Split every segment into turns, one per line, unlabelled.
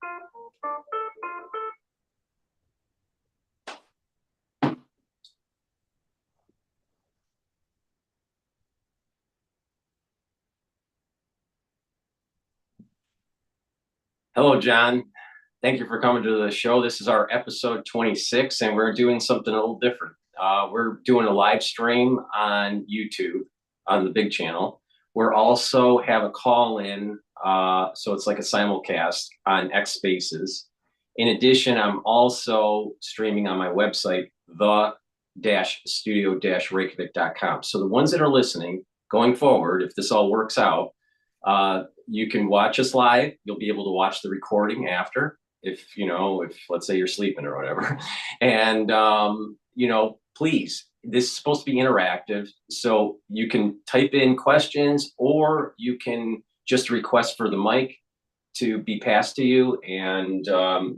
Hello, John. Thank you for coming to the show. This is our episode 26, and we're doing something a little different. We're doing a live stream on YouTube on the big channel. We're also have a call in, so it's like a simulcast on X Spaces. In addition, I'm also streaming on my website, the-studio-reykjavik.com. So the ones that are listening, going forward, if this all works out, you can watch us live. You'll be able to watch the recording after, if let's say you're sleeping or whatever. And please, this is supposed to be interactive, so you can type in questions, or you can just request for the mic to be passed to you, and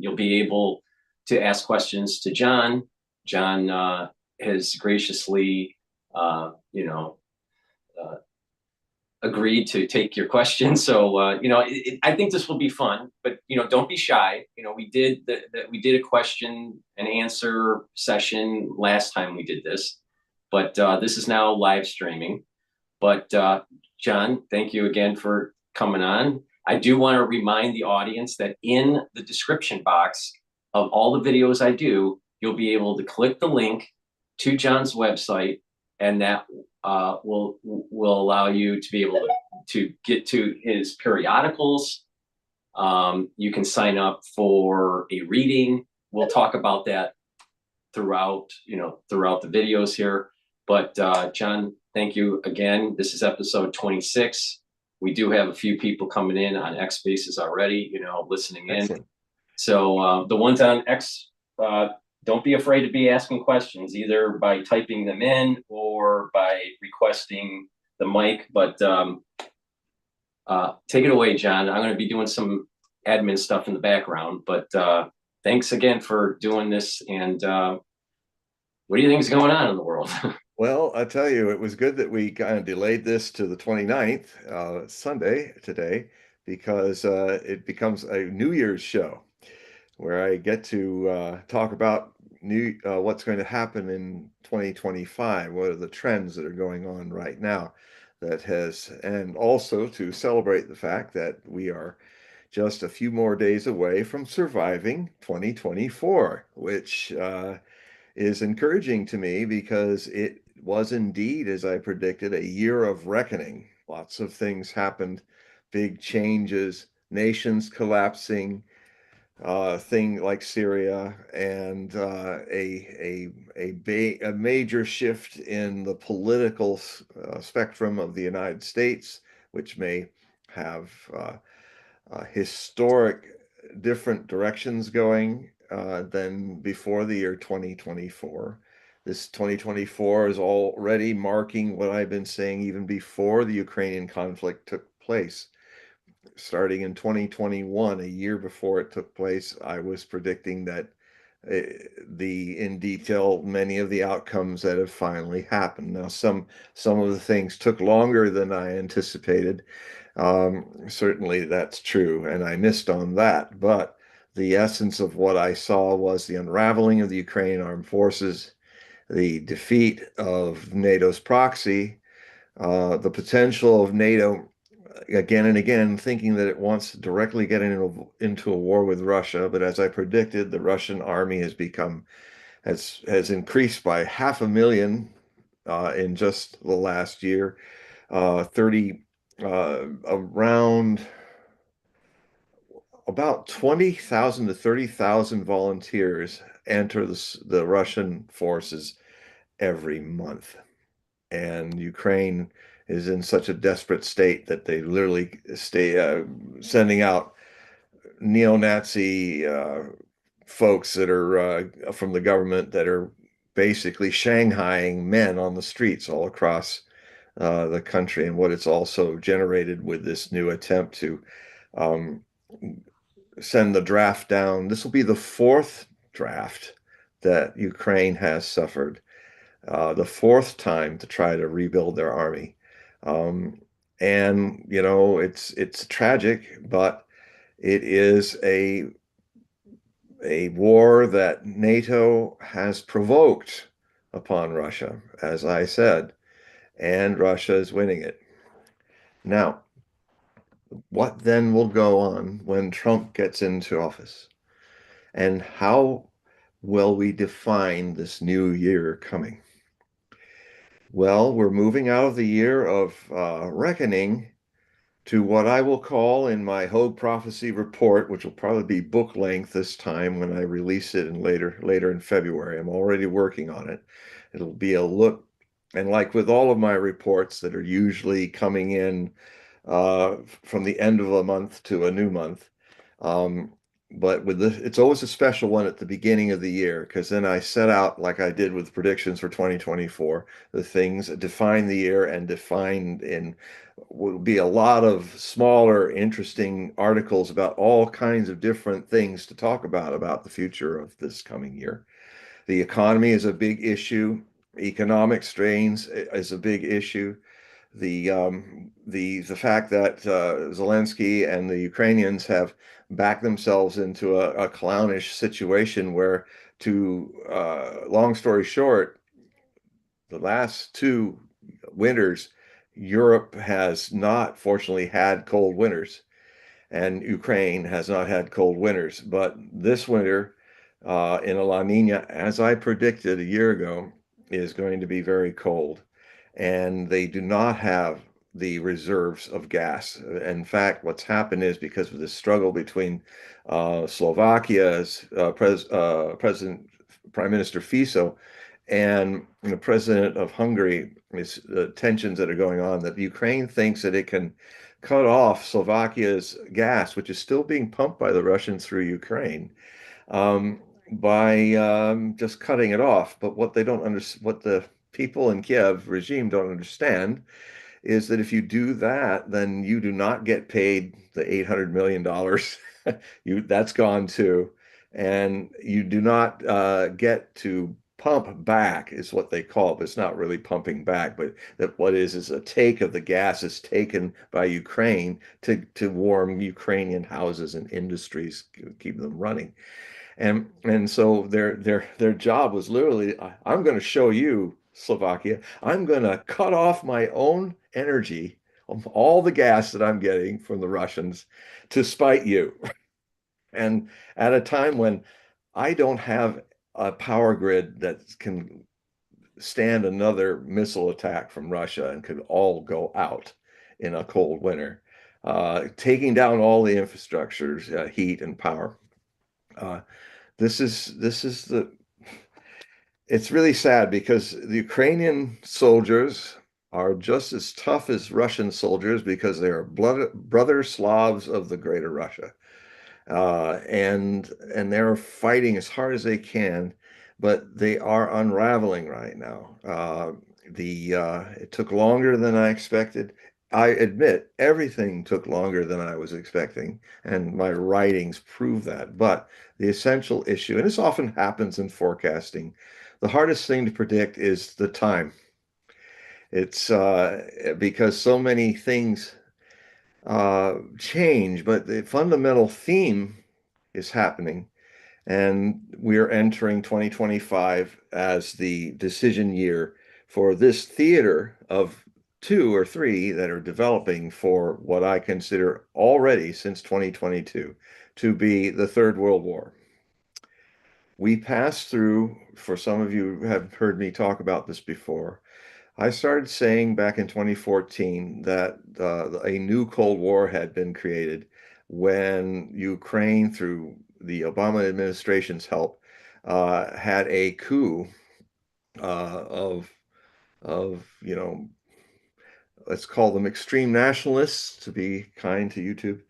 you'll be able to ask questions to John. John has graciously, agreed to take your questions. So, I think this will be fun, but, don't be shy. We did a question and answer session last time we did this, but this is now live streaming. But John, thank you again for coming on. I do want to remind the audience that in the description box of all the videos I do, you'll be able to click the link to John's website, and that will allow you to be able to get to his periodicals. You can sign up for a reading. We'll talk about that throughout the videos here. But John, thank you again. This is episode 26. We do have a few people coming in on X Spaces already, listening in. Excellent. So the ones on X, don't be afraid to be asking questions, either by typing them in or by requesting the mic. But take it away, John. I'm going to be doing some admin stuff in the background. But thanks again for doing this. And what do you think is going on in the world?
Well, I tell you, it was good that we kind of delayed this to the 29th, Sunday today, because it becomes a New Year's show where I get to talk about what's going to happen in 2025. What are the trends that are going on right now and also to celebrate the fact that we are just a few more days away from surviving 2024, which is encouraging to me because it was indeed, as I predicted, a year of reckoning. Lots of things happened, big changes, nations collapsing, thing like Syria, and a major shift in the political spectrum of the United States, which may have historic different directions going than before the year 2024. This 2024 is already marking what I've been saying even before the Ukrainian conflict took place. Starting in 2021, a year before it took place, I was predicting that in detail many of the outcomes that have finally happened. Now, some of the things took longer than I anticipated. Certainly that's true, and I missed on that. But the essence of what I saw was the unraveling of the Ukrainian armed forces, the defeat of NATO's proxy, the potential of NATO again and again thinking that it wants to directly get into a war with Russia. But as I predicted, the Russian army has increased by 500,000 in just the last year. Around about 20,000 to 30,000 volunteers enter the Russian forces every month. And Ukraine is in such a desperate state that they literally stay sending out neo-Nazi folks that are from the government that are basically shanghaiing men on the streets all across the country. And what it's also generated with this new attempt to send the draft down. This will be the fourth draft that Ukraine has suffered, the fourth time to try to rebuild their army. And it's tragic, but It is a war that NATO has provoked upon Russia, as I said, and Russia is winning it. Now, what then will go on when Trump gets into office? And how will we define this new year coming? Well, we're moving out of the year of reckoning to what I will call in my Hogue prophecy report, which will probably be book length this time when I release it in later in February. I'm already working on it. It'll be a look, and like with all of my reports that are usually coming in from the end of a month to a new month. Um, but with this, it's always a special one at the beginning of the year because then I set out, like I did with predictions for 2024, the things define the year and defined in will be a lot of smaller, interesting articles about all kinds of different things to talk about the future of this coming year. The economy is a big issue. Economic strains is a big issue. The fact that Zelensky and the Ukrainians have backed themselves into a clownish situation where, to long story short, the last two winters, Europe has not, fortunately, had cold winters and Ukraine has not had cold winters. But this winter, in a La Nina, as I predicted a year ago, is going to be very cold. And they do not have the reserves of gas. In fact, what's happened is because of the struggle between Slovakia's President, Prime Minister Fico, and the president of Hungary, is the tensions that are going on, that Ukraine thinks that it can cut off Slovakia's gas, which is still being pumped by the Russians through Ukraine, by just cutting it off. But what they don't understand, what the people in Kiev regime don't understand, is that if you do that, then you do not get paid the $800 million. That's gone too, and you do not get to pump back, is what they call it. But it's not really pumping back, but that what is a take of the gas is taken by Ukraine to warm Ukrainian houses and industries, keep them running. And so their job was literally, I'm going to show you, Slovakia, I'm going to cut off my own energy, all the gas that I'm getting from the Russians, to spite you. And at a time when I don't have a power grid that can stand another missile attack from Russia and could all go out in a cold winter, taking down all the infrastructures, heat and power. Uh, this is the it's really sad because the Ukrainian soldiers are just as tough as Russian soldiers because they are brother Slavs of the Greater Russia, and they're fighting as hard as they can, but they are unraveling right now. The It took longer than I expected. I admit everything took longer than I was expecting, and my writings prove that. But the essential issue, and this often happens in forecasting, the hardest thing to predict is the time. It's because so many things change, but the fundamental theme is happening. And we're entering 2025 as the decision year for this theater of two or three that are developing for what I consider already since 2022 to be the Third World War. We passed through, for some of you who have heard me talk about this before, I started saying back in 2014 that a new Cold War had been created when Ukraine, through the Obama administration's help, had a coup uh, of let's call them extreme nationalists to be kind to YouTube,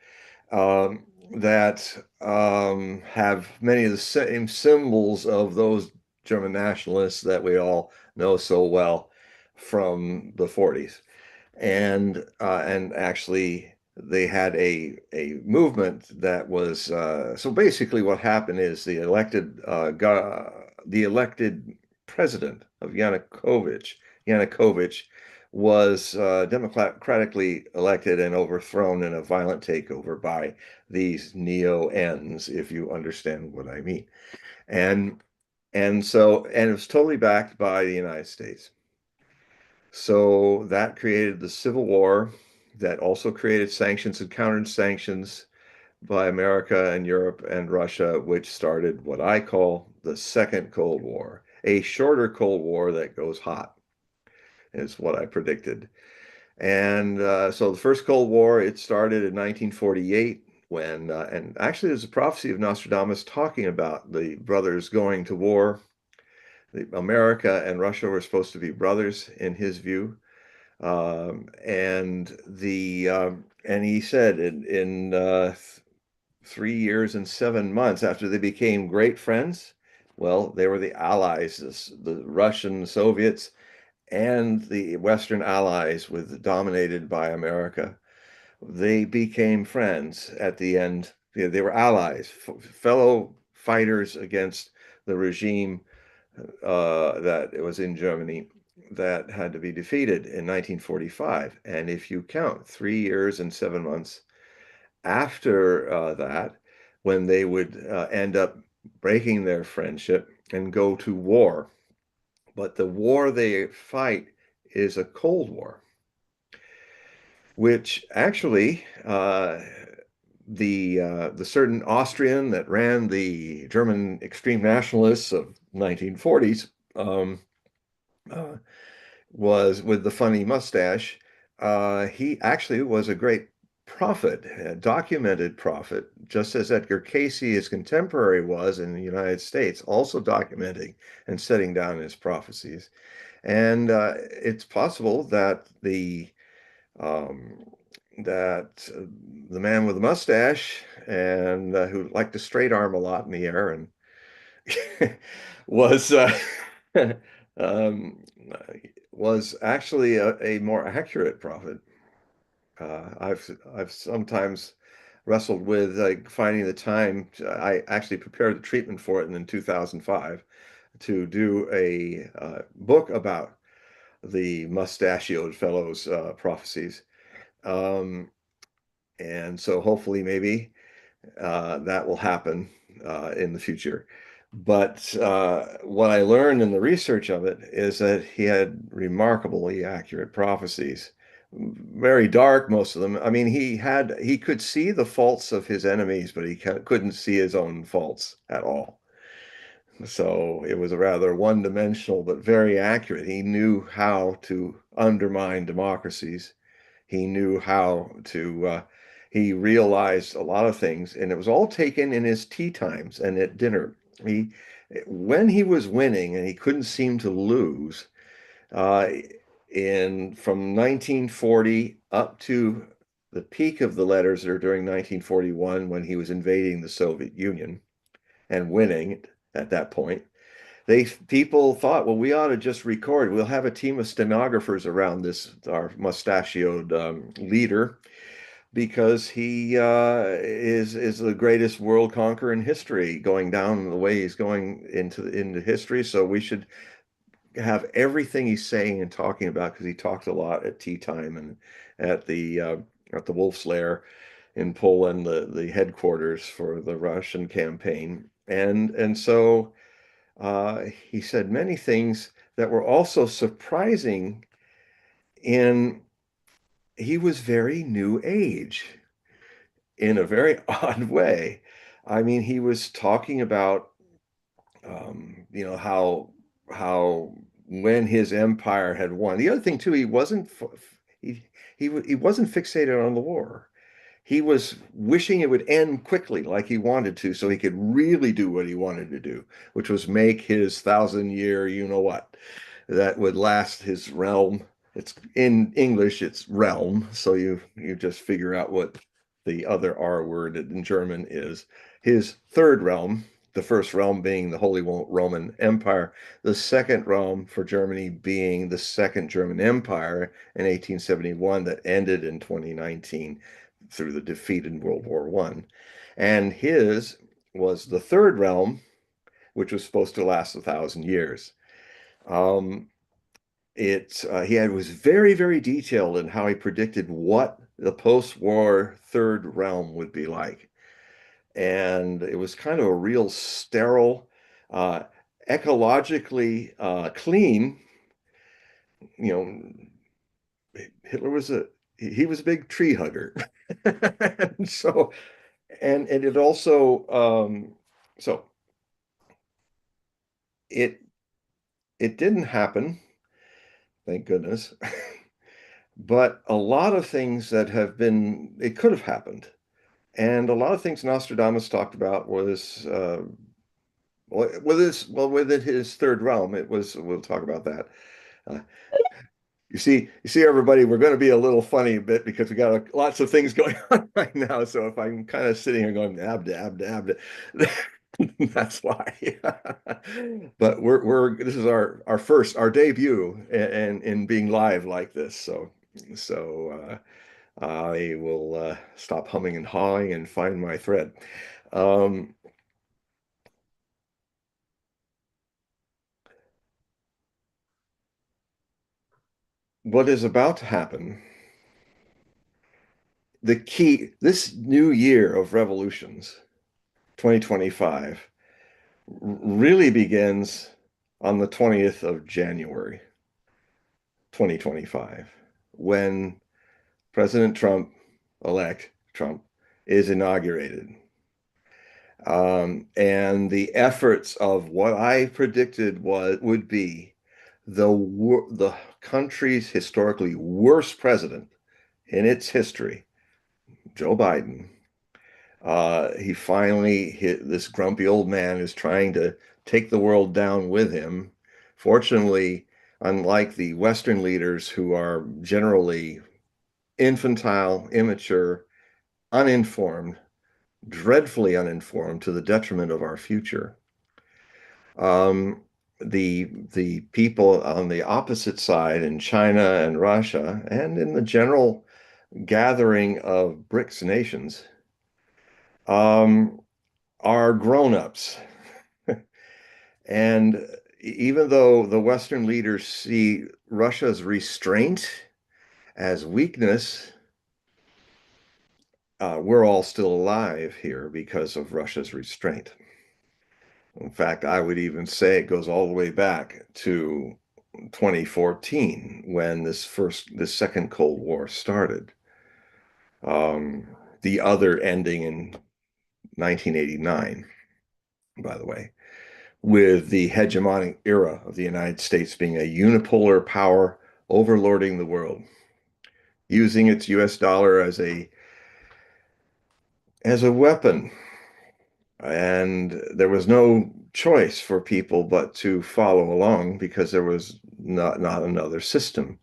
that have many of the same symbols of those German nationalists that we all know so well from the 40s. And actually they had a movement that was so basically what happened is the elected president of Yanukovych was democratically elected and overthrown in a violent takeover by these neo-Ns, if you understand what I mean. And and it was totally backed by the United States. So that created the Civil War, that also created sanctions and counter sanctions by America and Europe and Russia, which started what I call the Second Cold War, a shorter Cold War that goes hot, is what I predicted. And so the first Cold War, it started in 1948 when, and actually there's a prophecy of Nostradamus talking about the brothers going to war. America and Russia were supposed to be brothers in his view. And he said in 3 years and 7 months after they became great friends, well, they were the allies, the Russian Soviets and the Western allies with dominated by America. They became friends at the end. They were allies, fellow fighters against the regime that was in Germany that had to be defeated in 1945. And if you count 3 years and 7 months after that, when they would end up breaking their friendship and go to war. But the war they fight is a Cold War, which actually the certain Austrian that ran the German extreme nationalists of 1940s uh, was with the funny mustache. He actually was a great prophet, a documented prophet, just as Edgar Cayce, his contemporary, was in the United States, also documenting and setting down his prophecies. And it's possible that um, the man with the mustache and who liked to straight arm a lot in the air and was um, was actually a more accurate prophet. I've sometimes wrestled with like finding the time. I actually prepared the treatment for it in 2005 to do a book about the mustachioed fellow's prophecies. Um, and so hopefully maybe that will happen in the future. But what I learned in the research of it is that he had remarkably accurate prophecies. Very dark, most of them. I mean, he could see the faults of his enemies, but he couldn't see his own faults at all. So it was a rather one-dimensional, but very accurate. He knew how to undermine democracies. He knew how to, he realized a lot of things, and it was all taken in his tea times and at dinner. He, when he was winning and he couldn't seem to lose, uh, in from 1940 up to the peak of the letters that are during 1941 when he was invading the Soviet Union and winning at that point, people thought, well, we ought to just record. We'll have a team of stenographers around this, our mustachioed leader, because he is the greatest world conqueror in history, going down the way he's going into history. So we should have everything he's saying and talking about, because he talked a lot at tea time and at the Wolf's Lair in Poland, the headquarters for the Russian campaign, and so. He said many things that were also surprising in he was very new age in a very odd way. I mean, he was talking about how when his empire had won. The other thing too, he he wasn't fixated on the war. He was wishing it would end quickly, like he wanted to, so he could really do what he wanted to do, which was make his 1,000 year, you know what, that would last his realm. It's in English, it's realm, so you just figure out what the other R word in German is. His third realm, the first realm being the Holy Roman Empire, the second realm for Germany being the Second German Empire in 1871 that ended in 2019 through the defeat in World War I. And his was the third realm, which was supposed to last 1,000 years. Um, He was very, very detailed in how he predicted what the post-war third realm would be like. And it was kind of a real sterile, uh, ecologically clean. You know, Hitler was he was a big tree hugger. And so and it also so it it didn't happen, thank goodness. But a lot of things that have been, it could have happened. And a lot of things Nostradamus talked about was within his third realm. It was, we'll talk about that. Uh, you see, everybody, we're going to be a little funny a bit because we got lots of things going on right now. So if I'm kind of sitting here going dab, dab, dab, that's why. But this is our debut in being live like this. So I will stop humming and hawing and find my thread. Um, what is about to happen, the key, this new year of revolutions, 2025, really begins on the 20th of January, 2025, when President Trump, elect Trump, is inaugurated. And the efforts of what I predicted would be the country's historically worst president in its history, Joe Biden. He finally hit this grumpy old man is trying to take the world down with him. Fortunately, unlike the Western leaders who are generally infantile, immature, uninformed, dreadfully uninformed to the detriment of our future. Um, the people on the opposite side in China and Russia and in the general gathering of BRICS nations um, are grown-ups. And even though the Western leaders see Russia's restraint as weakness, we're all still alive here because of Russia's restraint. In fact, I would even say it goes all the way back to 2014 when this second Cold War started. Um, the other ending in 1989, by the way, with the hegemonic era of the United States being a unipolar power overlording the world, using its US dollar as a weapon. And there was no choice for people but to follow along because there was not another system.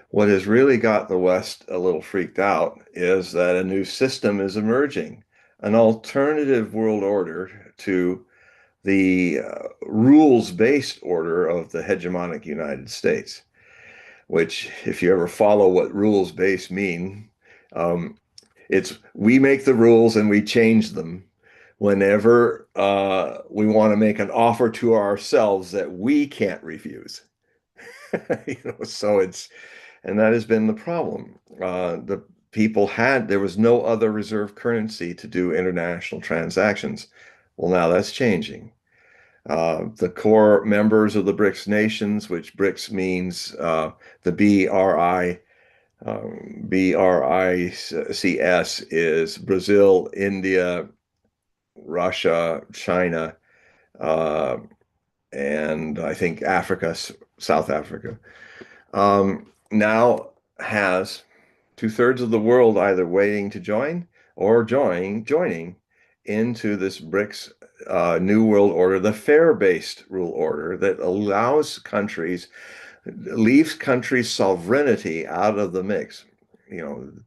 What has really got the West a little freaked out is that a new system is emerging, an alternative world order to the rules-based order of the hegemonic United States, which, if you ever follow what rules-based mean, um, it's we make the rules and we change them whenever we want to make an offer to ourselves that we can't refuse. So and that has been the problem. The people there was no other reserve currency to do international transactions. Well, now that's changing. The core members of the BRICS nations, which BRICS means the BRICS is Brazil, India, Russia, China, uh, and I think Africa, South Africa, now has two-thirds of the world either waiting to join or joining into this BRICS New World Order, the fair-based rule order that leaves countries' sovereignty out of the mix.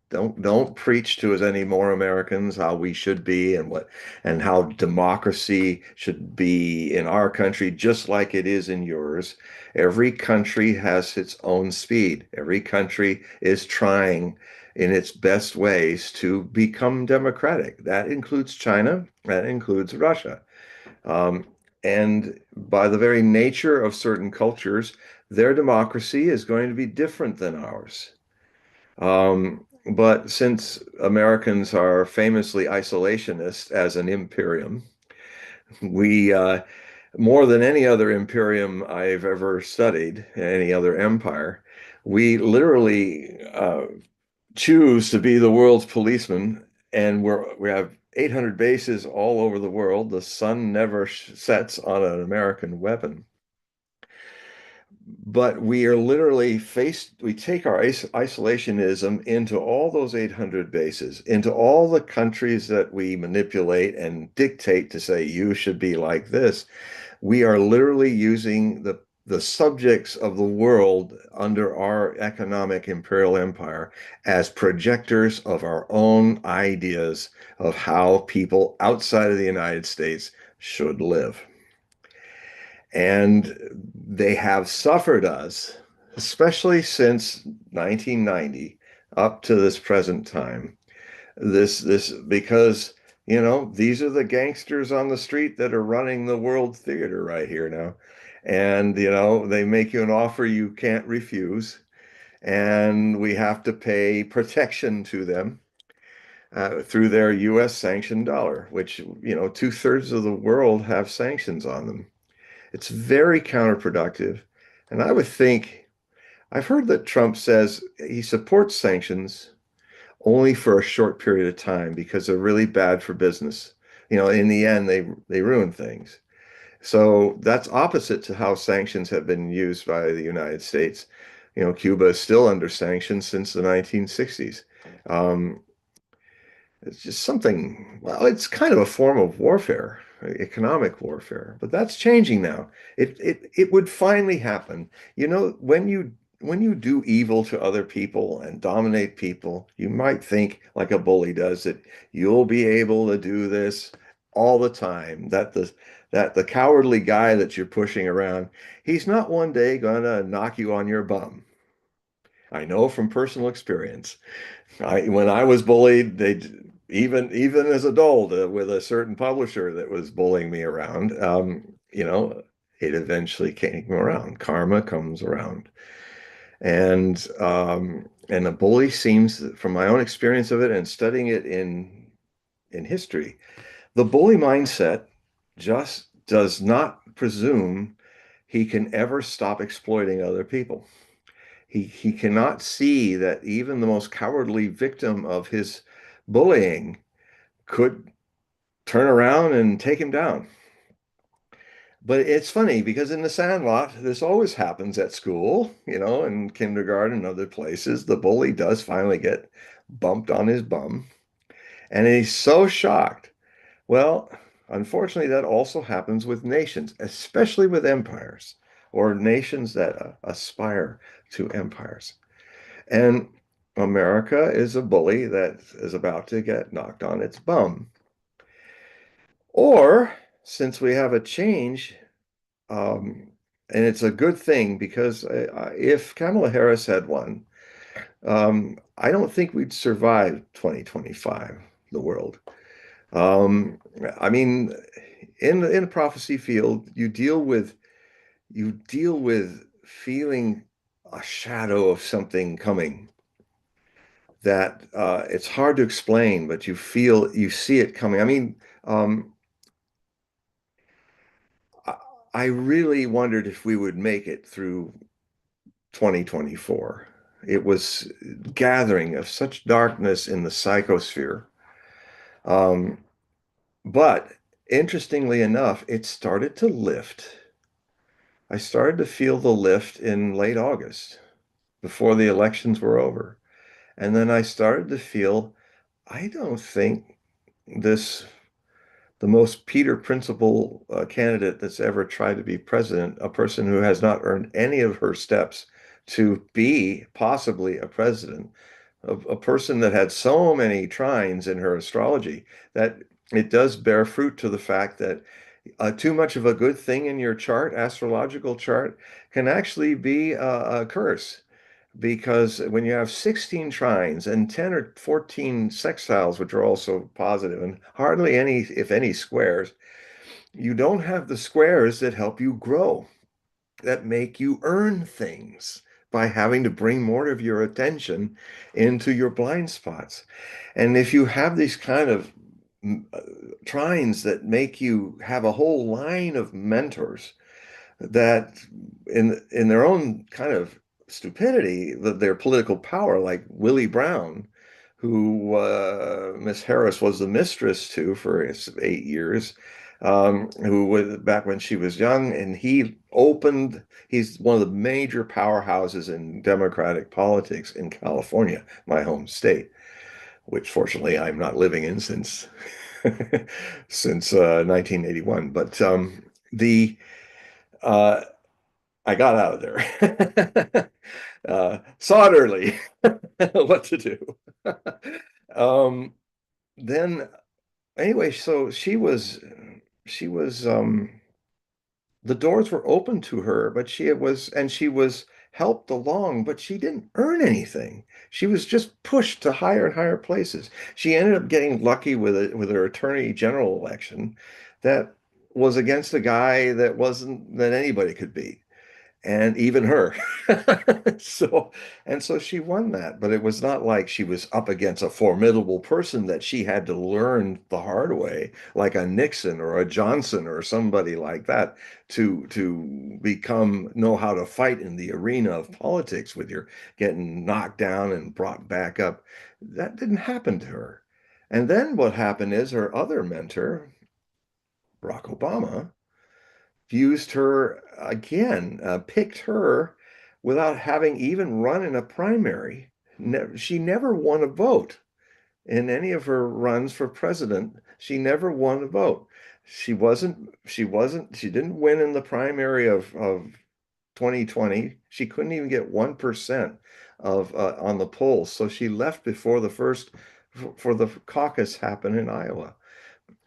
Don't preach to us anymore, Americans, how we should be and how democracy should be in our country, just like it is in yours. Every country has its own speed. Every country is trying in its best ways to become democratic. That includes China, that includes Russia. Um, and by the very nature of certain cultures, Their democracy is going to be different than ours. But since Americans are famously isolationist as an imperium, we, more than any other imperium I've ever studied, any other empire, we literally choose to be the world's policeman, and we have 800 bases all over the world. The sun never sets on an American weapon. But we are literally faced, we take our isolationism into all those 800 bases, into all the countries that we manipulate and dictate to say, you should be like this. We are literally using the subjects of the world under our economic imperial empire as projectors of our own ideas of how people outside of the United States should live. And they have suffered us, especially since 1990 up to this present time. This because these are the gangsters on the street that are running the world theater right here now. And they make you an offer you can't refuse, and we have to pay protection to them through their US sanctioned dollar, which 2/3 of the world have sanctions on them. It's very counterproductive. And I would think, I've heard that Trump says he supports sanctions only for a short period of time because they're really bad for business. In the end, they ruin things. So that's opposite to how sanctions have been used by the United States. Cuba is still under sanctions since the 1960s. Um, it's just something, well, it's kind of a form of warfare, economic warfare, but that's changing now. It would finally happen. When you do evil to other people and dominate people, you might think, like a bully does, that you'll be able to do this all the time. That the cowardly guy that you're pushing around, he's not one day gonna knock you on your bum. I know from personal experience. When I was bullied, even as adult with a certain publisher that was bullying me around, it eventually came around. Karma comes around, and a bully seems, from my own experience of it and studying it in history, the bully mindset just does not presume he can ever stop exploiting other people. He cannot see that even the most cowardly victim of his bullying could turn around and take him down. But it's funny because in the Sandlot, this always happens at school, in kindergarten and other places. The bully does finally get bumped on his bum, and he's so shocked. Well, unfortunately, that also happens with nations, especially with empires or nations that aspire to empires. And America is a bully that is about to get knocked on its bum. Or, since we have a change, and it's a good thing because if Kamala Harris had won, I don't think we'd survive 2025, the world. Um, I mean, in the prophecy field, you deal with feeling a shadow of something coming that it's hard to explain, but you see it coming. I mean, I, I really wondered if we would make it through 2024. It was gathering of such darkness in the psychosphere. Um, but interestingly enough, it started to lift. I started to feel the lift in late August before the elections were over. And then I started to feel, I don't think this the most Peter Principle candidate that's ever tried to be president, a person who has not earned any of her steps to be possibly a president, a person that had so many trines in her astrology that it does bear fruit to the fact that too much of a good thing in your chart, astrological chart, can actually be a curse. Because when you have 16 trines and 10 or 14 sextiles, which are also positive, and hardly any, if any, squares, you don't have the squares that help you grow. that make you earn things by having to bring more of your attention into your blind spots. And if you have these kind of trines that make you have a whole line of mentors that in their own kind of stupidity, their political power, like Willie Brown, who Miss Harris was the mistress to for 8 years, who was back when she was young, and he's one of the major powerhouses in Democratic politics in California, my home state, which fortunately I'm not living in since since 1981. But the uh, I got out of there. Saw it early what to do. Um, then anyway, so she was the doors were open to her, but she was helped along, but she didn't earn anything. She was just pushed to higher and higher places. She ended up getting lucky with her attorney general election that was against a guy that anybody could beat, and even her. So, and so she won that, but it was not like she was up against a formidable person that she had to learn the hard way, like a Nixon or a Johnson or somebody like that, to know how to fight in the arena of politics with your getting knocked down and brought back up. That didn't happen to her. And then what happened is her other mentor, Barack Obama, used her again, picked her without having even run in a primary. She never won a vote in any of her runs for president. She never won a vote. She didn't win in the primary of 2020. She couldn't even get 1% of on the polls. So she left before for the caucus happened in Iowa.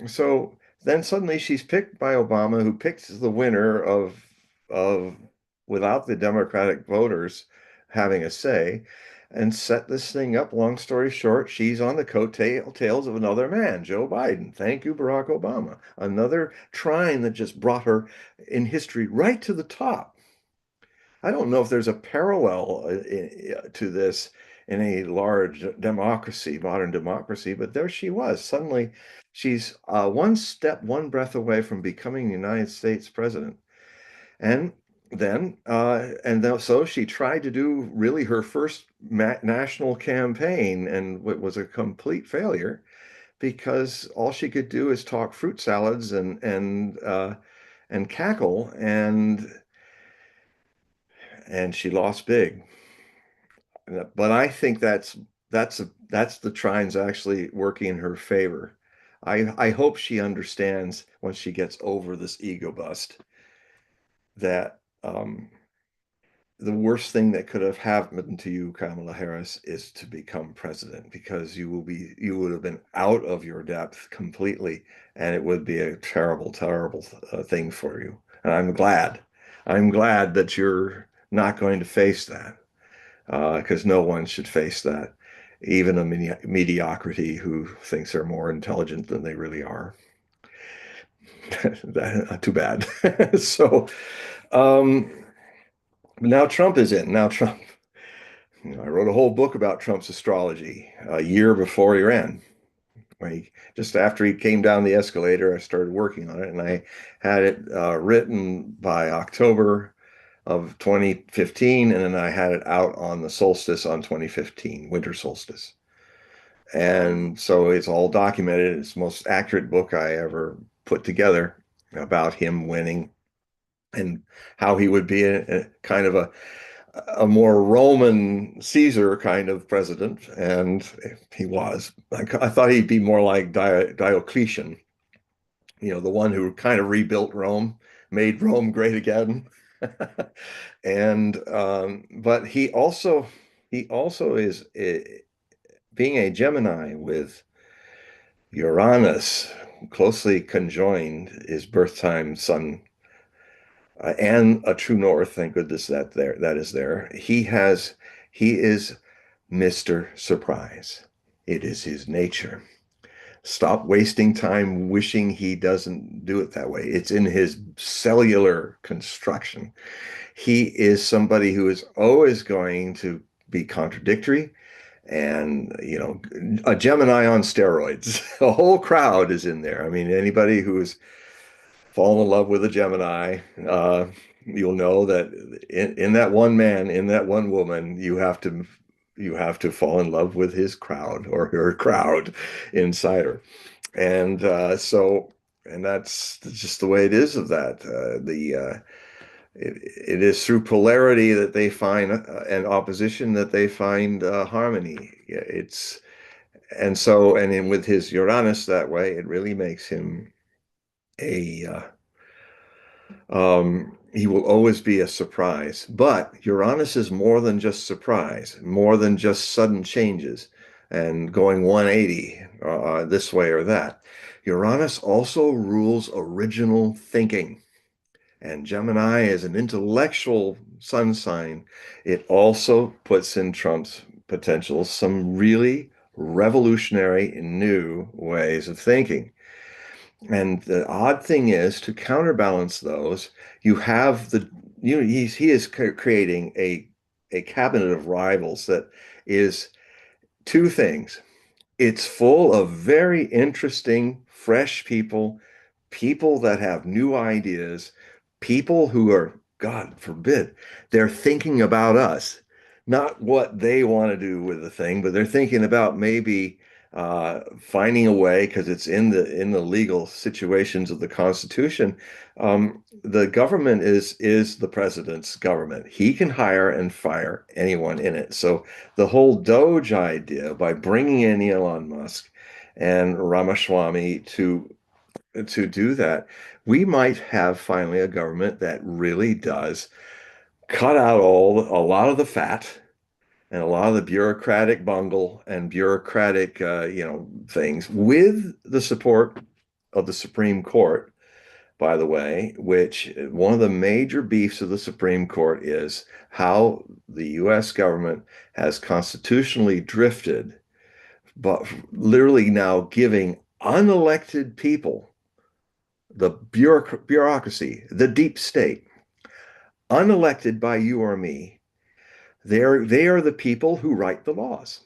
So then suddenly she's picked by Obama, who picks the winner of without the Democratic voters having a say, and set this thing up. Long story short, she's on the coattails of another man, Joe Biden. Thank you, Barack Obama. Another trine that just brought her in history right to the top. I don't know if there's a parallel to this in a large democracy, modern democracy, but there she was. Suddenly, she's one step, one breath away from becoming the United States president. And so she tried to do really her first national campaign, and it was a complete failure because all she could do is talk fruit salads and cackle, and she lost big. But I think that's the trines actually working in her favor. I hope she understands once she gets over this ego bust that the worst thing that could have happened to you, Kamala Harris, is to become president, because you would have been out of your depth completely, and it would be a terrible, terrible thing for you. And I'm glad that you're not going to face that, because no one should face that, even a mediocrity who thinks they're more intelligent than they really are. Too bad. So um, now Trump is in. Now Trump. I wrote a whole book about Trump's astrology a year before he ran. Just after he came down the escalator, I started working on it, and I had it written by October of 2015, and then I had it out on the solstice on 2015, winter solstice. And so it's all documented. It's the most accurate book I ever put together about him winning and how he would be a kind of a more Roman Caesar kind of president, and he was. I thought he'd be more like Diocletian, the one who kind of rebuilt Rome, made Rome great again. And but he also is being a Gemini with Uranus closely conjoined his birth time sun, and a true north. Thank goodness that is there. He is Mr. Surprise. It is his nature. Stop wasting time wishing he doesn't do it that way. It's in his cellular construction. He is somebody who is always going to be contradictory and, a Gemini on steroids. A whole crowd is in there. I mean, anybody who's fallen in love with a Gemini, you'll know that in that one man, in that one woman, you have to fall in love with his crowd or her crowd inside her. And and that's just the way it is of that. It is through polarity that they find and opposition that they find harmony. Yeah, with his Uranus that way, it really makes him a he will always be a surprise. But Uranus is more than just surprise, more than just sudden changes and going 180 this way or that. Uranus also rules original thinking. And Gemini is an intellectual sun sign. It also puts in Trump's potential some really revolutionary new ways of thinking. And the odd thing is, to counterbalance those, you have he is creating a cabinet of rivals that is two things. It's full of very interesting, fresh people, people that have new ideas, people who are, God forbid, they're thinking about us, not what they want to do with the thing, but they're thinking about maybe finding a way because it's in the legal situations of the Constitution. The government is the president's government. He can hire and fire anyone in it. So the whole Doge idea, by bringing in Elon Musk and Ramaswamy to do that, we might have finally a government that really does cut out a lot of the fat and a lot of the bureaucratic bungle and bureaucratic things, with the support of the Supreme Court, by the way, which one of the major beefs of the Supreme Court is how the US government has constitutionally drifted, but literally now giving unelected people, the bureaucracy, the deep state, unelected by you or me, they are the people who write the laws.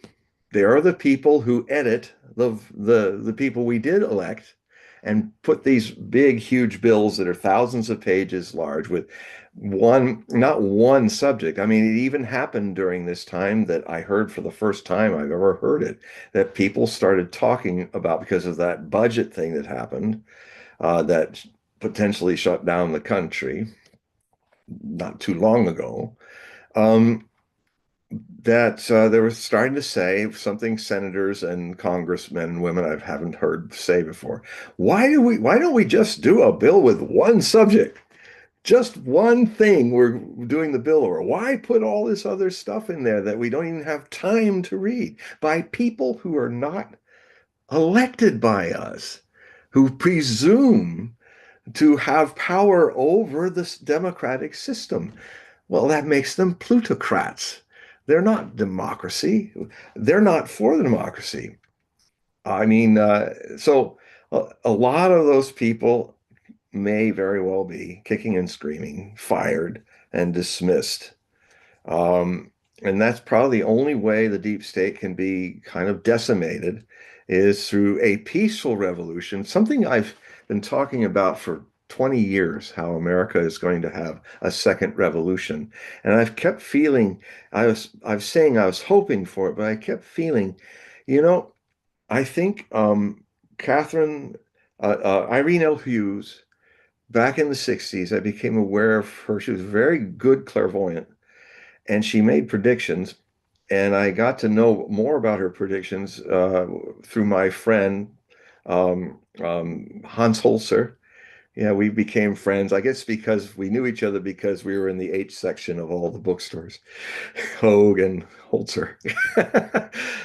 They are the people who edit the people we did elect and put these big, huge bills that are thousands of pages large with not one subject. I mean, it even happened during this time that I heard for the first time I've ever heard it, that people started talking about, because of that budget thing that happened, that potentially shut down the country not too long ago. Um, that they were starting to say something, senators and congressmen and women I haven't heard say before. Why don't we just do a bill with one subject? Just one thing we're doing the bill over. Why put all this other stuff in there that we don't even have time to read, by people who are not elected by us, who presume to have power over this democratic system? Well, that makes them plutocrats. They're not democracy. They're not for the democracy. I mean, so a lot of those people may very well be kicking and screaming, fired and dismissed. Um, and that's probably the only way the deep state can be kind of decimated, is through a peaceful revolution, something I've been talking about for 20 years, how America is going to have a second revolution. And I've kept feeling, I was saying I was hoping for it, but I kept feeling, you know, I think Irene L. Hughes, back in the 60s, I became aware of her. She was a very good clairvoyant, and she made predictions, and I got to know more about her predictions through my friend Hans Holzer. Yeah, we became friends. I guess because we knew each other because we were in the H section of all the bookstores, Hogue and Holzer.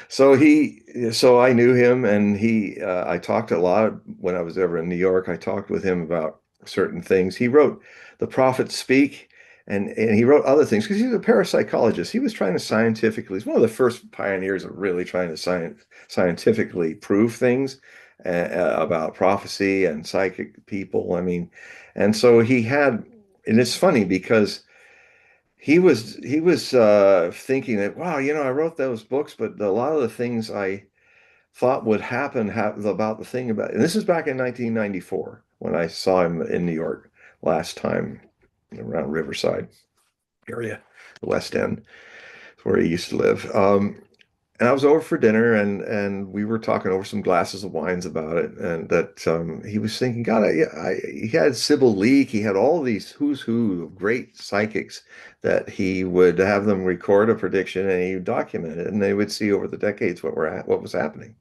So I knew him, and I talked a lot when I was ever in New York. I talked with him about certain things. He wrote The Prophets Speak, and he wrote other things because he's a parapsychologist. He was trying to scientifically, he's one of the first pioneers of really trying to scientifically prove things. about prophecy and psychic people. I mean, and so he had, and it's funny because he was thinking that, wow, I wrote those books, but a lot of the things I thought would happen about the thing about, and this is back in 1994 when I saw him in New York last time around Riverside area, the West End, where he used to live. And I was over for dinner, and we were talking over some glasses of wines about it, and that he was thinking, God, he had Sybil Leek, he had all these who's who of great psychics that he would have them record a prediction and he would document it, and they would see over the decades what was happening.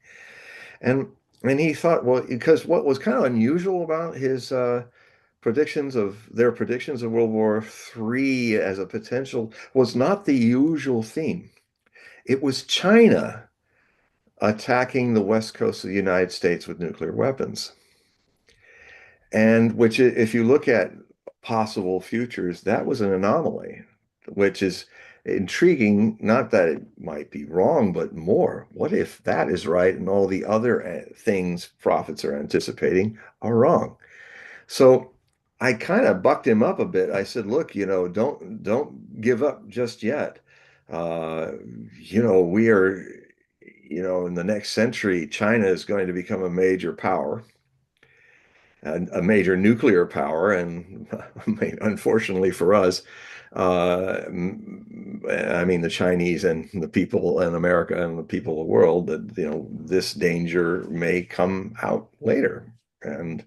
And and he thought, well, because what was kind of unusual about his predictions of World War III as a potential was not the usual theme. It was China attacking the west coast of the United States with nuclear weapons. And which, if you look at possible futures, that was an anomaly, which is intriguing. Not that it might be wrong, but more, what if that is right and all the other things prophets are anticipating are wrong? So I kind of bucked him up a bit. I said, look, don't give up just yet. Uh, we are, in the next century, China is going to become a major power, a major nuclear power, and unfortunately for us, I mean the Chinese and the people in America and the people of the world, that this danger may come out later. And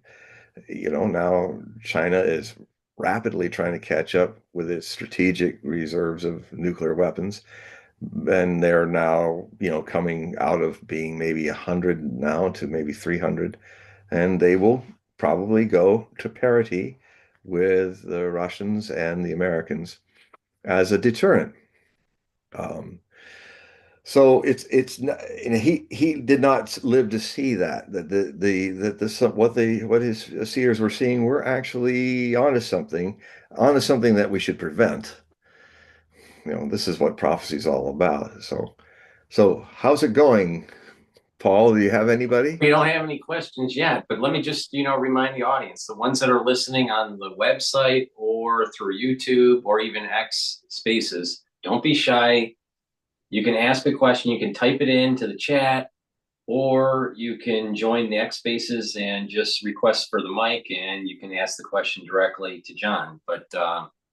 now China is rapidly trying to catch up with its strategic reserves of nuclear weapons. And they're now, coming out of being maybe 100 now to maybe 300. And they will probably go to parity with the Russians and the Americans as a deterrent. Um, so it's not, he did not live to see that that the what his seers were seeing were actually onto something that we should prevent. This is what prophecy is all about. So how's it going, Paul? Do you have anybody?
We don't have any questions yet, but let me just, remind the audience, the ones that are listening on the website or through YouTube or even X Spaces, don't be shy. You can ask a question, you can type it into the chat, or you can join the X Spaces and just request for the mic and you can ask the question directly to John. But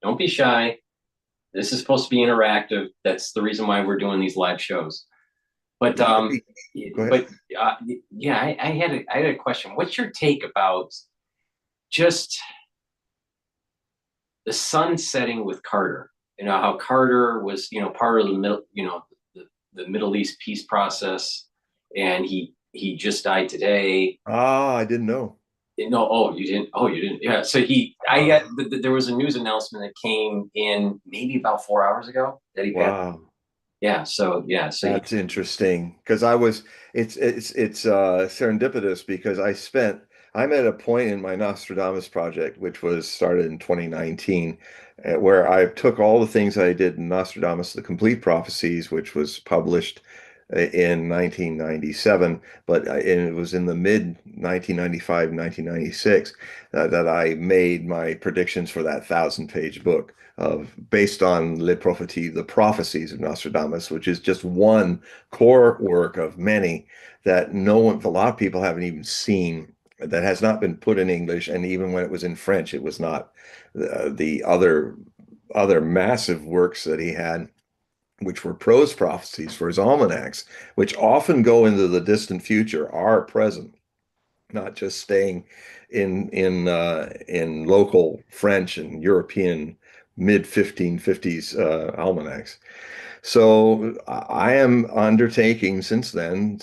don't be shy. This is supposed to be interactive. That's the reason why we're doing these live shows. But
Go ahead.
but yeah, I had a question. What's your take about just the sun setting with Carter? How Carter was, part of the middle, the Middle East peace process, and he just died today.
Ah, I didn't know.
No, oh, you didn't. Oh, you didn't. Yeah. So there was a news announcement that came in maybe about 4 hours ago that he passed.
Wow.
Yeah. So yeah. So he,
That's interesting because it's serendipitous because I'm at a point in my Nostradamus project, which was started in 2019, where I took all the things I did in Nostradamus, the Complete Prophecies, which was published in 1997, and it was in the mid 1995, 1996 that I made my predictions for that 1,000-page book of based on Le Prophétie, the prophecies of Nostradamus, which is just one core work of many that a lot of people haven't even seen, that has not been put in English, and even when it was in French, it was not. The other massive works that he had, which were prose prophecies for his almanacs, which often go into the distant future, are present, not just staying in local French and European mid 1550s almanacs. So I am undertaking since then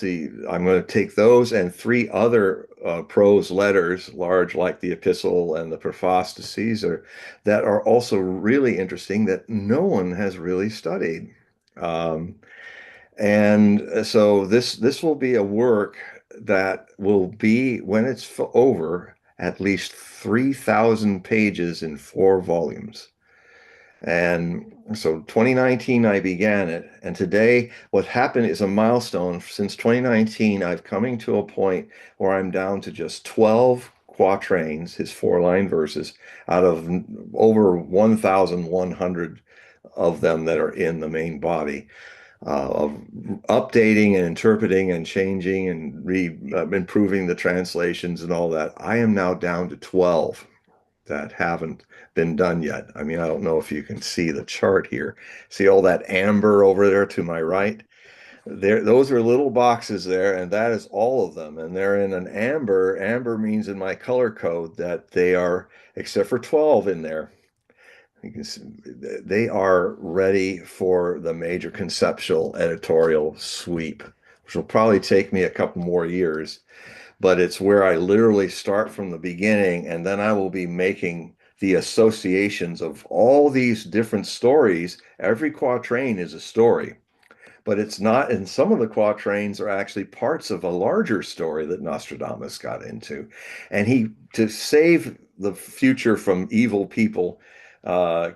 I'm going to take those and three other prose letters, large like the Epistle and the Preface to Caesar, that are also really interesting that no one has really studied. Um, and so this will be a work that will be, when it's over, at least 3,000 pages in 4 volumes. And so 2019, I began it. And today, what happened is a milestone. Since 2019, I've coming to a point where I'm down to just 12 quatrains, his four-line verses, out of over 1,100 of them that are in the main body, of updating and interpreting and changing and improving the translations and all that. I am now down to 12 that haven't been done yet. I mean, I don't know if you can see the chart here. See all that amber over there to my right? There, those are little boxes there, and that is all of them. And they're in an amber. Amber means in my color code that they are, except for 12 in there. You can see, they are ready for the major conceptual editorial sweep, which will probably take me a couple more years, but it's where I literally start from the beginning, and then I will be making the associations of all these different stories. Every quatrain is a story, but it's not, and some of the quatrains are actually parts of a larger story that Nostradamus got into. And he, to save the future from evil people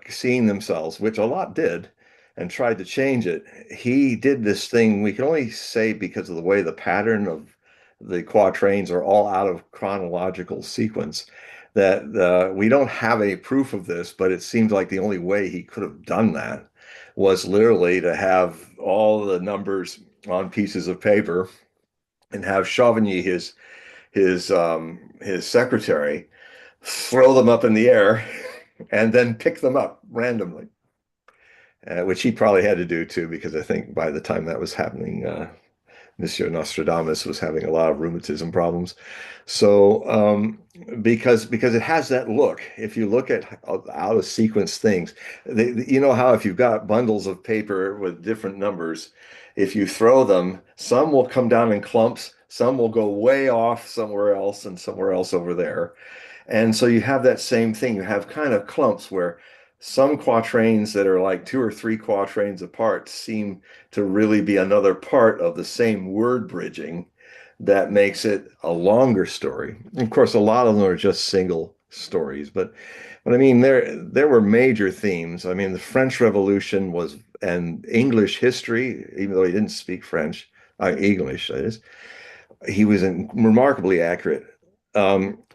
seeing themselves, which a lot did, and tried to change it, he did this thing we can only say because of the way the pattern of the quatrains are all out of chronological sequence, that we don't have any proof of this, but it seems like the only way he could have done that was literally to have all the numbers on pieces of paper and have Chauvigny, his secretary, throw them up in the air and then pick them up randomly, which he probably had to do too, because I think by the time that was happening, Monsieur Nostradamus was having a lot of rheumatism problems. So because it has that look, if you look at out of sequence things, you know how if you've got bundles of paper with different numbers, if you throw them, some will come down in clumps, some will go way off somewhere else and somewhere else over there. And so you have that same thing. You have kind of clumps where some quatrains that are like two or three quatrains apart seem to really be another part of the same word bridging that makes it a longer story. Of course, a lot of them are just single stories, but I mean there were major themes. I mean, the French Revolution was and English history, even though he didn't speak French, English, that is, he was remarkably accurate.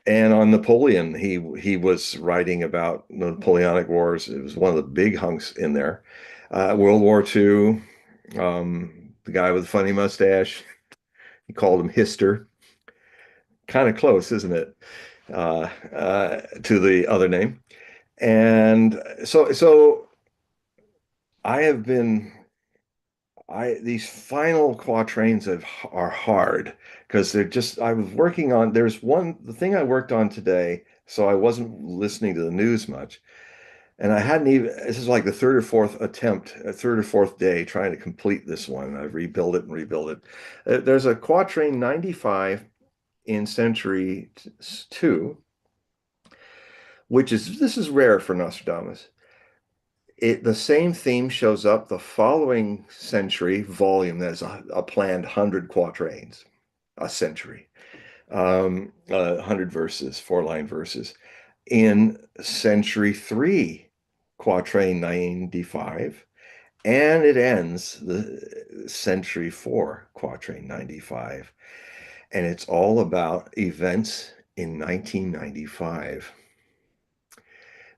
And on Napoleon, he was writing about the Napoleonic Wars. It was one of the big hunks in there. World War II, the guy with the funny mustache, he called him Hister. Kind of close, isn't it? To the other name. And so I have been I these final quatrains are hard because they're just I was working on the thing I worked on today, so I wasn't listening to the news much. And I hadn't even this is like the third or fourth attempt, a third or fourth day trying to complete this one. I rebuild it and rebuild it. There's a quatrain 95 in century 2, which is this is rare for Nostradamus. The same theme shows up the following century volume. There's a planned 100 quatrains a century, 100 verses, four-line verses. In century 3, quatrain 95, and it ends the century 4, quatrain 95. And it's all about events in 1995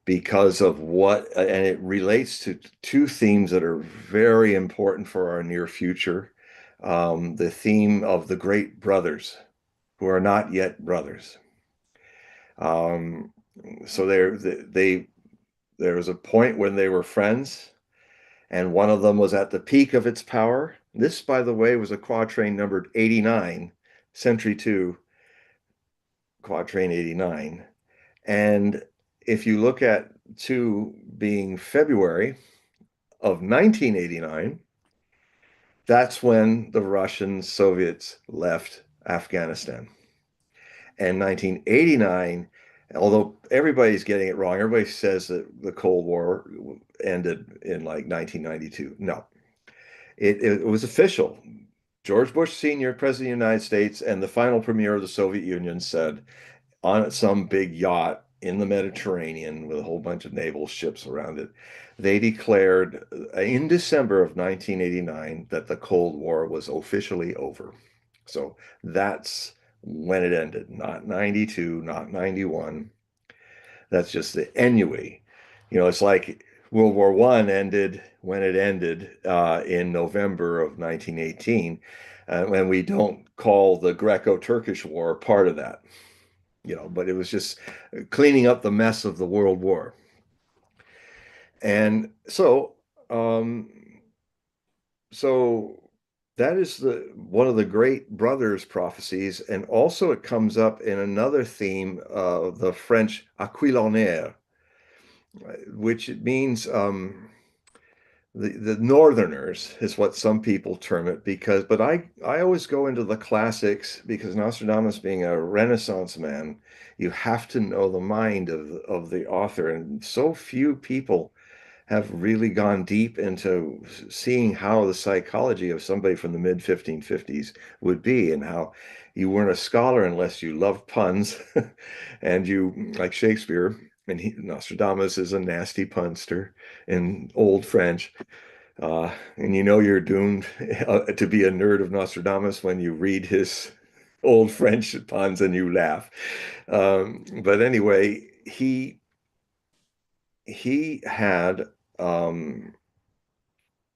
because of and it relates to two themes that are very important for our near future. The theme of the great brothers who are not yet brothers. Um, so there was a point when they were friends, and one of them was at the peak of its power. This, by the way, was a quatrain numbered 89, century 2, quatrain 89. And if you look at 2 being February of 1989, that's when the Russian Soviets left Afghanistan. And 1989, although everybody's getting it wrong, everybody says that the Cold War ended in like 1992. No, it was official. George Bush Sr., President of the United States, and the final premier of the Soviet Union said on some big yacht in the Mediterranean with a whole bunch of naval ships around it. They declared in December of 1989 that the Cold War was officially over. So that's when it ended, not 92, not 91. That's just the ennui. It's like World War One ended when it ended in November of 1918, and we don't call the Greco-Turkish War part of that. But it was just cleaning up the mess of the World War. And um, so that is the one of the great brothers prophecies, and also it comes up in another theme of the French Aquilonnaire, which it means the Northerners is what some people term it, but I always go into the classics because Nostradamus being a Renaissance man, you have to know the mind of the author, and so few people have really gone deep into seeing how the psychology of somebody from the mid 1550s would be, and how you weren't a scholar unless you loved puns and you like Shakespeare, and Nostradamus is a nasty punster in Old French. And you're doomed to be a nerd of Nostradamus when you read his old French puns and you laugh. But anyway, he had um,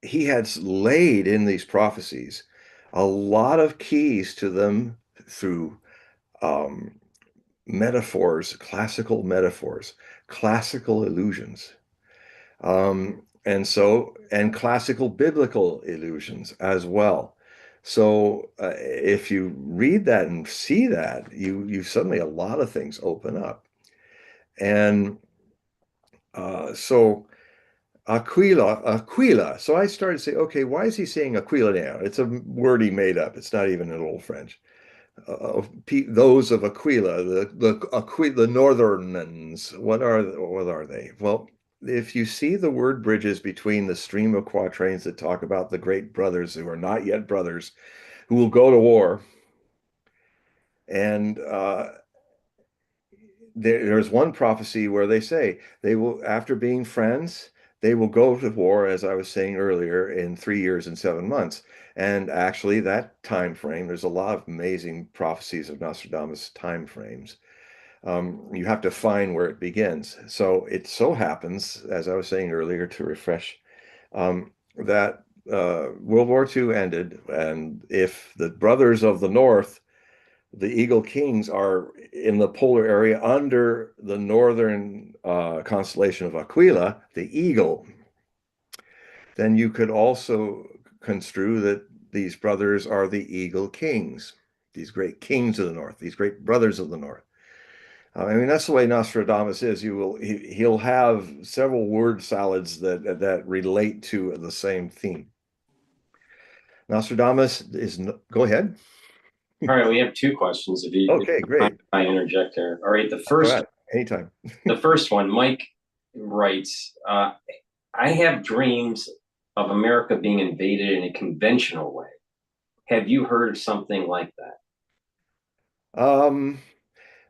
he had laid in these prophecies a lot of keys to them through um, metaphors, classical illusions. And classical biblical illusions as well. So if you read that and see that, you suddenly a lot of things open up. And so Aquila. So I started to say, okay, why is he saying Aquila now? It's a word he made up. It's not even in Old French. Those of Aquila, the Northerners, what are they? Well, if you see the word bridges between the stream of quatrains that talk about the great brothers who are not yet brothers, who will go to war, and there's one prophecy where they say they will, after being friends, they will go to war, as I was saying earlier, in 3 years and 7 months. And actually, that time frame, there's a lot of amazing prophecies of Nostradamus time frames. You have to find where it begins. So it so happens, as I was saying earlier, to refresh, that World War II ended, and if the brothers of the North, the Eagle Kings, are in the polar area under the northern constellation of Aquila, the Eagle, then you could also construe that these brothers are the Eagle Kings, these great kings of the North, these great brothers of the North. I mean, that's the way Nostradamus is. He'll have several word salads that relate to the same theme. Nostradamus is go ahead.
All right, we have two questions. If
Okay, great.
I interject there. All right,
Go ahead, anytime.
the first one, Mike writes, I have dreams of America being invaded in a conventional way. Have you heard of something like that?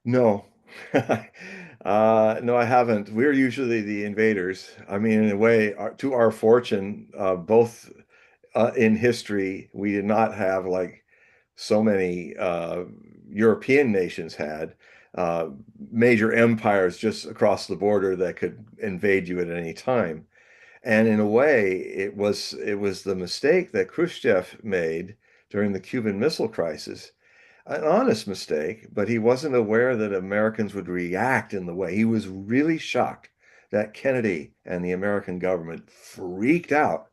No. No, I haven't. We're usually the invaders. I mean, in a way, to our fortune, both in history, we did not have like so many European nations had major empires just across the border that could invade you at any time. And in a way, it was the mistake that Khrushchev made during the Cuban Missile Crisis, an honest mistake, but he wasn't aware that Americans would react in the way. He was really shocked that Kennedy and the American government freaked out.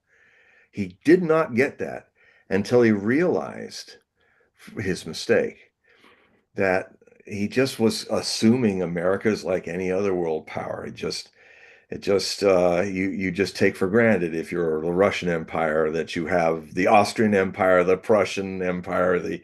He did not get that until he realized his mistake, that he just was assuming America's like any other world power. You just take for granted, if you're the Russian Empire, that you have the Austrian Empire, the Prussian Empire, the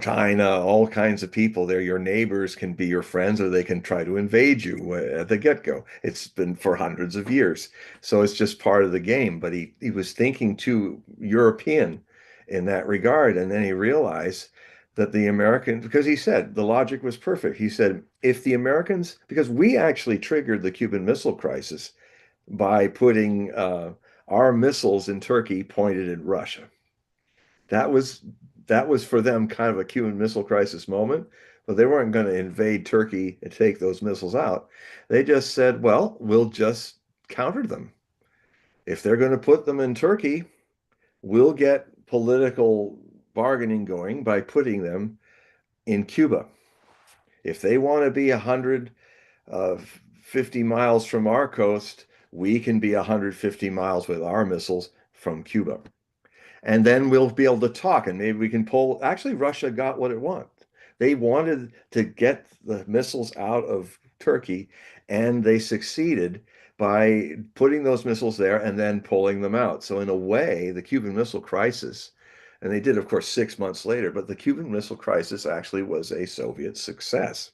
China, all kinds of people there. Your neighbors can be your friends, or they can try to invade you at the get-go. It's been for hundreds of years. So it's just part of the game. But he was thinking too European in that regard. And then he realized that the Americans, because he said the logic was perfect. He said, if the Americans, because we actually triggered the Cuban Missile Crisis by putting our missiles in Turkey pointed at Russia. That was that was for them kind of a Cuban Missile Crisis moment, but they weren't going to invade Turkey and take those missiles out. They just said, well, we'll just counter them. If they're going to put them in Turkey, we'll get political bargaining going by putting them in Cuba. If they want to be 150 miles from our coast, we can be 150 miles with our missiles from Cuba. And then we'll be able to talk and maybe we can pull. Actually, Russia got what it wanted. They wanted to get the missiles out of Turkey, and they succeeded by putting those missiles there and then pulling them out. So, in a way, the Cuban Missile Crisis, and they did, of course, 6 months later, but the Cuban Missile Crisis actually was a Soviet success.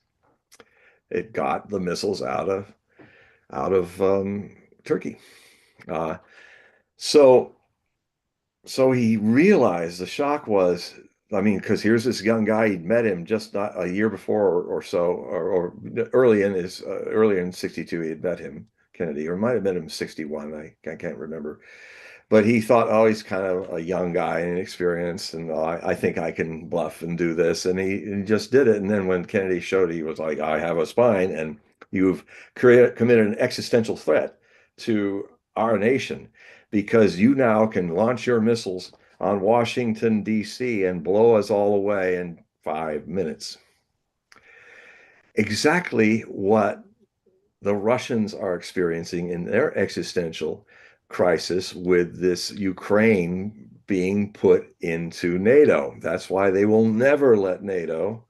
It got the missiles out of Turkey. Uh, so so he realized the shock was, I mean, because here's this young guy, he'd met him just not a year before or so, or early in 62, he had met him, Kennedy, or might have met him in 61. I can't remember. But he thought, oh, he's kind of a young guy and inexperienced, and oh, I think I can bluff and do this. And he just did it. And then when Kennedy showed, he was like, I have a spine, and you've committed an existential threat to our nation because you now can launch your missiles on Washington, D.C. and blow us all away in 5 minutes. Exactly what the Russians are experiencing in their existential crisis with this Ukraine being put into NATO. That's why they will never let NATO.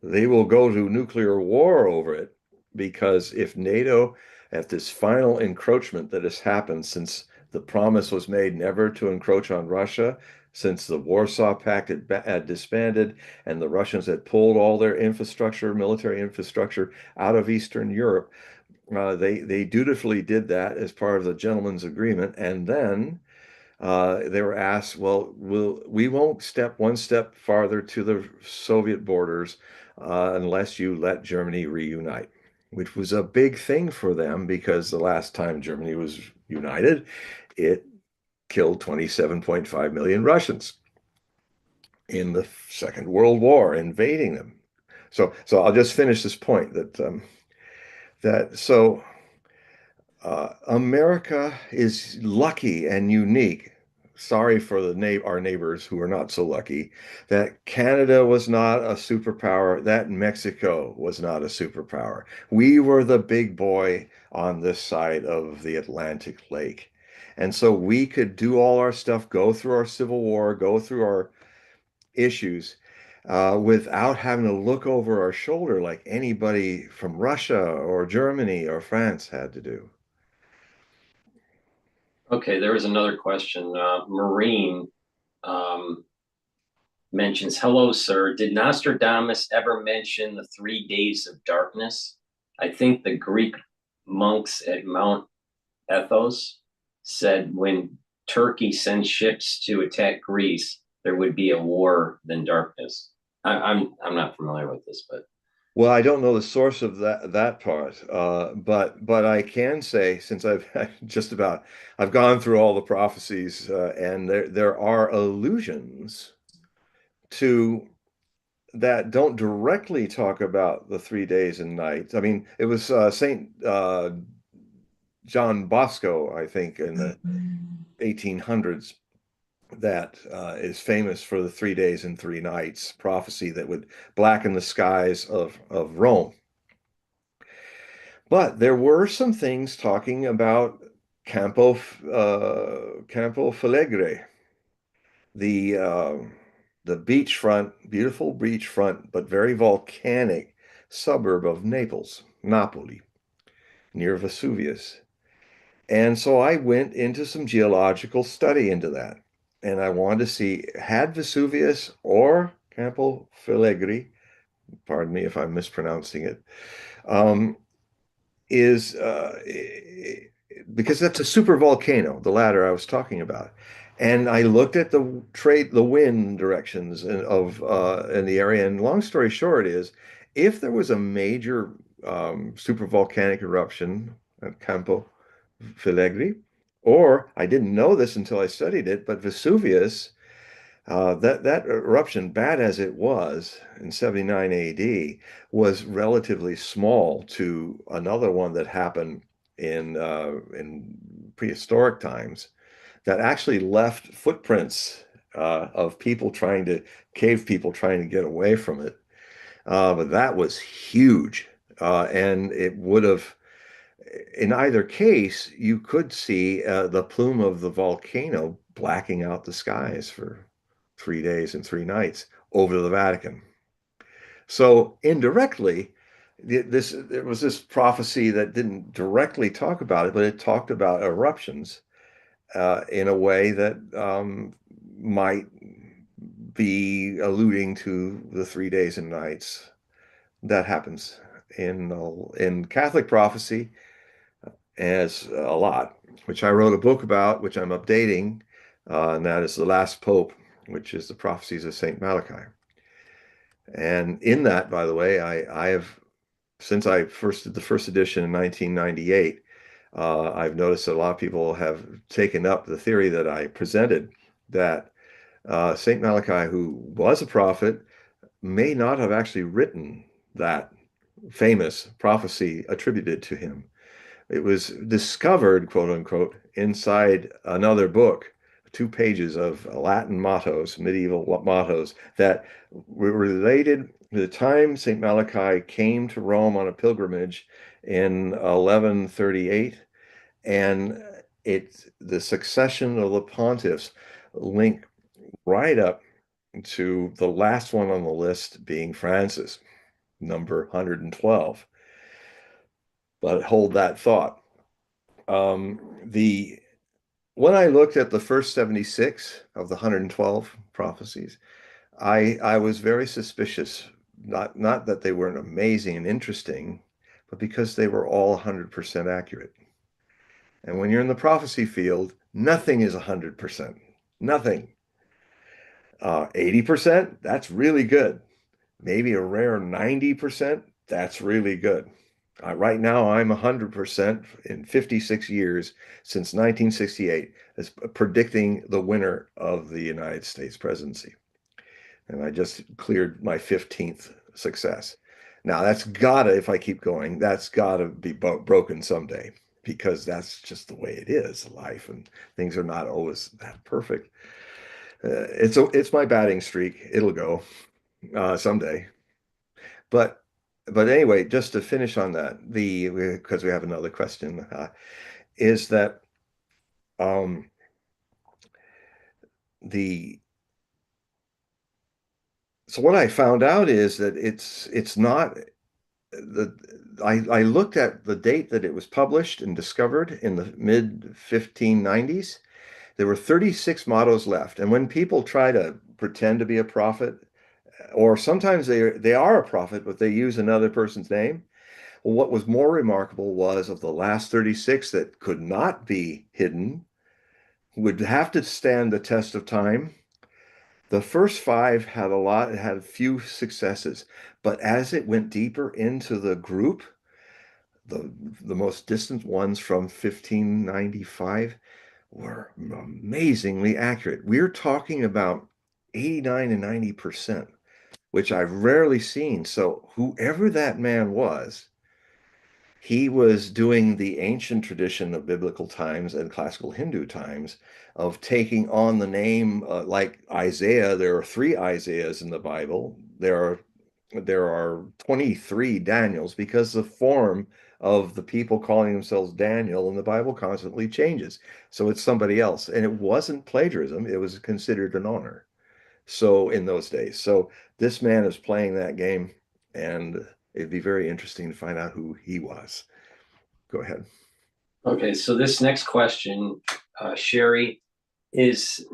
They will go to nuclear war over it because if NATO, at this final encroachment that has happened since the promise was made never to encroach on Russia, since the Warsaw Pact had disbanded and the Russians had pulled all their infrastructure, military infrastructure out of Eastern Europe, they dutifully did that as part of the gentleman's agreement, and then they were asked, "Well, we won't step one step farther to the Soviet borders unless you let Germany reunite," which was a big thing for them because the last time Germany was united, it killed 27.5 million Russians in the Second World War, invading them. So I'll just finish this point that America is lucky and unique. Sorry for our neighbors who are not so lucky that Canada was not a superpower, that Mexico was not a superpower. We were the big boy on this side of the Atlantic Lake. And so we could do all our stuff, go through our Civil War, go through our issues without having to look over our shoulder like anybody from Russia or Germany or France had to do.
Okay, there was another question. Marine mentions, hello, sir. Did Nostradamus ever mention the 3 days of darkness? I think the Greek monks at Mount Athos said when Turkey sends ships to attack Greece, there would be a war than darkness. I'm not familiar with this, but
Well, I don't know the source of that part, but I can say since I've just about I've gone through all the prophecies, and there are allusions to that don't directly talk about the 3 days and nights. I mean, it was Saint John Bosco, I think, in the 1800s that is famous for the 3 days and 3 nights prophecy that would blacken the skies of Rome. But there were some things talking about Campo Flegrei, the uh, the beachfront, beautiful beachfront, but very volcanic suburb of Naples, Napoli, near Vesuvius. And so I went into some geological study into that. And I wanted to see, had Vesuvius or Campo Flegrei, pardon me if I'm mispronouncing it, um, is because that's a super volcano, the latter I was talking about. And I looked at the wind directions in the area. And long story short is, if there was a major supervolcanic eruption at Campo Filegri, or I didn't know this until I studied it, but Vesuvius, that eruption, bad as it was in 79 AD, was relatively small to another one that happened in prehistoric times that actually left footprints of cave people trying to get away from it. But that was huge. And it would have, in either case, you could see the plume of the volcano blacking out the skies for 3 days and 3 nights over the Vatican. So indirectly, there was this prophecy that didn't directly talk about it, but it talked about eruptions in a way that might be alluding to the 3 days and nights. That happens in Catholic prophecy as a lot, which I wrote a book about, which I'm updating, and that is The Last Pope, which is the prophecies of Saint Malachi. And in that, by the way, I have, since I first did the first edition in 1998, I've noticed that a lot of people have taken up the theory that I presented that Saint Malachi, who was a prophet, may not have actually written that famous prophecy attributed to him. It was discovered, quote unquote, inside another book, 2 pages of Latin mottos, medieval mottos that were related to the time St. Malachi came to Rome on a pilgrimage in 1138. And the succession of the pontiffs link right up to the last one on the list being Francis, number 112. But hold that thought. The When I looked at the first 76 of the 112 prophecies, I was very suspicious, not that they weren't amazing and interesting, but because they were all 100% accurate. And when you're in the prophecy field, nothing is 100%. Nothing. 80%, that's really good. Maybe a rare 90%, that's really good. Right now, I'm 100% in 56 years since 1968 as predicting the winner of the United States presidency. And I just cleared my 15th success. Now, if I keep going, that's gotta be broken someday because that's just the way it is, life, and things are not always that perfect. It's my batting streak. It'll go someday. But anyway, just to finish on that, because we have another question, is that um, the so what I found out is that it's not the I looked at the date that it was published and discovered in the mid 1590s. There were 36 mottos left, and when people try to pretend to be a prophet, or sometimes they are a prophet, but they use another person's name. Well, what was more remarkable was of the last 36 that could not be hidden, would have to stand the test of time. The first five had a few successes, but as it went deeper into the group, the most distant ones from 1595 were amazingly accurate. We're talking about 89 and 90%, which I've rarely seen. So whoever that man was, he was doing the ancient tradition of biblical times and classical Hindu times of taking on the name like Isaiah. There are 3 Isaiahs in the Bible. There are 23 Daniels because the form of the people calling themselves Daniel in the Bible constantly changes. So it's somebody else. And it wasn't plagiarism, it was considered an honor. So in those days. So this man is playing that game, and it'd be very interesting to find out who he was. Go ahead.
Okay, so this next question, Sherry, is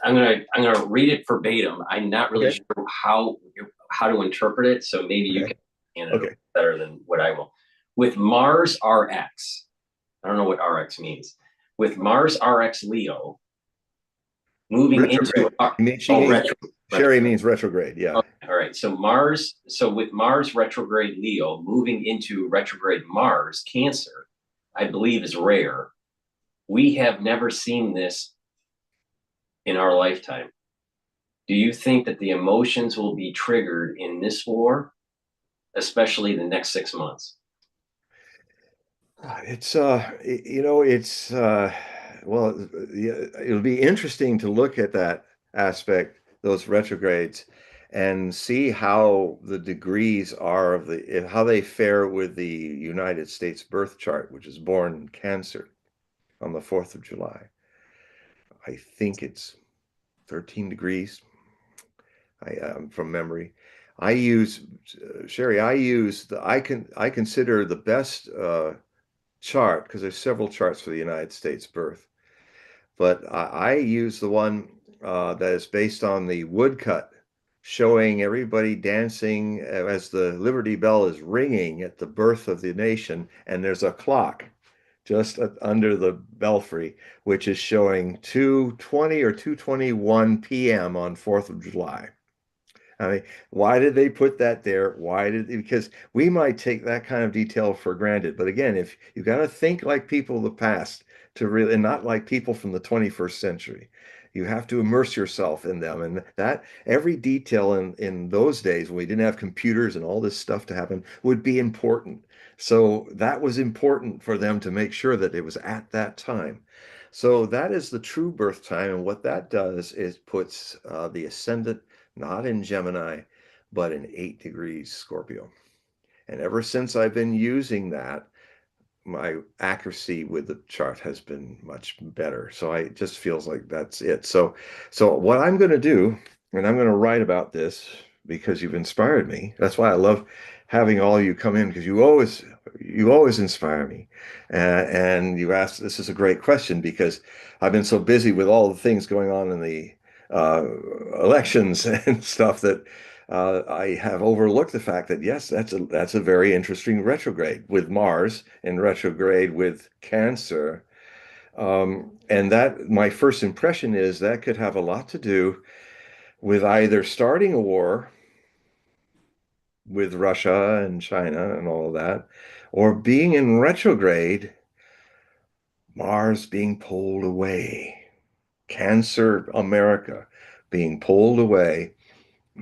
I'm gonna read it verbatim. I'm not really
Okay.
sure how to interpret it, so maybe you
Okay.
can handle it
Okay.
better than what I will. With Mars RX, I don't know what RX means. With Mars RX Leo, moving into
Retrograde. She
oh
means
retro
Sherry
retrograde.
means retrograde. Yeah.
Okay, all right. So Mars, so with Mars retrograde Leo moving into retrograde Mars Cancer, I believe is rare. We have never seen this in our lifetime. Do you think that the emotions will be triggered in this war, especially the next 6 months?
It's it's well, yeah, it'll be interesting to look at that aspect, those retrogrades, and see how the degrees are of how they fare with the United States birth chart, which is born in Cancer on the 4th of July. I think it's 13 degrees. From memory. I use Sherry. I consider the best chart, because there's several charts for the United States birth, but I use the one that is based on the woodcut, showing everybody dancing as the Liberty Bell is ringing at the birth of the nation, and there's a clock just under the belfry, which is showing 2:20 or 2:21 p.m. on 4th of July. I mean, why did they put that there? Because we might take that kind of detail for granted. But again, if you got to think like people of the past to really, and not like people from the 21st century, you have to immerse yourself in them. And that every detail in those days when we didn't have computers and all this stuff to happen would be important. So that was important for them to make sure that it was at that time. So that is the true birth time. And what that does is puts the ascendant not in Gemini, but in 8 degrees Scorpio. And ever since I've been using that, my accuracy with the chart has been much better. So it just feels like that's it. So what I'm going to do, and I'm going to write about this because you've inspired me. That's why I love having all you come in, because you always inspire me. And you asked, this is a great question, because I've been so busy with all the things going on in the uh, elections and stuff that I have overlooked the fact that yes, that's a very interesting retrograde with Mars in retrograde with Cancer, and that my first impression is that could have a lot to do with either starting a war with Russia and China and all of that, or being in retrograde, Mars being pulled away, Cancer America being pulled away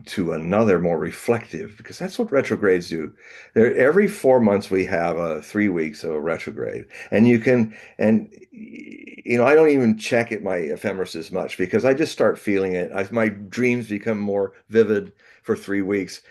to another more reflective, because that's what retrogrades do. Every 4 months we have 3 weeks of a retrograde, and I don't even check at my ephemeris as much because I just start feeling it. My dreams become more vivid for 3 weeks.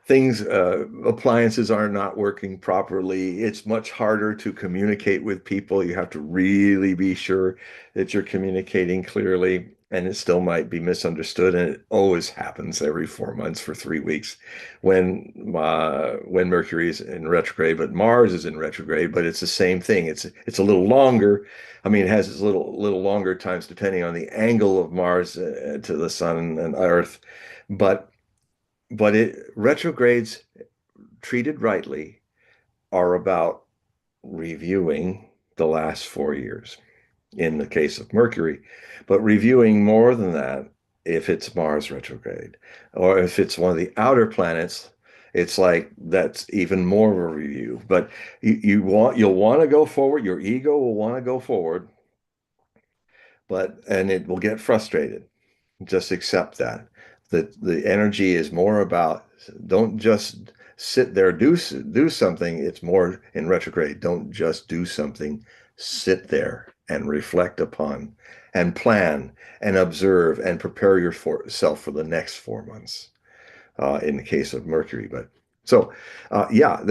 Things, appliances are not working properly. It's much harder to communicate with people. You have to really be sure that you're communicating clearly, and it still might be misunderstood. And it always happens every 4 months for 3 weeks when Mercury is in retrograde, but Mars is in retrograde. But it's the same thing. It's a little longer. I mean, it has its little longer times depending on the angle of Mars to the Sun and Earth. But it retrogrades treated rightly are about reviewing the last 4 years in the case of Mercury, but reviewing more than that if it's Mars retrograde, or if it's one of the outer planets, it's like that's even more of a review. But you'll want to go forward, your ego will want to go forward, and it will get frustrated. Just accept that. The energy is more about, don't just sit there, do something. It's more in retrograde. Don't just do something. Sit there and reflect upon and plan and observe and prepare yourself for the next 4 months, in the case of Mercury. But so, yeah,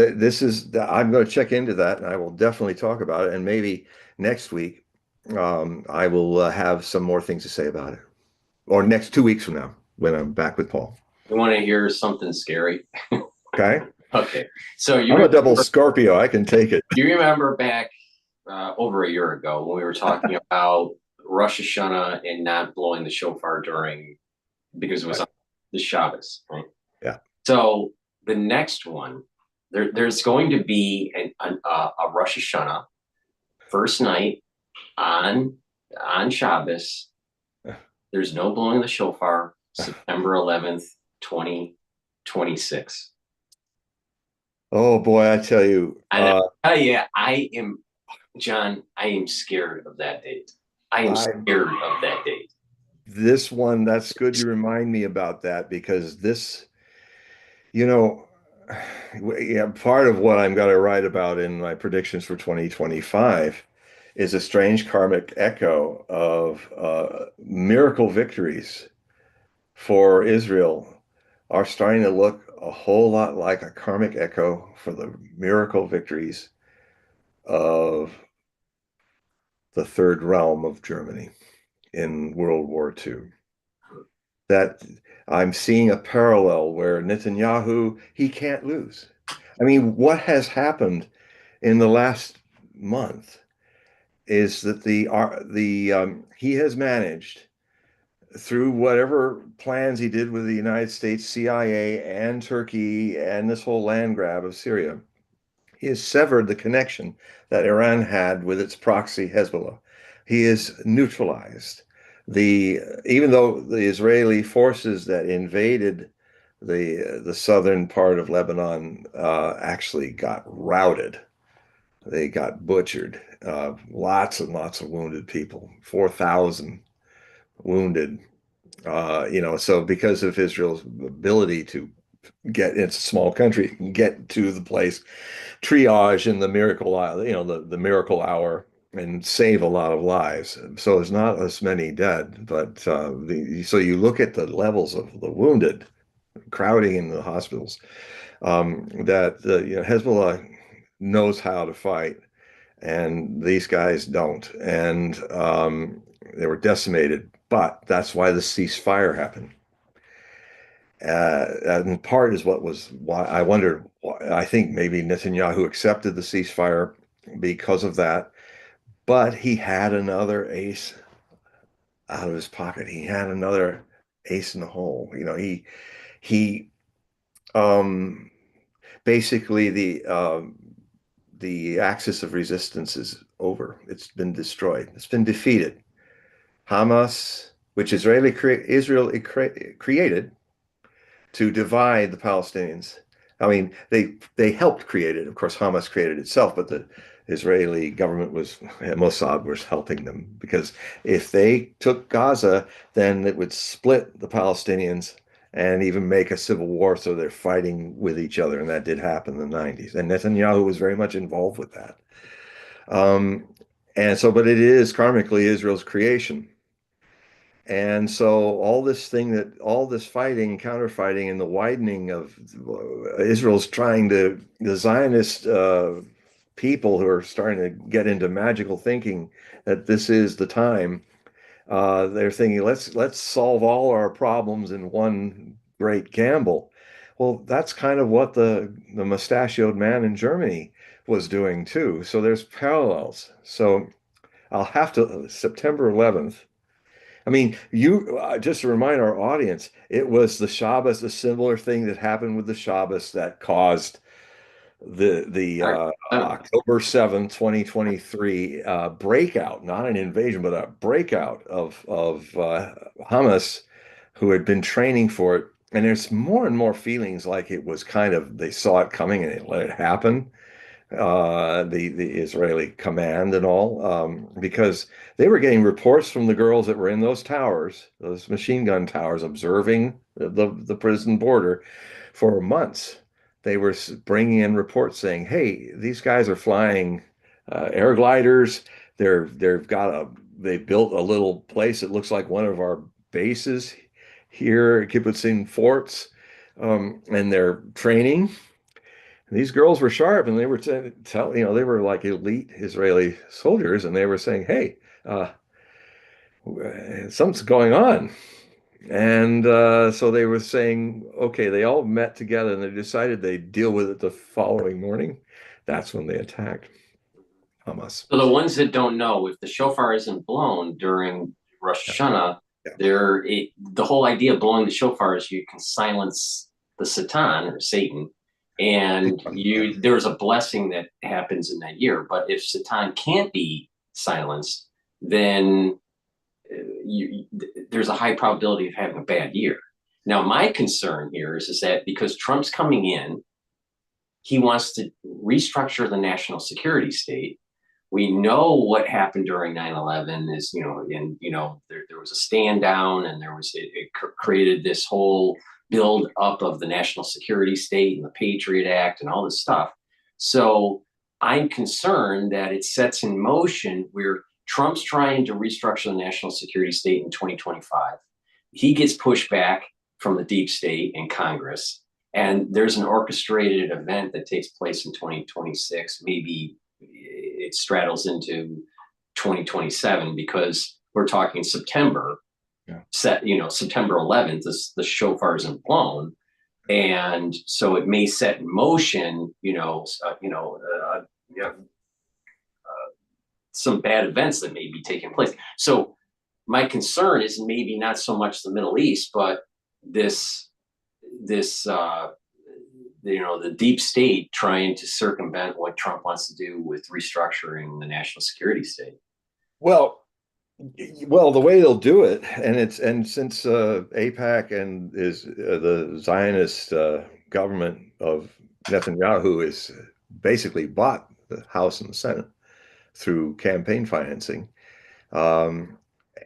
I'm going to check into that, and I will definitely talk about it. And maybe next week, I will have some more things to say about it, or next 2 weeks from now when I'm back with Paul.
You want to hear something scary?
Okay.
Okay. So
I'm a double Scorpio. I can take it.
you remember back over a year ago when we were talking about Rosh Hashanah and not blowing the shofar because it was the Shabbos, right?
Yeah.
So the next one, there's going to be a Rosh Hashanah first night on Shabbos There's no blowing the shofar, September 11th, 2026.
Oh boy, I tell you,
And I tell you, I am, John, I am scared of that date. I am
I
scared of that date.
this one, that's good you remind me about that because this, you know, yeah, part of what I'm going to write about in my predictions for 2025 is a strange karmic echo of miracle victories for Israel are starting to look a whole lot like a karmic echo for the miracle victories of the third realm of Germany in World War II. That I'm seeing a parallel where Netanyahu, he can't lose. I mean, what has happened in the last month is that he has managed through whatever plans he did with the United States, CIA, and Turkey, and this whole land grab of Syria. He has severed the connection that Iran had with its proxy Hezbollah. He has neutralized even though the Israeli forces that invaded the southern part of Lebanon actually got routed. They got butchered. Lots and lots of wounded people, 4,000 wounded. So because of Israel's ability to it's a small country, get to the place, triage in the miracle hour, the miracle hour, and save a lot of lives. So there's not as many dead, but so you look at the levels of the wounded crowding in the hospitals. That Hezbollah knows how to fight, and these guys don't, and they were decimated. But that's why the ceasefire happened. And part is why I wondered. I think maybe Netanyahu accepted the ceasefire because of that, but he had another ace out of his pocket. He had another ace in the hole. He um, basically the axis of resistance is over. It's been destroyed. It's been defeated. Hamas, which Israel created to divide the Palestinians. I mean, they helped create it. Of course, Hamas created itself, but the Israeli government Mossad was helping them because if they took Gaza, then it would split the Palestinians and even make a civil war. So they're fighting with each other, and that did happen in the 90s. And Netanyahu was very much involved with that. Um, but it is karmically Israel's creation. And so all this fighting, counterfighting, and the widening of Israel's trying to, the Zionist people who are starting to get into magical thinking that this is the time. They're thinking, let's solve all our problems in one great gamble. Well, that's kind of what the mustachioed man in Germany was doing too. So there's parallels. So I'll have to September 11th. I mean, you just to remind our audience, it was the Shabbos, a similar thing that happened with the Shabbos that caused the
All right.
October 7th, 2023 breakout, not an invasion, but a breakout of Hamas who had been training for it. And there's more and more feelings like it was kind of they saw it coming and they let it happen, the Israeli command and all, because they were getting reports from the girls that were in those towers, those machine gun towers, observing the prison border for months. They were bringing in reports saying, "Hey, these guys are flying air gliders. They built a little place that looks like one of our bases here, kibbutzim forts, and they're training." These girls were sharp and they were they were like elite Israeli soldiers and they were saying, hey, something's going on. And so they were saying, okay, they all met together and they decided they'd deal with it the following morning. That's when they attacked Hamas.
So the ones that don't know, if the shofar isn't blown during
Yeah,
Rosh Hashanah,
yeah.
the whole idea of blowing the shofar is you can silence the Satan or Satan, and
Yeah.
there's a blessing that happens in that year. But if Satan can't be silenced, then there's a high probability of having a bad year. Now, my concern here is that because Trump's coming in, he wants to restructure the national security state. We know what happened during 9/11 is, there was a stand down, and it created this whole build up of the national security state and the Patriot Act and all this stuff. So I'm concerned that it sets in motion where Trump's trying to restructure the national security state in 2025. He gets pushback from the deep state and Congress, and there's an orchestrated event that takes place in 2026. Maybe it straddles into 2027 because we're talking September. Yeah. September 11th, the shofar isn't blown, and so it may set in motion, some bad events that may be taking place. So my concern is maybe not so much the Middle East, but this the deep state trying to circumvent what Trump wants to do with restructuring the national security state.
Well, the way they'll do it, and since AIPAC and is the Zionist government of Netanyahu is basically bought the House and the Senate through campaign financing, and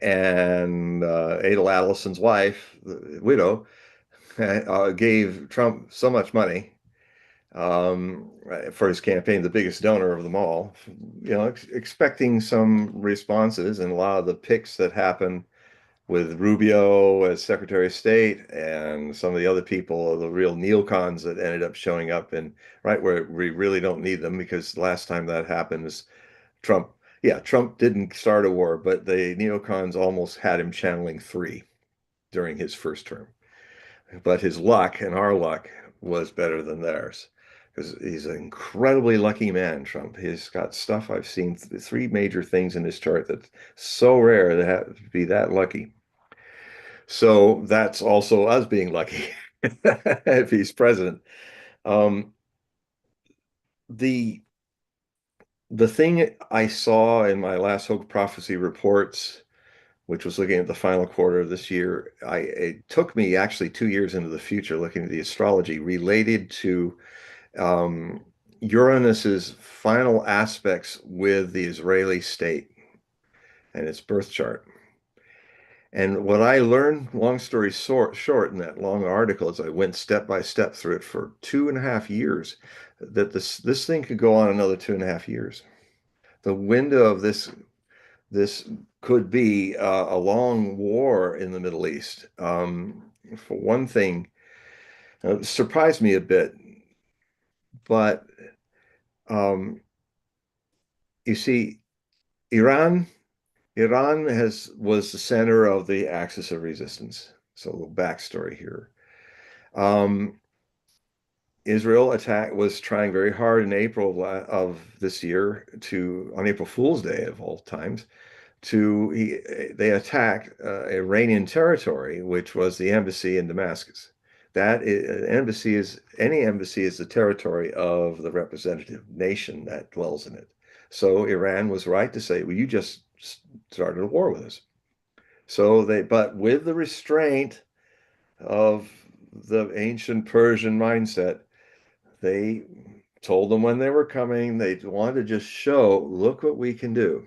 Adel Adelson's wife, the widow, gave Trump so much money for his campaign, the biggest donor of them all, expecting some responses. And a lot of the picks that happened with Rubio as Secretary of State and some of the other people, the real neocons that ended up showing up in right where we really don't need them, because the last time that happened was Trump. Yeah, Trump didn't start a war, but the neocons almost had him channeling 3 during his first term. But his luck and our luck was better than theirs, because he's an incredibly lucky man, Trump. He's got stuff. I've seen 3 major things in his chart that's so rare to have to be that lucky. So that's also us being lucky if he's president. Um, the the thing I saw in my last Hogue prophecy reports, which was looking at the final quarter of this year, it took me actually 2 years into the future looking at the astrology related to Uranus's final aspects with the Israeli state and its birth chart. And what I learned, long story short, in that long article, as I went step by step through it for 2.5 years, that this thing could go on another 2.5 years. The window of this could be a long war in the Middle East. For one thing, it surprised me a bit, but you see, Iran was the center of the axis of resistance. So a little backstory here. Israel was trying very hard in April of this year on April Fool's Day of all times, they attacked Iranian territory, which was the embassy in Damascus. Any embassy is the territory of the representative nation that dwells in it. So Iran was right to say, well, you just started a war with us. But with the restraint of the ancient Persian mindset, they told them when they were coming, they wanted to just show, look what we can do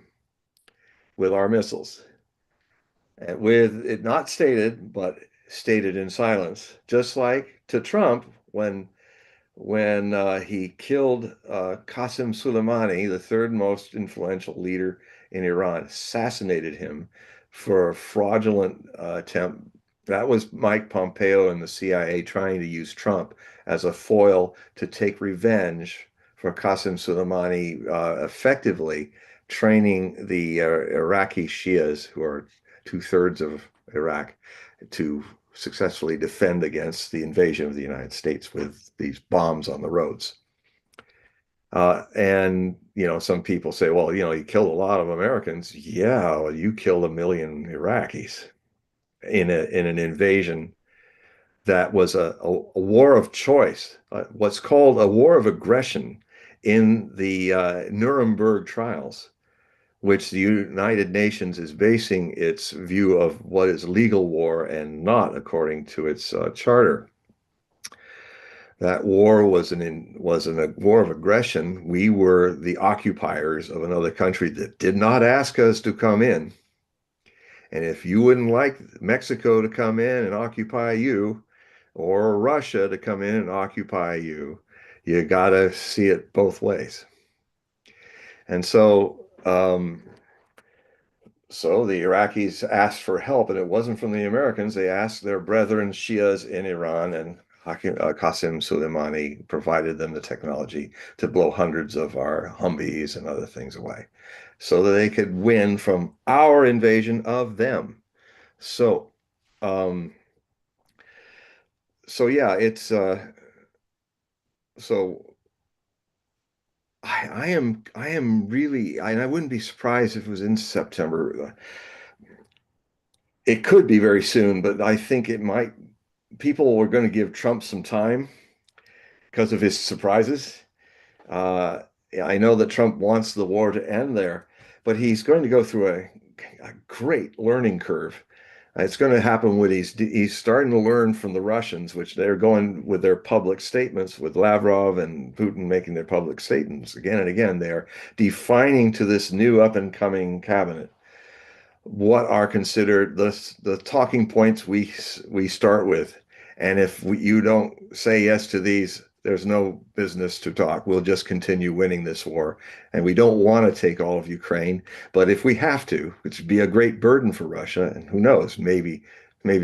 with our missiles. And with it not stated, but stated in silence, just like to Trump when he killed Qasem Soleimani, the 3rd most influential leader in Iran, assassinated him for a fraudulent attempt. That was Mike Pompeo and the CIA trying to use Trump as a foil to take revenge for Qasem Soleimani, effectively training the Iraqi Shias, who are 2/3 of Iraq, to successfully defend against the invasion of the United States with these bombs on the roads. And some people say, well, you killed a lot of Americans. Yeah, well, you killed 1 million Iraqis in an invasion that was a war of choice, what's called a war of aggression in the Nuremberg trials. which the United Nations is basing its view of what is legal war and not according to its charter. That war was a war of aggression. We were the occupiers of another country that did not ask us to come in. And if you wouldn't like Mexico to come in and occupy you, or Russia to come in and occupy you, you got to see it both ways. And so the Iraqis asked for help, and it wasn't from the Americans. They asked their brethren Shias in Iran, and Qasem Soleimani provided them the technology to blow hundreds of our Humvees and other things away so that they could win from our invasion of them. So, um, so yeah, it's so I am really, and I wouldn't be surprised if it was in September. It could be very soon, but I think it might. People were going to give Trump some time because of his surprises. Uh, I know that Trump wants the war to end there, but he's going to go through a great learning curve. It's going to happen when he's starting to learn from the Russians, which they're going with their public statements, with Lavrov and Putin making their public statements again and again. They're defining to this new up and coming cabinet what are considered the talking points we start with. And if you don't say yes to these, there's no business to talk. We'll just continue winning this war. And we don't want to take all of Ukraine. But if we have to, which would be a great burden for Russia, and who knows, maybe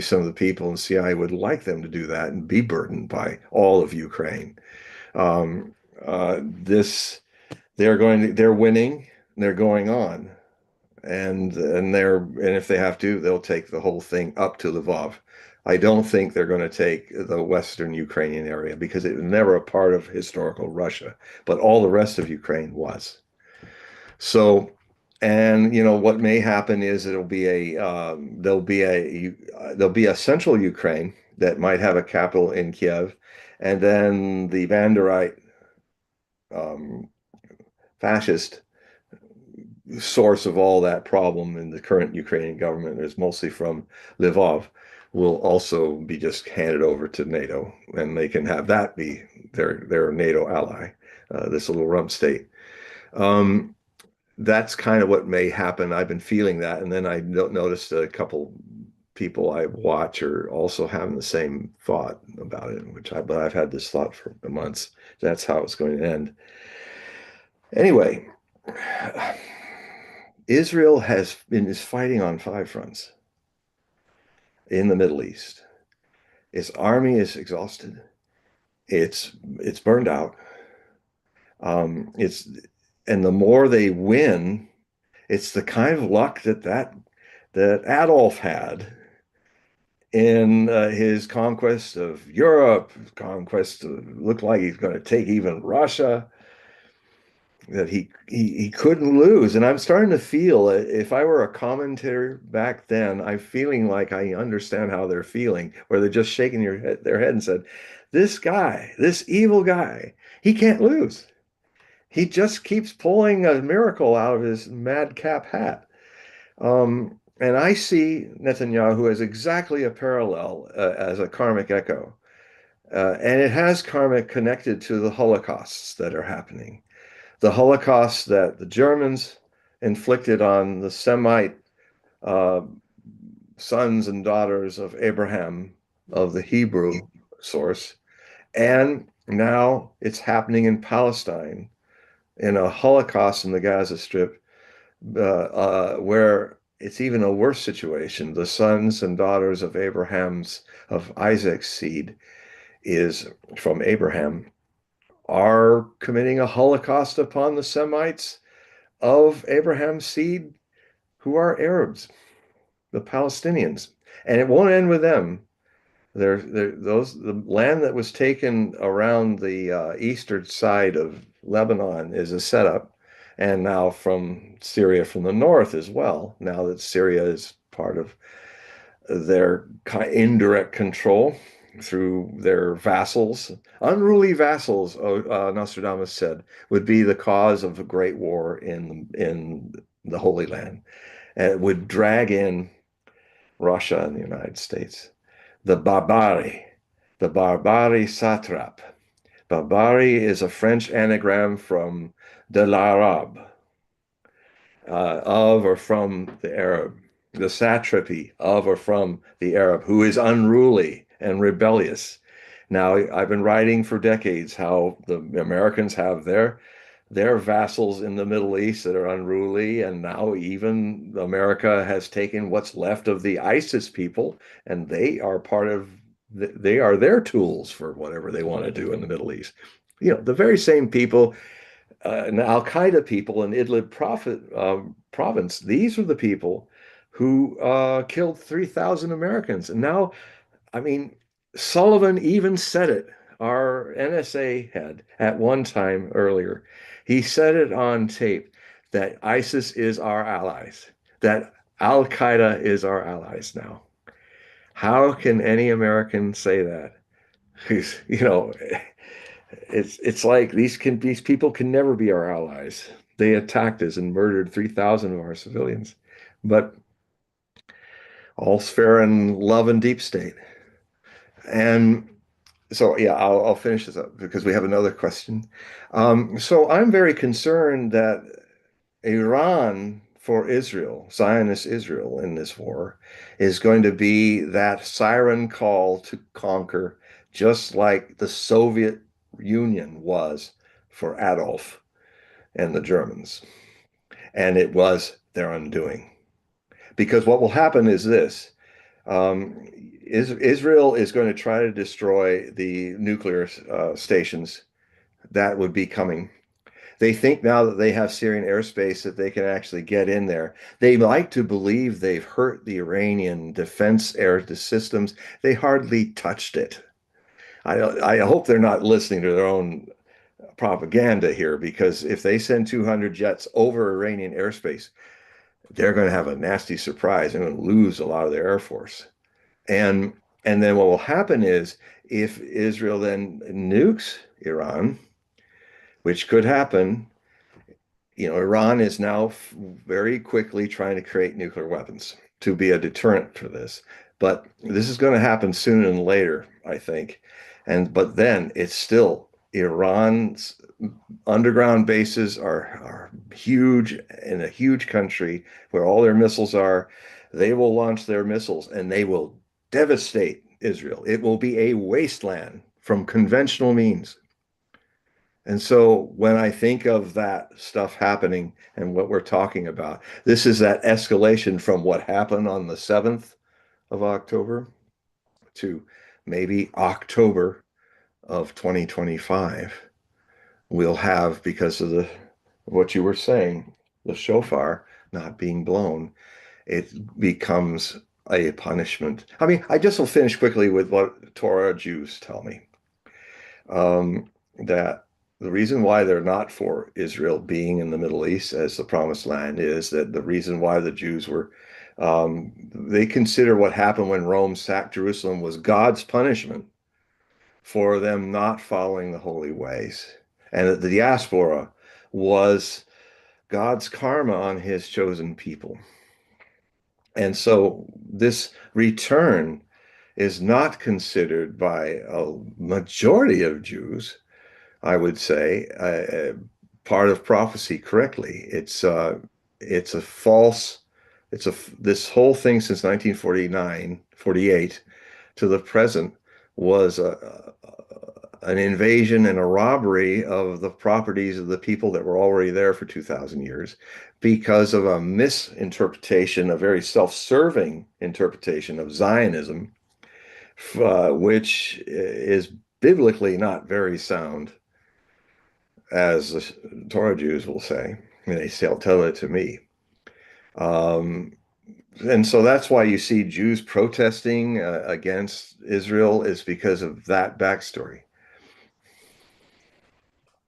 some of the people in the CIA would like them to do that and be burdened by all of Ukraine. This they're winning, they're going on, and if they have to, they'll take the whole thing up to Lvov. I don't think they're going to take the western Ukrainian area because it was never a part of historical Russia, but all the rest of Ukraine was. So, and what may happen is there'll be a central Ukraine that might have a capital in Kiev, and then the Banderite um, fascist source of all that problem in the current Ukrainian government is mostly from Lvov, will also be just handed over to NATO, and they can have that be their NATO ally, this little rump state. Um, that's kind of what may happen. I've been feeling that, and then I noticed a couple people I watch are also having the same thought about it, but I've had this thought for months. That's how it's going to end. Anyway, Israel is fighting on 5 fronts in the Middle East. Its army is exhausted. It's burned out. It's and the more they win, it's the kind of luck that Adolf had in his conquest of Europe, looked like he's going to take even Russia, that he couldn't lose. And I'm starting to feel, if I were a commentator back then, I'm feeling like I understand how they're feeling, where they're just shaking their head and said, this guy, this evil guy, he can't lose. He just keeps pulling a miracle out of his madcap hat. And I see Netanyahu as exactly a parallel, as a karmic echo. And it has karmic connected to the holocausts that are happening. The Holocaust that the Germans inflicted on the Semite uh, sons and daughters of Abraham, of the Hebrew source. And now it's happening in Palestine in a Holocaust in the Gaza Strip, where it's even a worse situation. The sons and daughters of of Isaac's seed is from Abraham, are committing a Holocaust upon the Semites of Abraham's seed, who are Arabs, the Palestinians. And it won't end with them. The land that was taken around the eastern side of Lebanon is a setup, and now from Syria from the north as well. Now that Syria is part of their indirect control through their vassals, unruly vassals, Nostradamus said, would be the cause of a great war in the Holy Land, and it would drag in Russia and the United States. The Barbari, the Barbari satrap. Barbari is a French anagram from de l'Arabe, of or from the Arab, the satrapy of or from the Arab, who is unruly and rebellious. Now, I've been writing for decades how the Americans have their vassals in the Middle East that are unruly, and now even America has taken what's left of the ISIS people, and they are part of they are their tools for whatever they want to do in the Middle East. The very same people, and the Al Qaeda people in Idlib province, these are the people who killed 3,000 Americans. And now, I mean, Sullivan even said it, our NSA head, at one time earlier. He said it on tape that ISIS is our allies, that Al Qaeda is our allies now. How can any American say that? Because, it's like these people can never be our allies. They attacked us and murdered 3,000 of our civilians. But all's fair in love and deep state. And so, yeah, I'll finish this up because we have another question. So I'm very concerned that Iran for Israel, Zionist Israel in this war, is going to be that siren call to conquer, just like the Soviet Union was for Adolf and the Germans. And it was their undoing. Because what will happen is this. Israel is going to try to destroy the nuclear stations that would be coming. They think now that they have Syrian airspace that they can actually get in there. They like to believe they've hurt the Iranian defense air systems. They hardly touched it. I hope they're not listening to their own propaganda here, because if they send 200 jets over Iranian airspace, they're going to have a nasty surprise. They're going to lose a lot of their air force. And then what will happen is, if Israel then nukes Iran, which could happen, Iran is now very quickly trying to create nuclear weapons to be a deterrent for this. But this is going to happen sooner than later, I think. But then it's still Iran's underground bases are huge, in a huge country where all their missiles are. They will launch their missiles and they will devastate Israel. It will be a wasteland from conventional means. And so when I think of that stuff happening and what we're talking about, this is that escalation from what happened on the 7th of October to maybe October of 2025. We'll have, because of what you were saying, the shofar not being blown, it becomes a punishment. I mean, I just will finish quickly with what Torah Jews tell me. That the reason why they're not for Israel being in the Middle East as the promised land is that the reason why the Jews were, they consider what happened when Rome sacked Jerusalem was God's punishment for them not following the holy ways, and that the diaspora was God's karma on his chosen people. And so this return is not considered by a majority of Jews, I would say, part of prophecy correctly. It's a false, this whole thing since 1949, 48 to the present was an invasion and a robbery of the properties of the people that were already there for 2,000 years because of a misinterpretation, a very self-serving interpretation of Zionism, which is biblically not very sound, as the Torah Jews will say. And they tell it to me. And so that's why you see Jews protesting against Israel, is because of that backstory.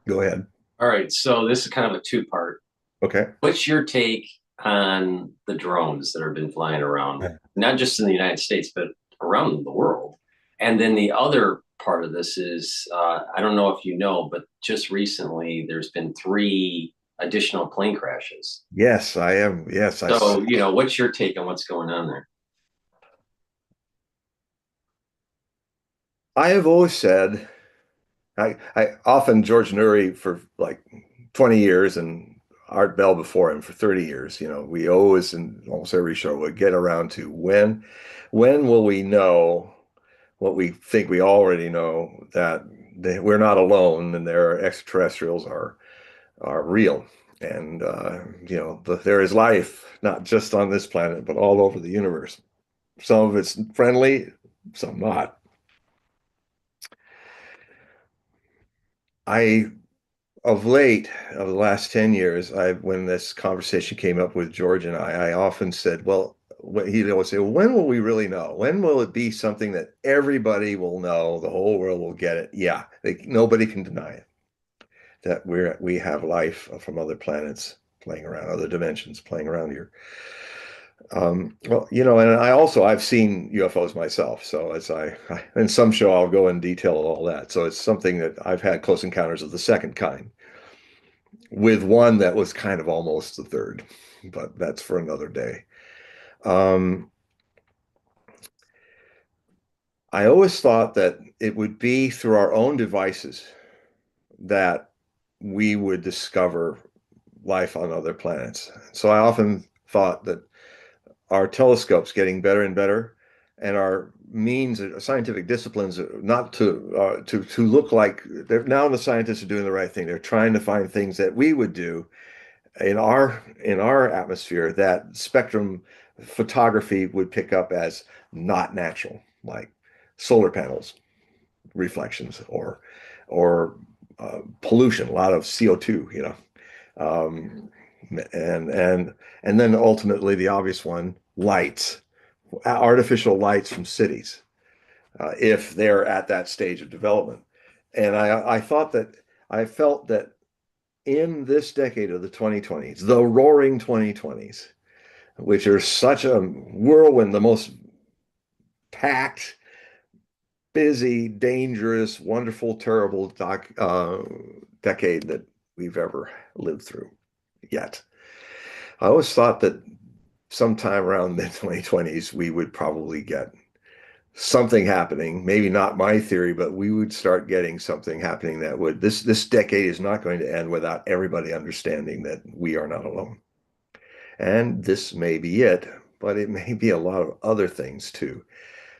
Go ahead.
All right, so this is kind of a two-part.
Okay.
What's your take on the drones that have been flying around, not just in the United States, but around the world? And then the other part of this is, I don't know if you know, but just recently there's been 3 additional plane crashes.
Yes, I am. Yes,
So, what's your take on what's going on there?
I have always said, I often George Nuri for like 20 years and Art Bell before him for 30 years. We always in almost every show would get around to when will we know what we think we already know, that we're not alone and there are extraterrestrials are real. And there is life not just on this planet, but all over the universe. Some of it's friendly, some not. I of late, of the last 10 years, when this conversation came up with George and I often said, well, he'd always say, well, when will we really know? When will it be something that everybody will know, the whole world will get it? Yeah, nobody can deny it, that we have life from other planets playing around, other dimensions playing around here. Well, and I've seen UFOs myself. So in some show, I'll go in detail of all that. So it's something that I've had close encounters of the second kind, with one that was kind of almost the third, but that's for another day. Um, I always thought that it would be through our own devices that we would discover life on other planets. So I often thought that our telescopes getting better and better, and our means of scientific disciplines not to look like now the scientists are doing the right thing. They're trying to find things that we would do in our atmosphere that spectrum photography would pick up as not natural, like solar panels, reflections, or pollution, a lot of CO2, um, and then ultimately the obvious one, lights, artificial lights from cities, if they're at that stage of development. And I felt that in this decade of the 2020s, the roaring 2020s, which are such a whirlwind, the most packed, busy, dangerous, wonderful, terrible decade that we've ever lived through yet. I always thought that sometime around mid 2020s, we would probably get something happening. Maybe not my theory, but we would start getting something happening that would this decade is not going to end without everybody understanding that we are not alone. And this may be it, but it may be a lot of other things too.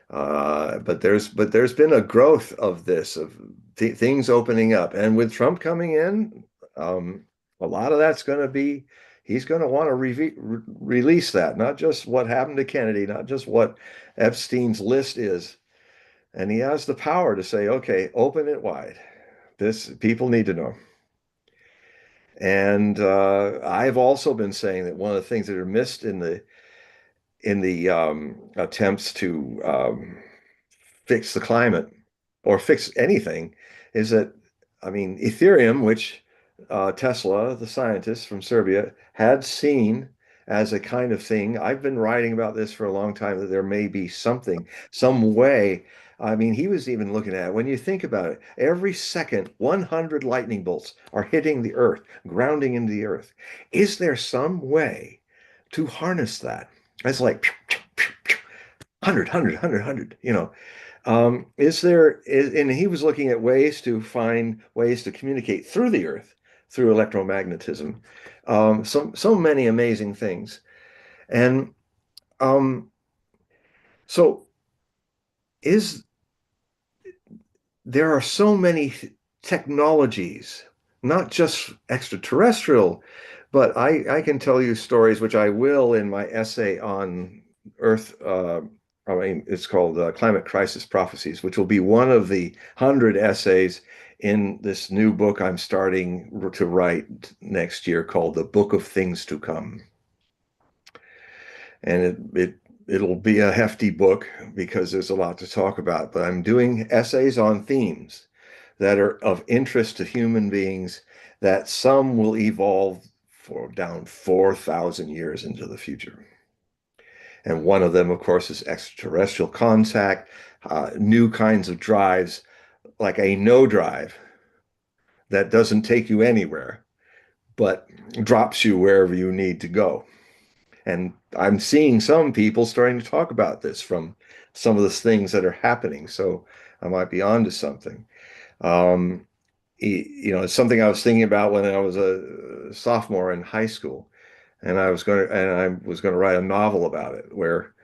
But there's been a growth of this, of things opening up, and with Trump coming in, a lot of that's going to be, he's going to want to release that, not just what happened to Kennedy, not just what Epstein's list is, and he has the power to say, okay, open it wide. This people need to know. And I've also been saying that one of the things that are missed in the attempts to fix the climate or fix anything is that, I mean, Ethereum, which Tesla, the scientist from Serbia, had seen as a kind of thing. I've been writing about this for a long time, that there may be something, some way. I mean, he was even looking at it. When you think about it, every second, 100 lightning bolts are hitting the earth, grounding into the earth. Is there some way to harness that? It's like 100, 100, 100, 100, and he was looking at ways to find ways to communicate through the earth, through electromagnetism. So many amazing things. And um, so is there are so many technologies, not just extraterrestrial, but I can tell you stories, which I will in my essay on Earth. I mean, it's called Climate Crisis Prophecies, which will be one of the 100 essays in this new book I'm starting to write next year called The Book of Things to Come. And it'll be a hefty book because there's a lot to talk about, but I'm doing essays on themes that are of interest to human beings, that some will evolve for down 4,000 years into the future. And one of them, of course, is extraterrestrial contact, new kinds of drives, like a no drive that doesn't take you anywhere, but drops you wherever you need to go. And I'm seeing some people starting to talk about this from some of the things that are happening. So I might be onto something. Um, it's something I was thinking about when I was a sophomore in high school, and I was going to write a novel about it where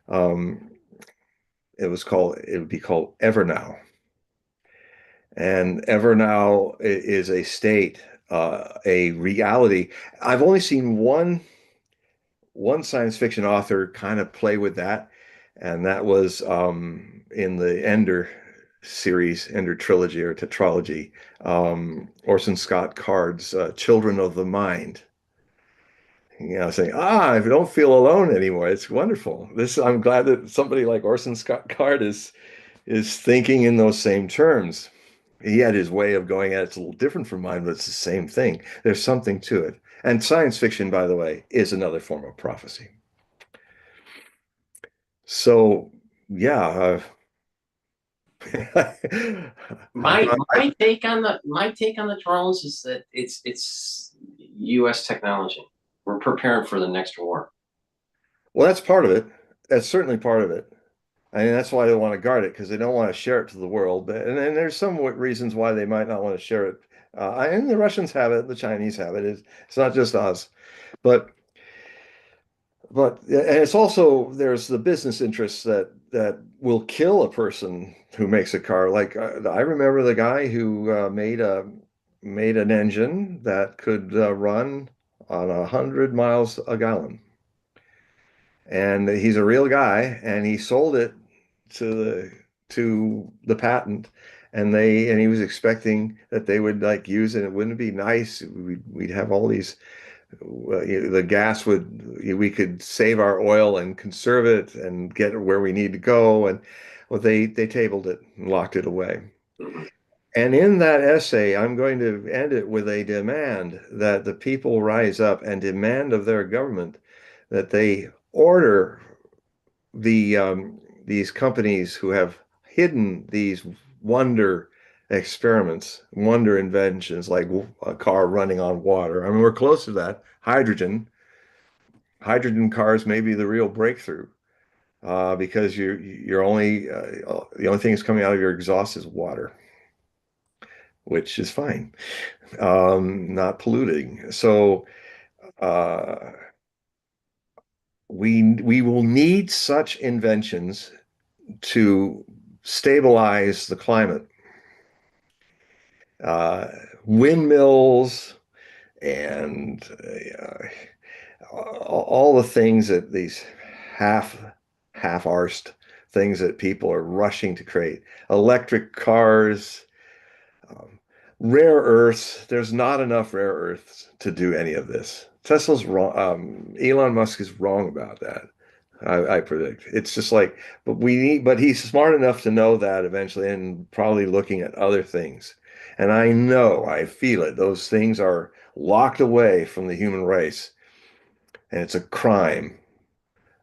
um, it would be called Evernow. And Evernow is a state, a reality. I've only seen one science fiction author kind of play with that, and that was in the Ender series, Ender trilogy or tetralogy, Orson Scott Card's Children of the Mind. Saying, I don't feel alone anymore. It's wonderful. I'm glad that somebody like Orson Scott Card is thinking in those same terms. He had his way of going at it. It's a little different from mine, but it's the same thing. There's something to it. And science fiction, by the way, is another form of prophecy. So, yeah.
My take on the drones is that it's U.S. technology. We're preparing for the next war.
Well, that's part of it. That's certainly part of it. I mean, that's why they want to guard it because they don't want to share it to the world. And there's some reasons why they might not want to share it. And the Russians have it, the Chinese have it. It's not just us. But and it's also there's the business interests that will kill a person who makes a car. Like I remember the guy who made an engine that could run on 100 miles a gallon, and he's a real guy, and he sold it to the patent, and he was expecting that they would like use it. It wouldn't be nice. We'd have all these the gas we could save our oil and conserve it and get it where we need to go. And well, they tabled it and locked it away.
Mhm.
And in that essay, I'm going to end it with a demand that the people rise up and demand of their government that they order these companies who have hidden these wonder experiments, wonder inventions like a car running on water. I mean, we're close to that. Hydrogen cars may be the real breakthrough because you're only the only thing that's coming out of your exhaust is water, which is fine, not polluting. So uh, we will need such inventions to stabilize the climate. Uh, Windmills and all the things that these half half-arsed things that people are rushing to create. Electric cars, um, rare earths. There's not enough rare earths to do any of this. Tesla's wrong. Elon Musk is wrong about that. I predict. It's just like, but he's smart enough to know that eventually and probably looking at other things. And I feel it. Those things are locked away from the human race. And it's a crime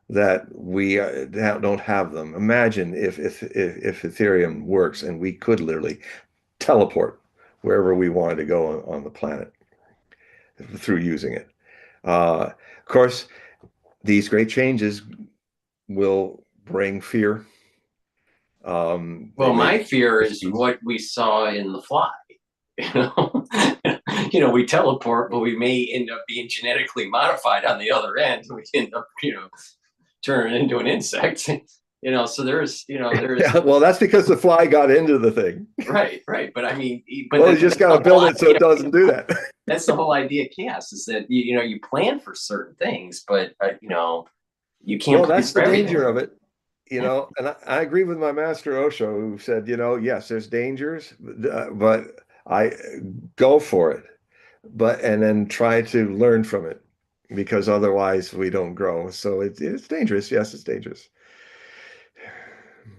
that we don't have them. Imagine if Ethereum works and we could literally teleport wherever we wanted to go on the planet through using it. Of course, these great changes will bring fear. They
Well,
may
my fear is
peace.
what we saw in The Fly. You know, we teleport, but we may end up being genetically modified on the other end. We end up, turning into an insect. So there's
Yeah, well, that's because the fly got into the thing.
right, right. But I mean, but
Well, you just
that's
got
the
to
whole
build it so it
idea.
doesn't do that.
That's the whole idea of chaos is that you plan for certain things, but you can't
Well,
plan
that's
for
the
everything.
danger of it, and I agree with my master Osho, who said, yes, there's dangers, but I go for it, and then try to learn from it, because otherwise we don't grow. So it's dangerous. Yes, it's dangerous.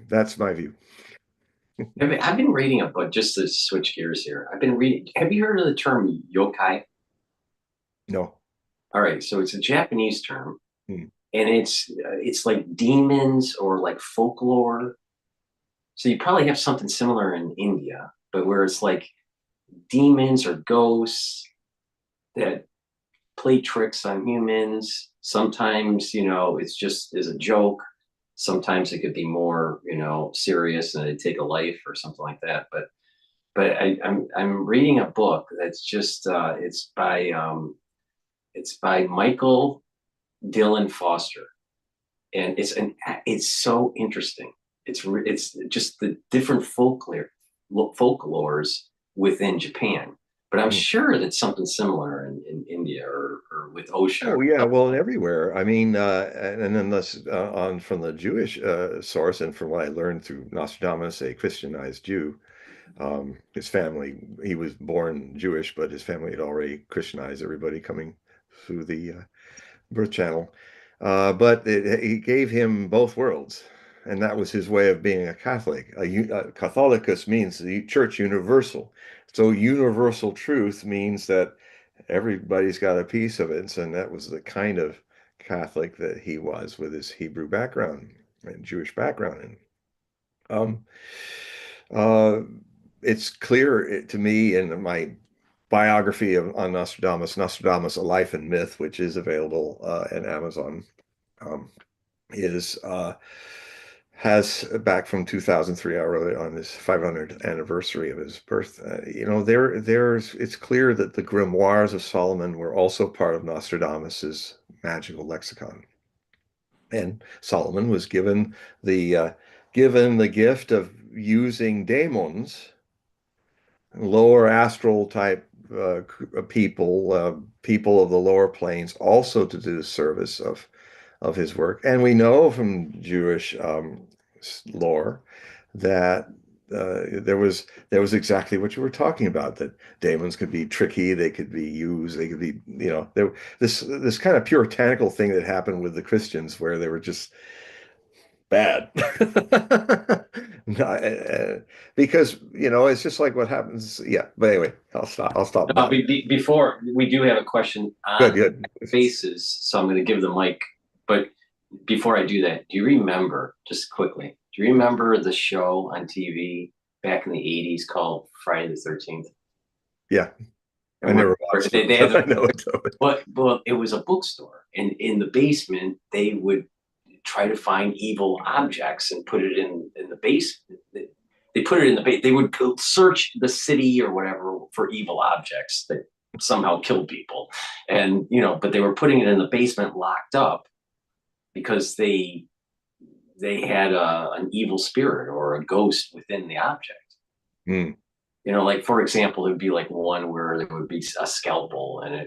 That's my view.
I've been reading a book just to switch gears here. I've been reading. Have you heard of the term yokai?
No.
All right, so it's a Japanese term,
Hmm.
and it's like demons or like folklore. So you probably have something similar in India, but where it's like demons or ghosts. that play tricks on humans. Sometimes, it's just as a joke. Sometimes it could be more, serious and they take a life or something like that. But I'm reading a book that's just it's by Michael Dylan Foster, and it's so interesting. It's just the different folklores within Japan. But I'm
Hmm.
sure that's something similar in India or with OSHA.
Oh yeah, well, everywhere. I mean, and then this on from the Jewish source, and from what I learned through Nostradamus, a Christianized Jew. His family, he was born Jewish, but his family had already Christianized everybody coming through the birth channel. But he gave him both worlds, and that was his way of being a Catholic. Catholicus means the church universal. So universal truth means that everybody's got a piece of it. And that was the kind of Catholic that he was with his Hebrew background and Jewish background. And um, uh, it's clear to me in my biography on Nostradamus, A Life and Myth, which is available at Amazon, um, is has back from 2003. I wrote it on his 500th anniversary of his birth. There's it's clear that the grimoires of Solomon were also part of Nostradamus's magical lexicon. And Solomon was given the gift of using daemons, lower astral type people, people of the lower planes, also to do the service of his work. And we know from Jewish lore that there was exactly what you were talking about, that daemons could be tricky, they could be used, they could be, this kind of puritanical thing that happened with the Christians where they were just bad. No, because it's just like what happens. Yeah, but anyway, I'll stop blabbing.
Before we do have a question
Good,
on
good.
faces, so I'm going to give the mic. But before I do that, do you remember, just quickly, do you remember the show on TV back in the 80s called Friday the 13th?
Yeah, I
And
never watched it,
they had
but I
the,
know it.
well, it was a bookstore, and in the basement they would try to find evil objects and put it in the basement. They put it in the base. They would go search the city or whatever for evil objects that somehow killed people, and but they were putting it in the basement, locked up, because they had an evil spirit or a ghost within the object.
Hmm.
Like for example, it would be like one where there would be a scalpel, and and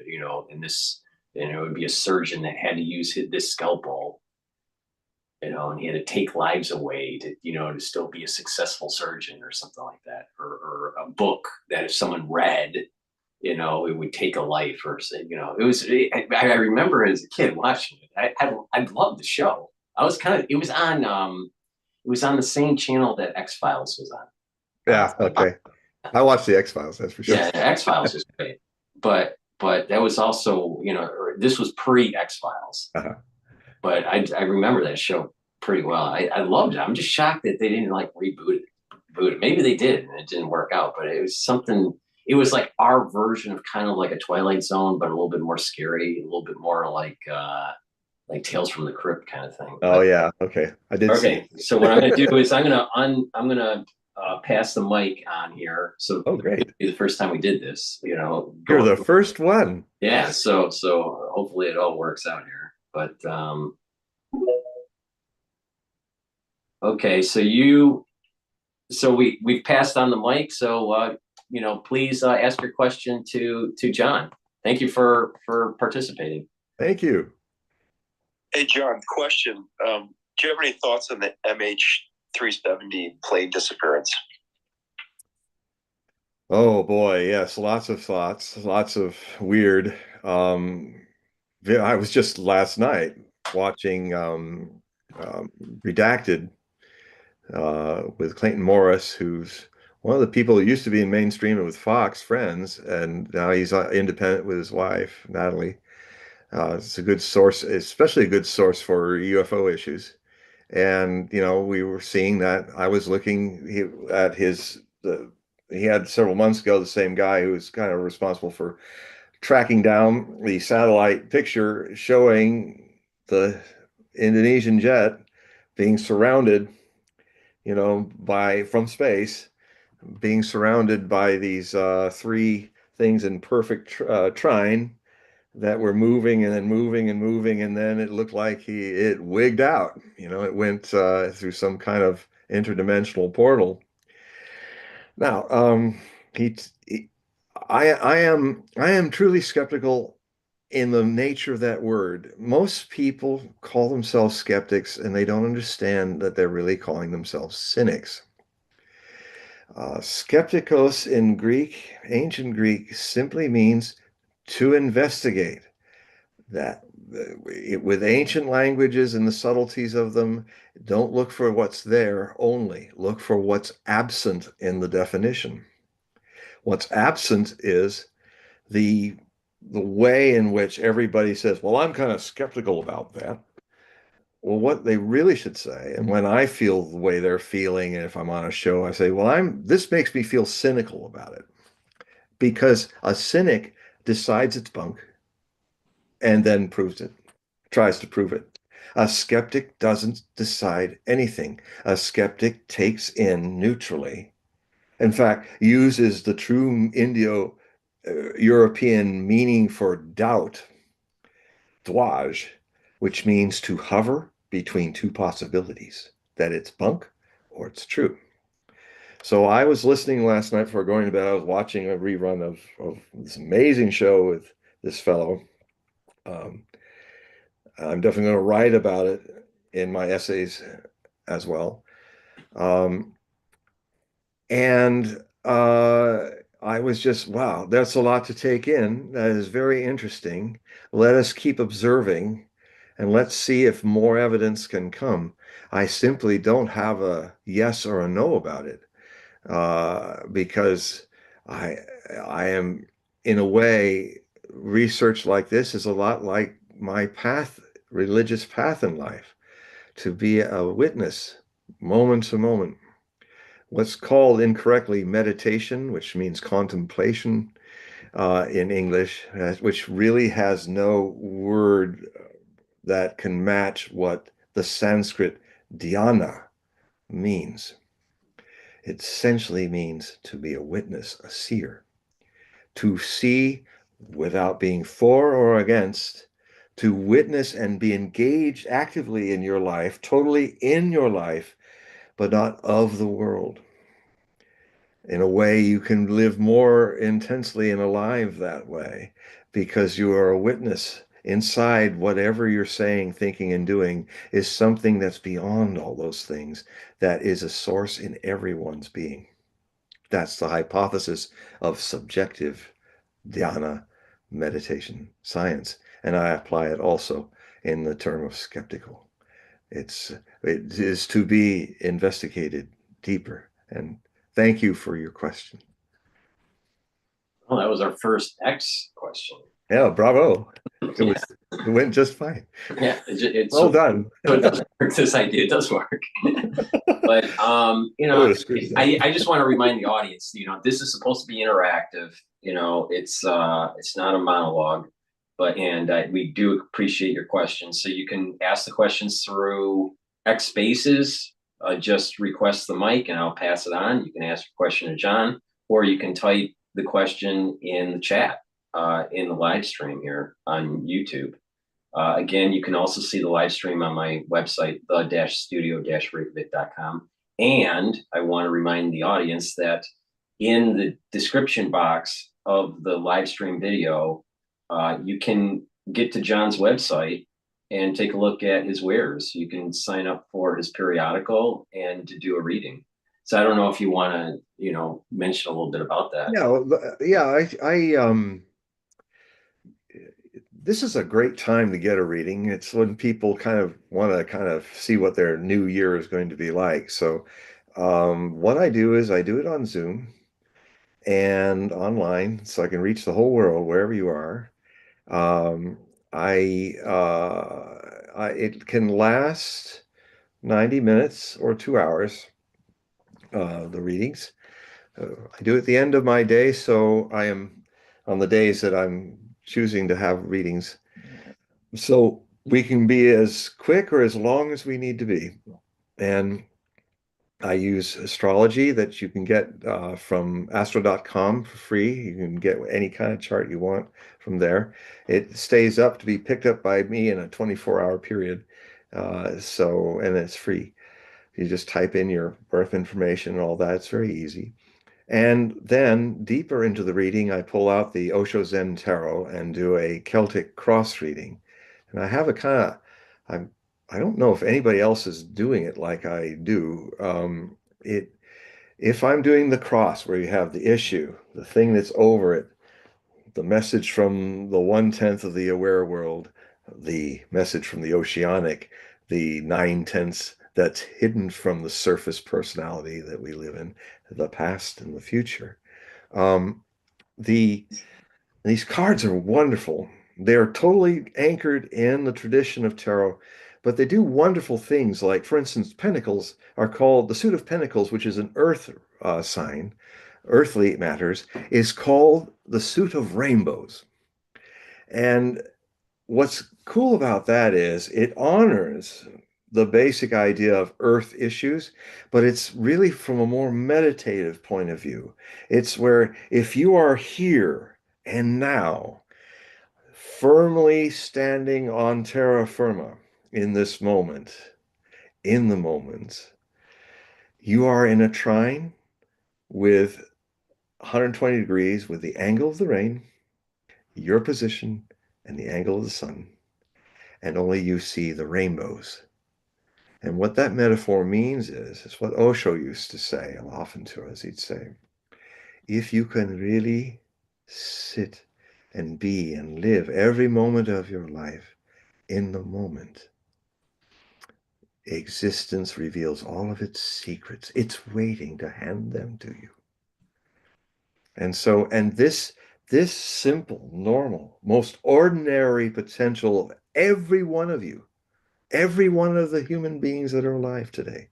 it would be a surgeon that had to use this scalpel, and he had to take lives away to still be a successful surgeon or something like that, or a book that if someone read, it would take a life, or I remember as a kid watching it. I loved the show. It was on the same channel that X-Files was on.
Yeah, okay. I watched the X-Files, that's for sure.
Yeah, X-Files is great, but that was also, this was pre X-Files,
Uh-huh.
but I remember that show pretty well. I loved it. I'm just shocked that they didn't like reboot it. Maybe they did and it didn't work out, but it was something. It was like our version of kind of like a Twilight Zone, but a little bit more scary, a little bit more like Tales from the Crypt kind of thing.
Oh
But
yeah, okay. I did see
okay, so what I'm gonna do is I'm gonna pass the mic on here. So
Oh, great.
the first time we did this,
You're
going,
the first one.
yeah. So hopefully it all works out here. But okay, so we've passed on the mic. So please ask your question to John. Thank you for participating.
Thank you.
Hey, John, question. Do you have any thoughts on the MH370 plane disappearance?
Oh boy, yes, lots of thoughts, lots of weird. I was just last night watching Redacted with Clayton Morris, who's one of the people who used to be in mainstream with Fox Friends, and now he's independent with his wife, Natalie. It's a good source, especially a good source for UFO issues. And we were seeing that. I was looking at he had several months ago the same guy who was kind of responsible for tracking down the satellite picture showing the Indonesian jet being surrounded, from space, being surrounded by these three things in perfect trine that were moving and then moving and moving, and then it looked like it wigged out. It went through some kind of interdimensional portal. Now, he, he I am truly skeptical in the nature of that word. Most people call themselves skeptics, and they don't understand that they're really calling themselves cynics. Skeptikos in Greek, ancient Greek, simply means to investigate. That with ancient languages and the subtleties of them, don't look for what's there only, look for what's absent in the definition. What's absent is the way in which everybody says, well, I'm kind of skeptical about that. Well, what they really should say, and when I feel the way they're feeling, and if I'm on a show, I say, well, this makes me feel cynical about it. Because a cynic decides it's bunk and then proves it, tries to prove it. A skeptic doesn't decide anything. A skeptic takes in neutrally. In fact, uses the true Indo-European meaning for doubt, dwaj, which means to hover between two possibilities, that it's bunk or it's true. So I was listening last night before going to bed. I was watching a rerun of this amazing show with this fellow. I'm definitely going to write about it in my essays as well. And I was just, wow, that's a lot to take in. That is very interesting. Let us keep observing and let's see if more evidence can come. I simply don't have a yes or a no about it because I am, in a way, research like this is a lot like my path, religious path in life, to be a witness moment to moment. What's called incorrectly meditation, which means contemplation in English, which really has no word that can match what the Sanskrit dhyana means. It essentially means to be a witness, a seer, to see without being for or against, to witness and be engaged actively in your life, totally in your life, but not of the world. In a way, you can live more intensely and alive that way because you are a witness. Inside, whatever you're saying, thinking, and doing is something that's beyond all those things, that is a source in everyone's being. That's the hypothesis of subjective dhyana meditation science. And I apply it also in the term of skeptical. It is to be investigated deeper. And thank you for your question.
Well, that was our first X question.
Yeah, bravo. It went just fine.
Yeah, it's
well done.
So it does work. This idea does work. But I just want to remind the audience, this is supposed to be interactive. It's not a monologue, and we do appreciate your questions. So you can ask the questions through X Spaces. Just request the mic, and I'll pass it on. You can ask your question to John, or you can type the question in the chat in the live stream here on YouTube. Again, you can also see the live stream on my website, the-studio-reykjavik.com. And I want to remind the audience that in the description box of the live stream video, you can get to John's website and take a look at his wares. You can sign up for his periodical and to do a reading. So I don't know if you want to, mention a little bit about that.
This is a great time to get a reading. It's when people kind of want to kind of see what their new year is going to be like. So what I do is I do it on Zoom and online, so I can reach the whole world wherever you are. It can last 90 minutes or 2 hours, the readings. I do it at the end of my day, so I am on the days that I'm choosing to have readings. So we can be as quick or as long as we need to be. And I use astrology that you can get from astro.com for free. You can get any kind of chart you want from there. It stays up to be picked up by me in a 24-hour period. And it's free. You just type in your birth information and all that. It's very easy. And then deeper into the reading, I pull out the Osho Zen Tarot and do a Celtic cross reading. And I have a kind of, I don't know if anybody else is doing it like I do. If I'm doing the cross where you have the issue, the thing that's over it, the message from the 1/10 of the aware world, the message from the oceanic, the 9/10 that's hidden from the surface personality that we live in, the past and the future. Um, the These cards are wonderful. They're totally anchored in the tradition of tarot, but they do wonderful things. Like, for instance, pentacles are called the suit of pentacles, which is an earth sign, earthly matters, is called the suit of rainbows. And what's cool about that is it honors the basic idea of earth issues, but it's really from a more meditative point of view. It's where if you are here and now, firmly standing on terra firma in this moment, in the moment, you are in a trine with 120 degrees with the angle of the rain, your position, and the angle of the sun. And only you see the rainbows. And what that metaphor means is what Osho used to say often to us. He'd say, if you can really sit and be and live every moment of your life in the moment, existence reveals all of its secrets. It's waiting to hand them to you. And this simple, normal, most ordinary potential of every one of you, every one of the human beings that are alive today,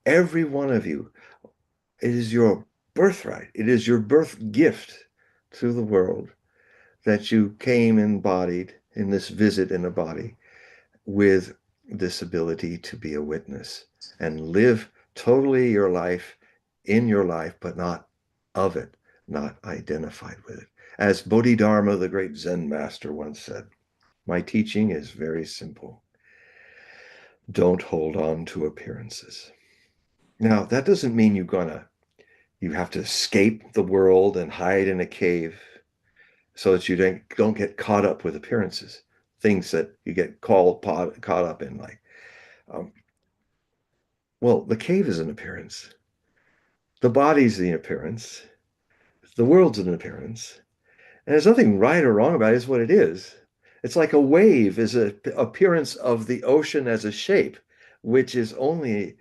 every one of you, it is your birthright. It is your birth gift to the world that you came embodied in this visit in a body with this ability to be a witness and live totally your life in your life, but not of it, not identified with it. As Bodhidharma, the great Zen master, once said, my teaching is very simple. Don't hold on to appearances. Now, that doesn't mean you have to escape the world and hide in a cave so that you don't get caught up with appearances, things that you get caught up in, like, um, well, the cave is an appearance. The body's the appearance. The world's an appearance. And there's nothing right or wrong about it. It's what it is. It's like a wave is an appearance of the ocean as a shape, which is only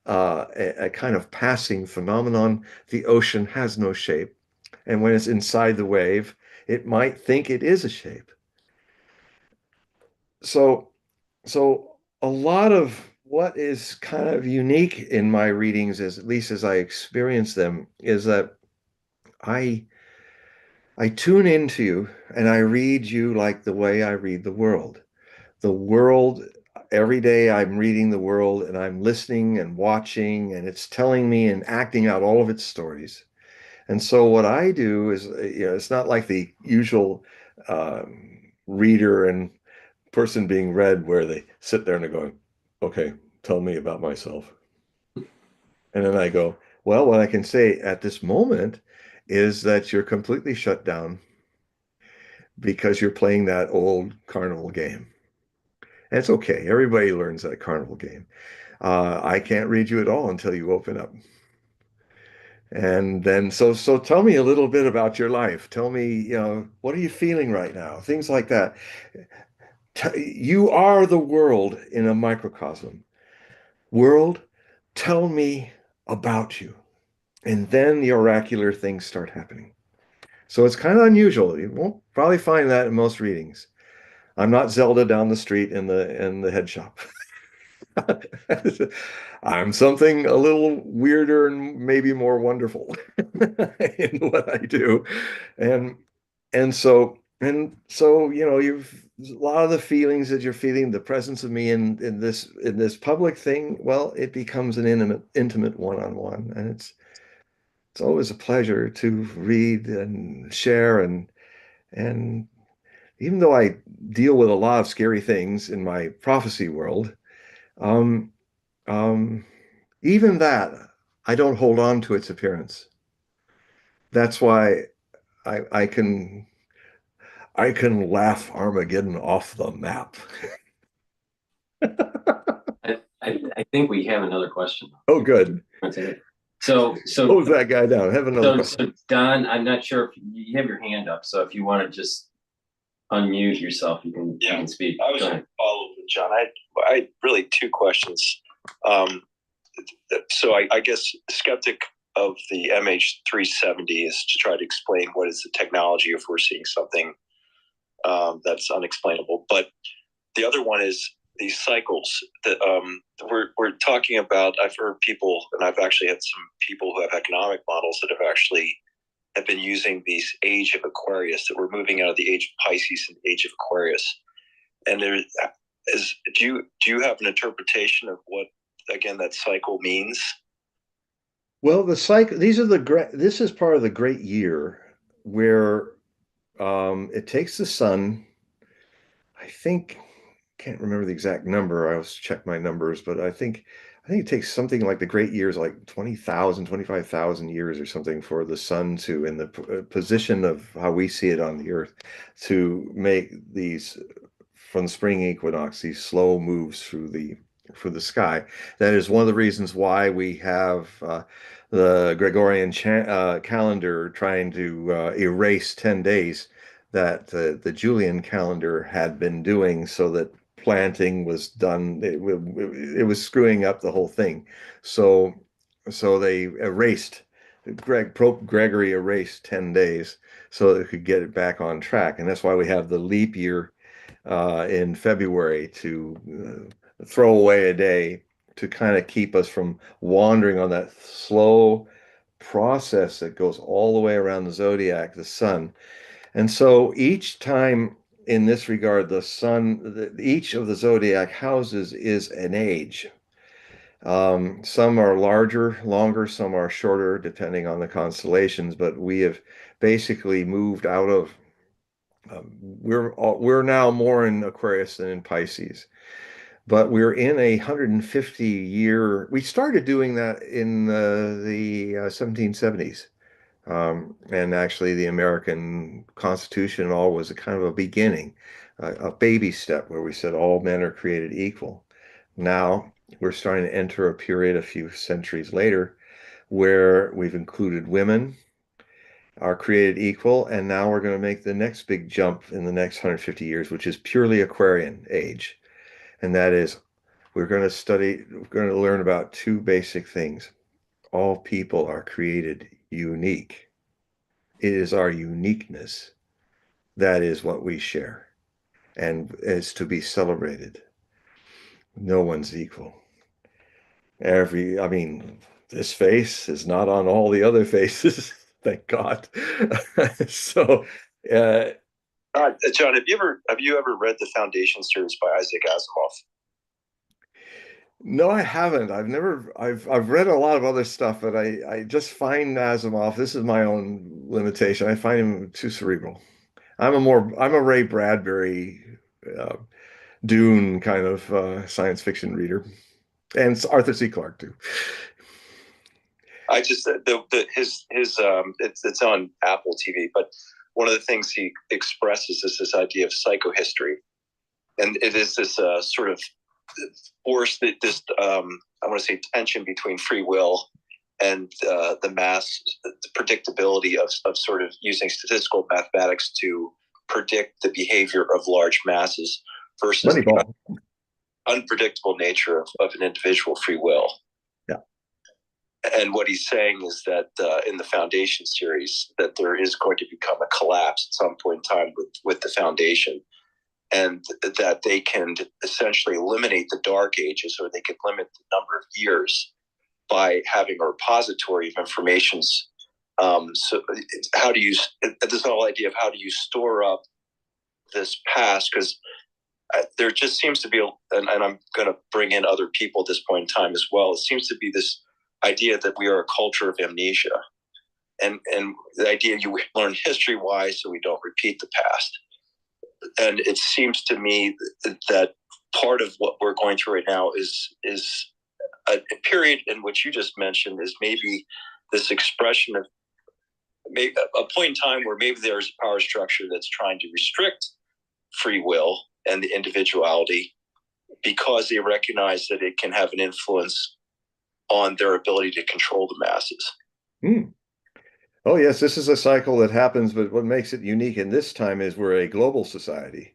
a kind of passing phenomenon. The ocean has no shape. And when it's inside the wave, it might think it is a shape. So, so a lot of what is kind of unique in my readings, as at least as I experience them, is that I I tune into you and I read you like the way I read the world. The world, every day I'm reading the world and I'm listening and watching, and it's telling me and acting out all of its stories. And so what I do is, it's not like the usual reader and person being read where they sit there and they're going, okay, tell me about myself. And then I go, well, what I can say at this moment is that you're completely shut down because you're playing that old carnival game. And it's okay. Everybody learns that carnival game. I can't read you at all until you open up. And then, so tell me a little bit about your life. Tell me, what are you feeling right now? Things like that. You are the world in a microcosm. World, tell me about you. And then the oracular things start happening. So it's kind of unusual. You won't probably find that in most readings. I'm not Zelda down the street in the head shop. I'm something a little weirder and maybe more wonderful in what I do. And and so you've a lot of the feelings that you're feeling, the presence of me in this public thing, well, it becomes an intimate one-on-one, and it's always a pleasure to read and share, and even though I deal with a lot of scary things in my prophecy world, um, um, even that I don't hold on to its appearance. That's why I can laugh Armageddon off the map.
I think we have another question.
Oh, good.
So
Close that guy down. Have another question.
So Don, I'm not sure if you have your hand up. So if you want to just unmute yourself, you can speak.
I was going to follow with John. I really two questions. So I guess skeptic of the MH370 is to try to explain what is the technology if we're seeing something that's unexplainable. But the other one is these cycles that we're talking about. I've heard people, and I've actually had some people who have economic models that have been using these age of Aquarius, that we're moving out of the age of Pisces and the age of Aquarius. And there is, do you have an interpretation of what, again, that cycle means?
Well, the cycle, this is part of the great year where it takes the sun, I think, can't remember the exact number. I always check my numbers, but I think it takes something like the great years, like 20,000, 25,000 years or something, for the sun to, in the position of how we see it on the earth, to make these, from the spring equinox, these slow moves through the sky. That is one of the reasons why we have the Gregorian calendar trying to erase 10 days that the Julian calendar had been doing, so that planting was done. It was screwing up the whole thing. So they erased, Pope Gregory erased 10 days so that it could get it back on track. And that's why we have the leap year in February, to throw away a day, to kind of keep us from wandering on that slow process that goes all the way around the zodiac, the sun. And so each time, in this regard, the sun, each of the zodiac houses is an age. Some are larger, longer, some are shorter, depending on the constellations, but we have basically moved out of, we're now more in Aquarius than in Pisces, but we're in 150 year. We started doing that in the 1770s. And actually, the American Constitution and all was a kind of a beginning, a baby step where we said all men are created equal. Now we're starting to enter a period a few centuries later where we've included women are created equal, and now we're going to make the next big jump in the next 150 years, which is purely Aquarian age. And that is, we're going to learn about two basic things. All people are created unique. It is our uniqueness that is what we share and is to be celebrated. No one's equal. I mean, this face is not on all the other faces, thank God. So,
John, have you ever read the Foundation series by Isaac Asimov?
no, I haven't. I've read a lot of other stuff, but I just find Asimov, this is my own limitation, I find him too cerebral. I'm a Ray Bradbury, uh, Dune kind of science fiction reader, and Arthur C. Clarke too.
I just it's on Apple TV, but one of the things he expresses is this idea of psychohistory, and it is this sort of force that this I want to say tension between free will and the mass, the predictability of sort of using statistical mathematics to predict the behavior of large masses versus the unpredictable nature of an individual free will.
Yeah.
And what he's saying is that in the Foundation series, that there is going to become a collapse at some point in time with the Foundation, and that they can essentially eliminate the dark ages, or they could limit the number of years by having a repository of informations So how do you, this whole idea of how do you store up this past? Because there just seems to be, and I'm going to bring in other people at this point in time as well. It seems to be this idea that we are a culture of amnesia, and the idea you learn history wise so we don't repeat the past. And it seems to me that part of what we're going through right now is a period in which you just mentioned is maybe this expression of maybe a point in time where maybe there's a power structure that's trying to restrict free will and the individuality because they recognize that it can have an influence on their ability to control the masses.
Hmm. Oh, yes, this is a cycle that happens, but what makes it unique in this time is we're a global society.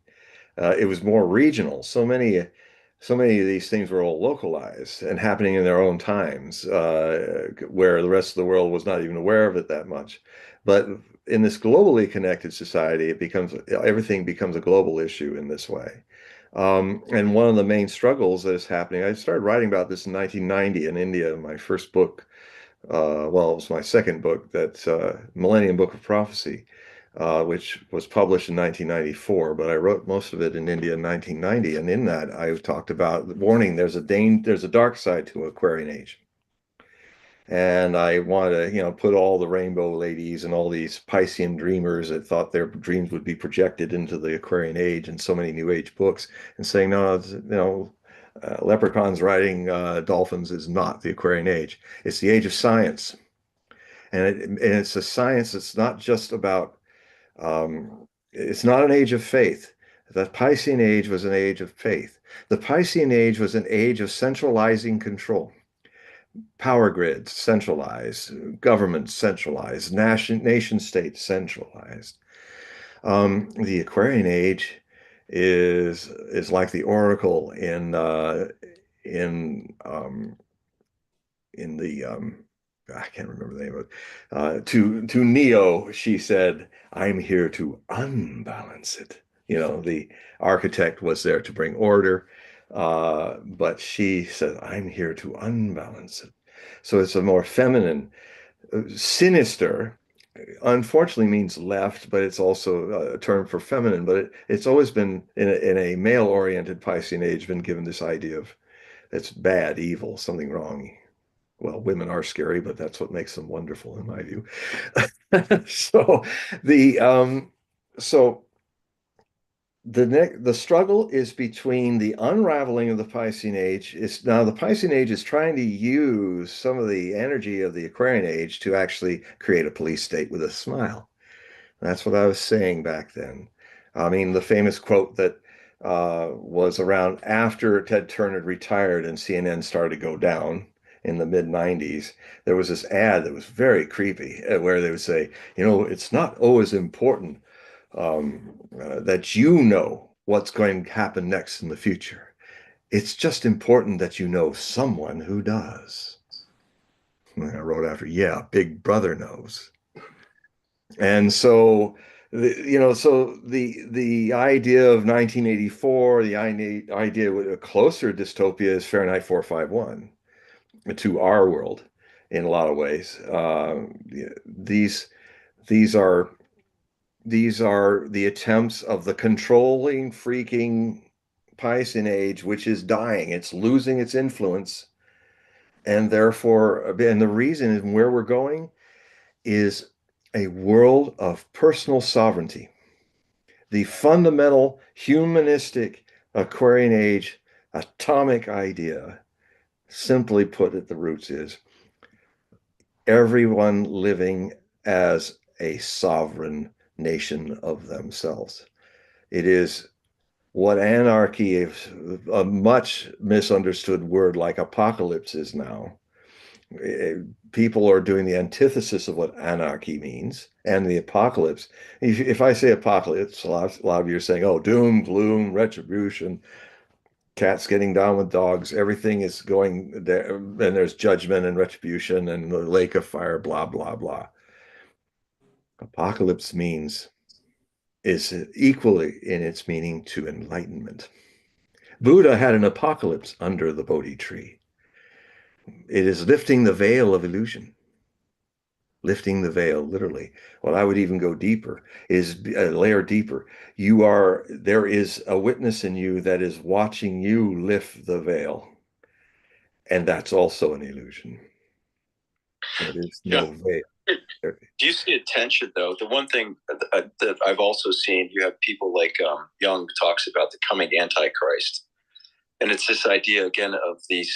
It was more regional. So many of these things were all localized and happening in their own times, where the rest of the world was not even aware of it that much. But in this globally connected society, everything becomes a global issue in this way. And one of the main struggles that is happening, I started writing about this in 1990 in India, my first book. Well, it was my second book, that's Millennium Book of Prophecy, which was published in 1994, but I wrote most of it in India in 1990. And in that, I talked about the warning, there's a dark side to Aquarian Age. And I wanted to, put all the rainbow ladies and all these Piscean dreamers that thought their dreams would be projected into the Aquarian Age and so many New Age books and saying, no, leprechauns riding dolphins is not the Aquarian Age. It's the age of science. And it's a science that's not just about, it's not an age of faith. The Piscean Age was an age of faith. The Piscean Age was an age of centralizing control. Power grids centralized, government centralized, nation state centralized. The Aquarian Age is like the oracle in the I can't remember the name of it. To Neo, she said, "I'm here to unbalance it." The architect was there to bring order, but she said, "I'm here to unbalance it." So it's a more feminine, sinister. Unfortunately, means left, but it's also a term for feminine. But it's always been in a male-oriented Piscean age been given this idea of it's bad, evil, something wrong. Well, women are scary, but that's what makes them wonderful in my view. So the so the struggle is between the unraveling of the Piscean Age. Now the Piscean Age is trying to use some of the energy of the Aquarian Age to actually create a police state with a smile. That's what I was saying back then. I mean, the famous quote that was around after Ted Turner retired and CNN started to go down in the mid 90s. There was this ad that was very creepy where they would say, it's not always important that you know what's going to happen next in the future. It's just important that you know someone who does. And I wrote after, yeah, Big Brother knows. And so, the idea of 1984, the idea of a closer dystopia is Fahrenheit 451 to our world in a lot of ways. These these are these are the attempts of the controlling, freaking Piscean age, which is dying. It's losing its influence, and the reason and where we're going is a world of personal sovereignty. The fundamental humanistic Aquarian Age atomic idea, simply put at the roots, is everyone living as a sovereign nation of themselves. It is what anarchy, a much misunderstood word like apocalypse is now. People are doing the antithesis of what anarchy means and the apocalypse. If I say apocalypse, a lot of you are saying, oh, doom, gloom, retribution, cats getting down with dogs, everything is going there, and there's judgment and retribution and the lake of fire, blah, blah, blah. Apocalypse is equally in its meaning to enlightenment. Buddha had an apocalypse under the Bodhi tree. It is lifting the veil of illusion. lifting the veil, literally. Well, I would even go deeper, is a layer deeper. There is a witness in you that is watching you lift the veil. And that's also an illusion. There is no veil.
Do you see a tension, though? The one thing that I've also seen, you have people like Jung talks about the coming Antichrist. And it's this idea, again, of these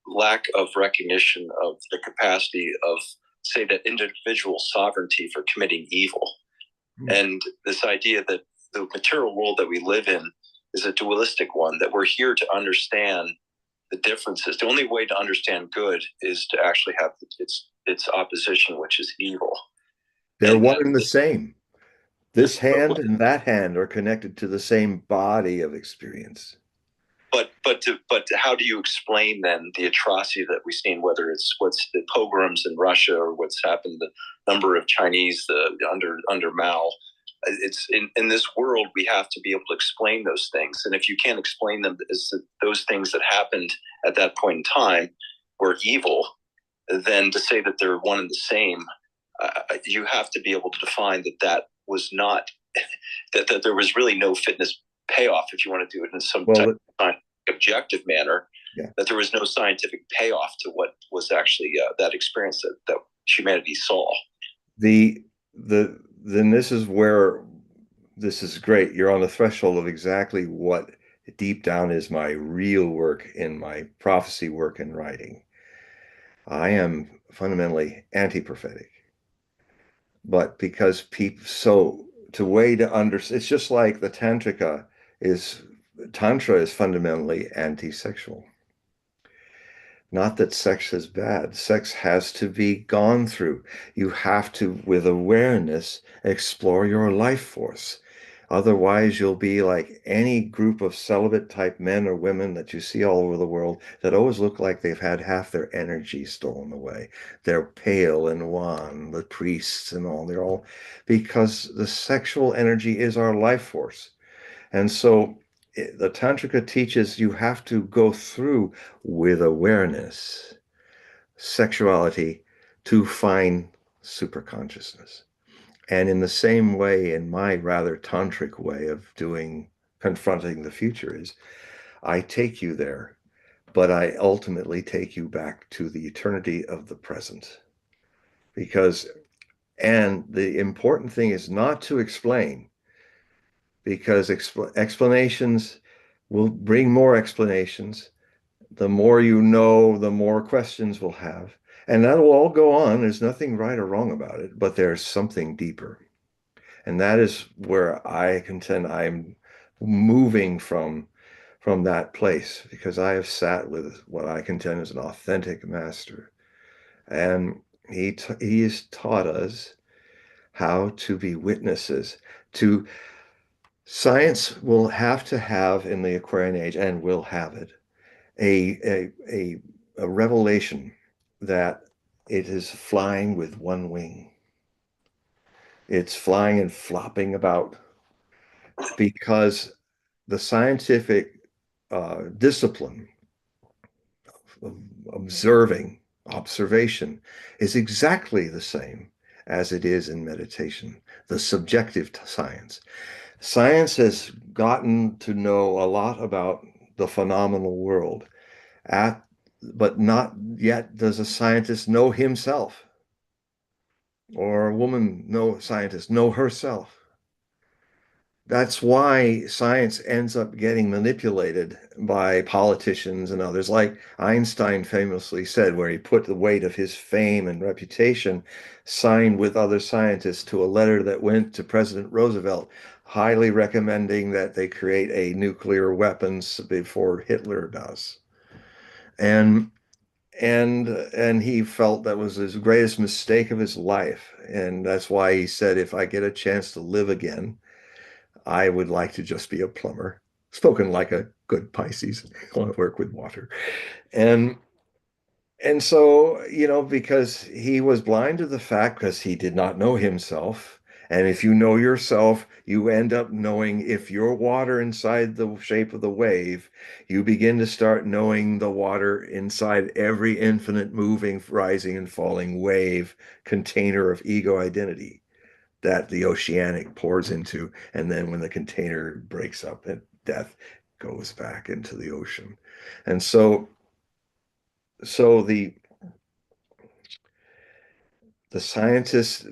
lack of recognition of the capacity of, say, that individual sovereignty for committing evil. And this idea that the material world that we live in is a dualistic one, that we're here to understand the differences. The only way to understand good is to actually have its opposition, which is evil.
They're one and the same. This hand and that hand are connected to the same body of experience.
But how do you explain then the atrocity that we've seen, whether it's what's the pogroms in Russia or what's happened, the number of Chinese under Mao? It's in this world, we have to be able to explain those things. And if you can't explain them as those things that happened at that point in time were evil, then to say that they're one and the same, you have to be able to define that was not, that there was really no fitness payoff, if you want to do it in some type of objective manner, that there was no scientific payoff to what was actually that experience that humanity saw.
Then this is where this is great. You're on the threshold of exactly what deep down is my real work in my prophecy work and writing. I am fundamentally anti-prophetic, but because people, so to way to understand, it's just like the Tantra is fundamentally anti-sexual. Not that sex is bad. Sex has to be gone through. You have to, with awareness, explore your life force. Otherwise, you'll be like any group of celibate type men or women that you see all over the world that always look like they've had half their energy stolen away. They're pale and wan, the priests and all. They're all because the sexual energy is our life force. And so the Tantrika teaches you have to go through with awareness, sexuality to find superconsciousness. And in the same way, in my rather tantric way of confronting the future is, I take you there, but I ultimately take you back to the eternity of the present. And the important thing is not to explain, because explanations will bring more explanations. The more you know, the more questions we'll have. And that will all go on. There's nothing right or wrong about it, but there's something deeper. And that is where I contend I'm moving from that place, because I have sat with what I contend is an authentic master. And he has taught us how to be witnesses to science. Will have to have in the Aquarian age, and will have it, a revelation that it is flying with one wing. It's flying and flopping about, because the scientific discipline of observation is exactly the same as it is in meditation, the subjective science. Science has gotten to know a lot about the phenomenal world, but not yet does a scientist know himself, or a scientist know herself. That's why science ends up getting manipulated by politicians and others. Like Einstein famously said, where he put the weight of his fame and reputation, signed with other scientists, to a letter that went to President Roosevelt, highly recommending that they create a nuclear weapons before Hitler does. And he felt that was his greatest mistake of his life. And that's why he said, if I get a chance to live again, I would like to just be a plumber, spoken like a good Pisces. I want to work with water. And so, because he was blind to the fact, because he did not know himself, And if you know yourself, you end up knowing if you're water inside the shape of the wave, you begin to start knowing the water inside every infinite moving, rising, and falling wave container of ego identity that the oceanic pours into. And then when the container breaks up at death, goes back into the ocean. And so the scientists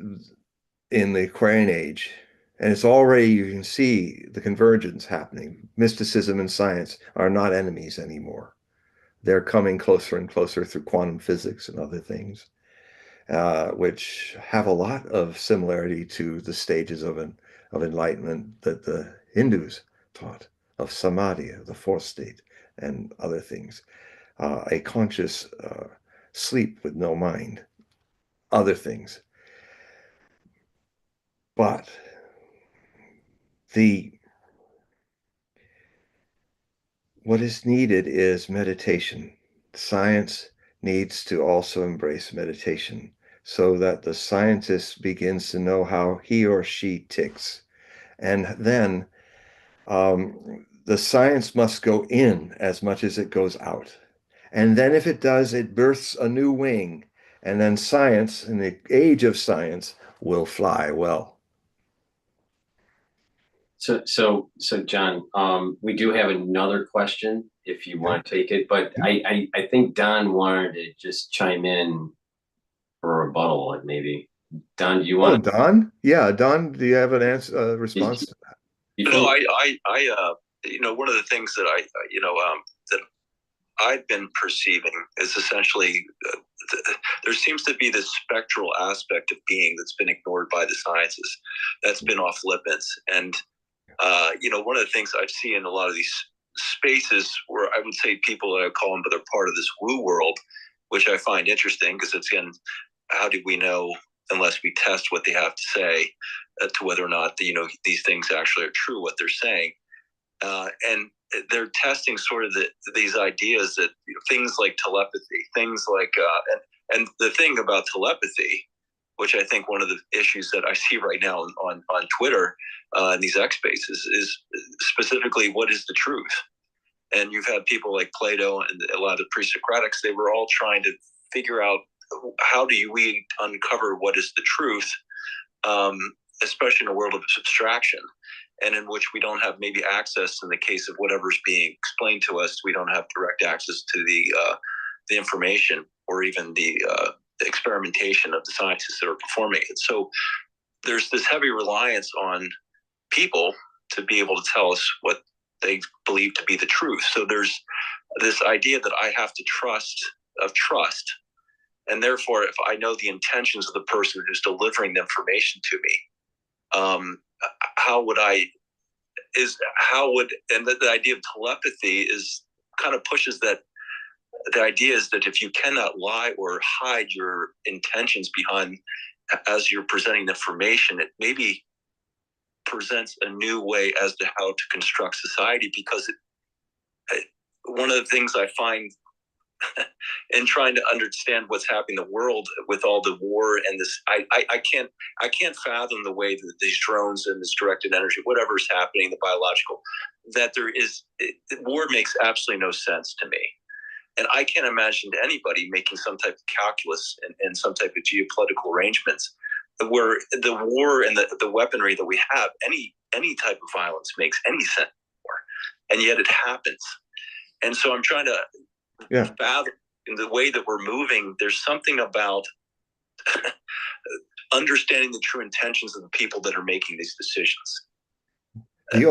in the Aquarian age, and it's already, you can see the convergence happening. Mysticism and science are not enemies anymore. They're coming closer and closer through quantum physics and other things, which have a lot of similarity to the stages of enlightenment that the Hindus taught, of samadhi, the fourth state, and other things. A conscious sleep with no mind, other things. But the what is needed is meditation. Science needs to also embrace meditation so that the scientist begins to know how he or she ticks. And then the science must go in as much as it goes out. And then if it does, it births a new wing. And then science, in the age of science, will fly well.
So John, we do have another question if you want to take it, but I think Don wanted to just chime in for a rebuttal, maybe. Don, do you
Oh,
want
Don? Yeah, Don, do you have an answer, response to that?
No, one of the things that that I've been perceiving is essentially there seems to be this spectral aspect of being that's been ignored by the sciences, that's been off limits. And, one of the things I've seen in a lot of these spaces where I would say people that I call them, but they're part of this woo world, which I find interesting because it's again, how do we know unless we test what they have to say to whether or not these things actually are true, what they're saying. And they're testing sort of these ideas that things like telepathy, things like, and the thing about telepathy, which I think one of the issues that I see right now on Twitter in these X spaces is specifically what is the truth. And you've had people like Plato and a lot of the pre-Socratics, they were all trying to figure out how do we uncover what is the truth, especially in a world of abstraction, and in which we don't have maybe access in the case of whatever's being explained to us. We don't have direct access to the information or even the experimentation of the scientists that are performing it. So there's this heavy reliance on people to be able to tell us what they believe to be the truth. So there's this idea that I have to trust. And therefore, if I know the intentions of the person who's delivering the information to me, and the idea of telepathy is kind of pushes that the idea is that if you cannot lie or hide your intentions behind as you're presenting the information, it maybe presents a new way as to how to construct society, because one of the things I find in trying to understand what's happening in the world with all the war and this, I can't fathom the way that these drones and this directed energy, whatever is happening, the biological, that war makes absolutely no sense to me. And I can't imagine anybody making some type of calculus and some type of geopolitical arrangements where the war and the weaponry that we have, any type of violence makes any sense anymore. And yet it happens. And so I'm trying to fathom in the way that we're moving, there's something about understanding the true intentions of the people that are making these decisions.
The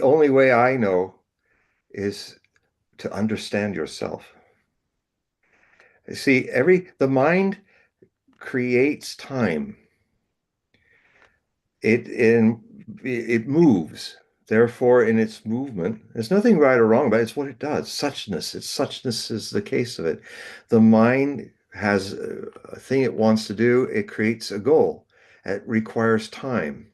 only way I know is to understand yourself. See, the mind creates time. It moves. Therefore, in its movement, there's nothing right or wrong about it. It's what it does. Suchness is the case of it. The mind has a thing it wants to do. It creates a goal. It requires time.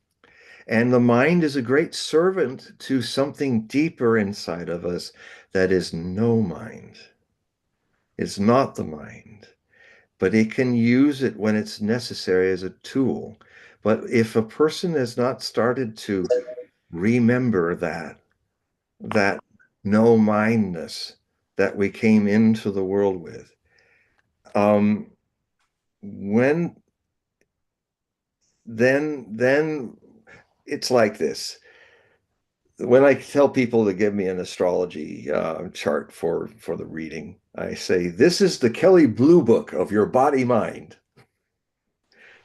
And the mind is a great servant to something deeper inside of us that is no mind. It's not the mind, but it can use it when it's necessary as a tool. But if a person has not started to remember that no mindness that we came into the world with, when then it's like this. When I tell people to give me an astrology chart for the reading, I say, this is the Kelly Blue Book of your body mind,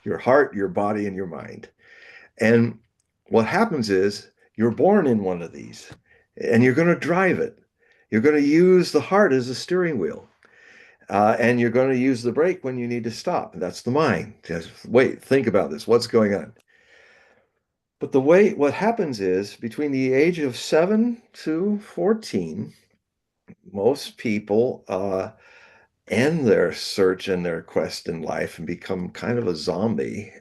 your heart, your body, and your mind. And what happens is you're born in one of these and you're going to drive it. You're going to use the heart as a steering wheel. And you're going to use the brake when you need to stop. That's the mind. Just wait, think about this. What's going on? But what happens is between the age of 7 to 14, most people end their search and their quest in life and become kind of a zombie,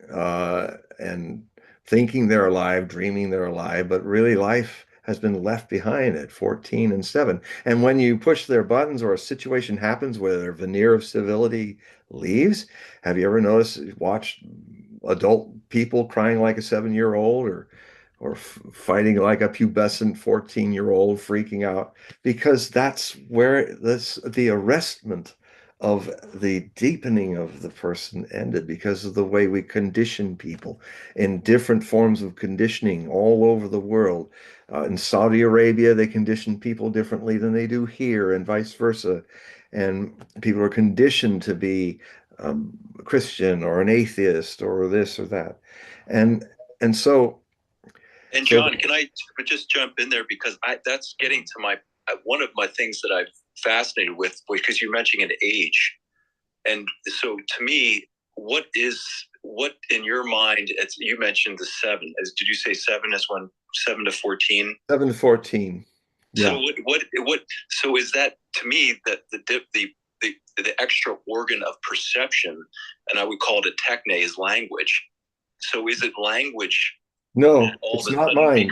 and thinking they're alive, dreaming they're alive, but really life has been left behind at 14 and 7. And when you push their buttons or a situation happens where their veneer of civility leaves, have you ever watched adult people crying like a 7-year-old, or fighting like a pubescent 14-year-old freaking out? Because that's where the arrestment of the deepening of the person ended, because of the way we condition people in different forms of conditioning all over the world. In Saudi Arabia, they condition people differently than they do here, and vice versa. And people are conditioned to be Christian or an atheist or this or that. And so.
And John, can I just jump in there, because that's getting to my one of my things that I'm fascinated with, because you're mentioning an age, and so to me, what in your mind? You mentioned the 7. Did you say 7 is when 7 to 14?
7 to 14. Yeah.
So what? So is that, to me, that the extra organ of perception, and I would call it a techne, is language. So is it language?
No, it's not mind.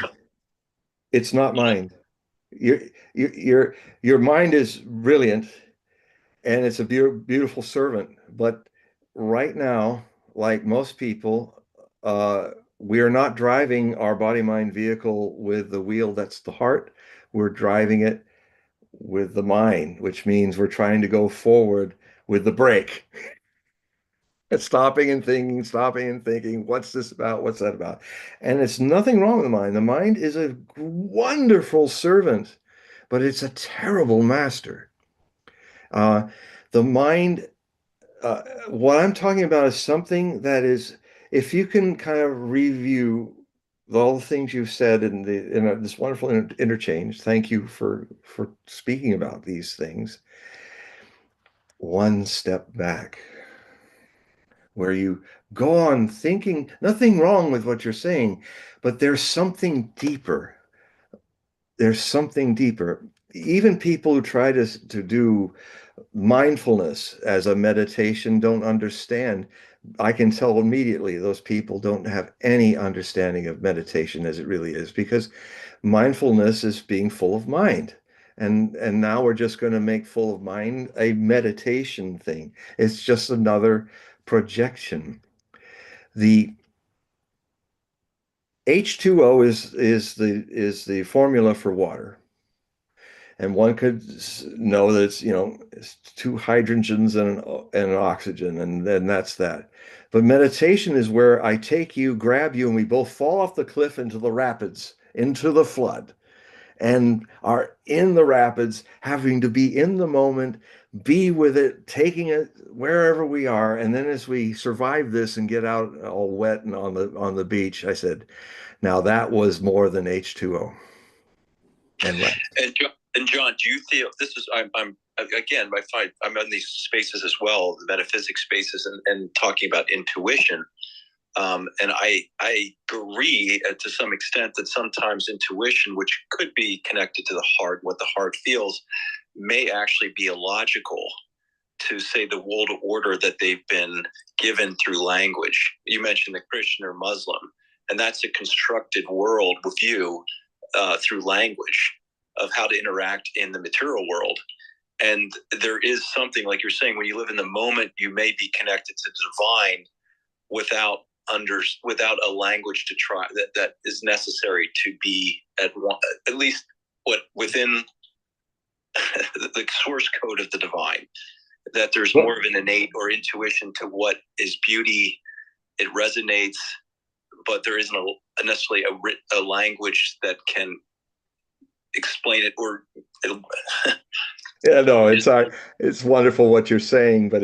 It's not mind. Your mind is brilliant, and it's a beautiful servant. But right now, like most people, we are not driving our body-mind vehicle with the wheel that's the heart. We're driving it with the mind, which means we're trying to go forward with the brake. Stopping and thinking, what's this about? What's that about? And it's nothing wrong with the mind. The mind is a wonderful servant, but it's a terrible master. The mind, what I'm talking about is something that is, if you can kind of review all the things you've said in this wonderful interchange. Thank you for speaking about these things. One step back, where you go on thinking, nothing wrong with what you're saying, but there's something deeper. There's something deeper. Even people who try to do mindfulness as a meditation don't understand. I can tell immediately those people don't have any understanding of meditation as it really is, because mindfulness is being full of mind. And now we're just going to make full of mind a meditation thing. It's just another projection. The H2O is the formula for water. And one could know that it's 2 hydrogens and an oxygen, and then that's that. But meditation is where I take you, grab you, and we both fall off the cliff into the rapids, into the flood, and are in the rapids, having to be in the moment, be with it, taking it wherever we are. And then as we survive this and get out all wet and on the beach, I said, now that was more than H2O.
And John, do you feel this is? I'm again, I'm in these spaces as well, the metaphysics spaces, and talking about intuition. And I agree to some extent that sometimes intuition, which could be connected to the heart, what the heart feels, may actually be illogical to say the world order that they've been given through language. You mentioned the Christian or Muslim, and that's a constructed world with you through language of how to interact in the material world. And there is something, like you're saying, when you live in the moment, you may be connected to the divine without without a language to try that is necessary to be at least what within the source code of the divine, that there's more of an innate or intuition to what is beauty. It resonates, but there isn't necessarily a language that can explain it or
yeah, no, it's wonderful what you're saying, but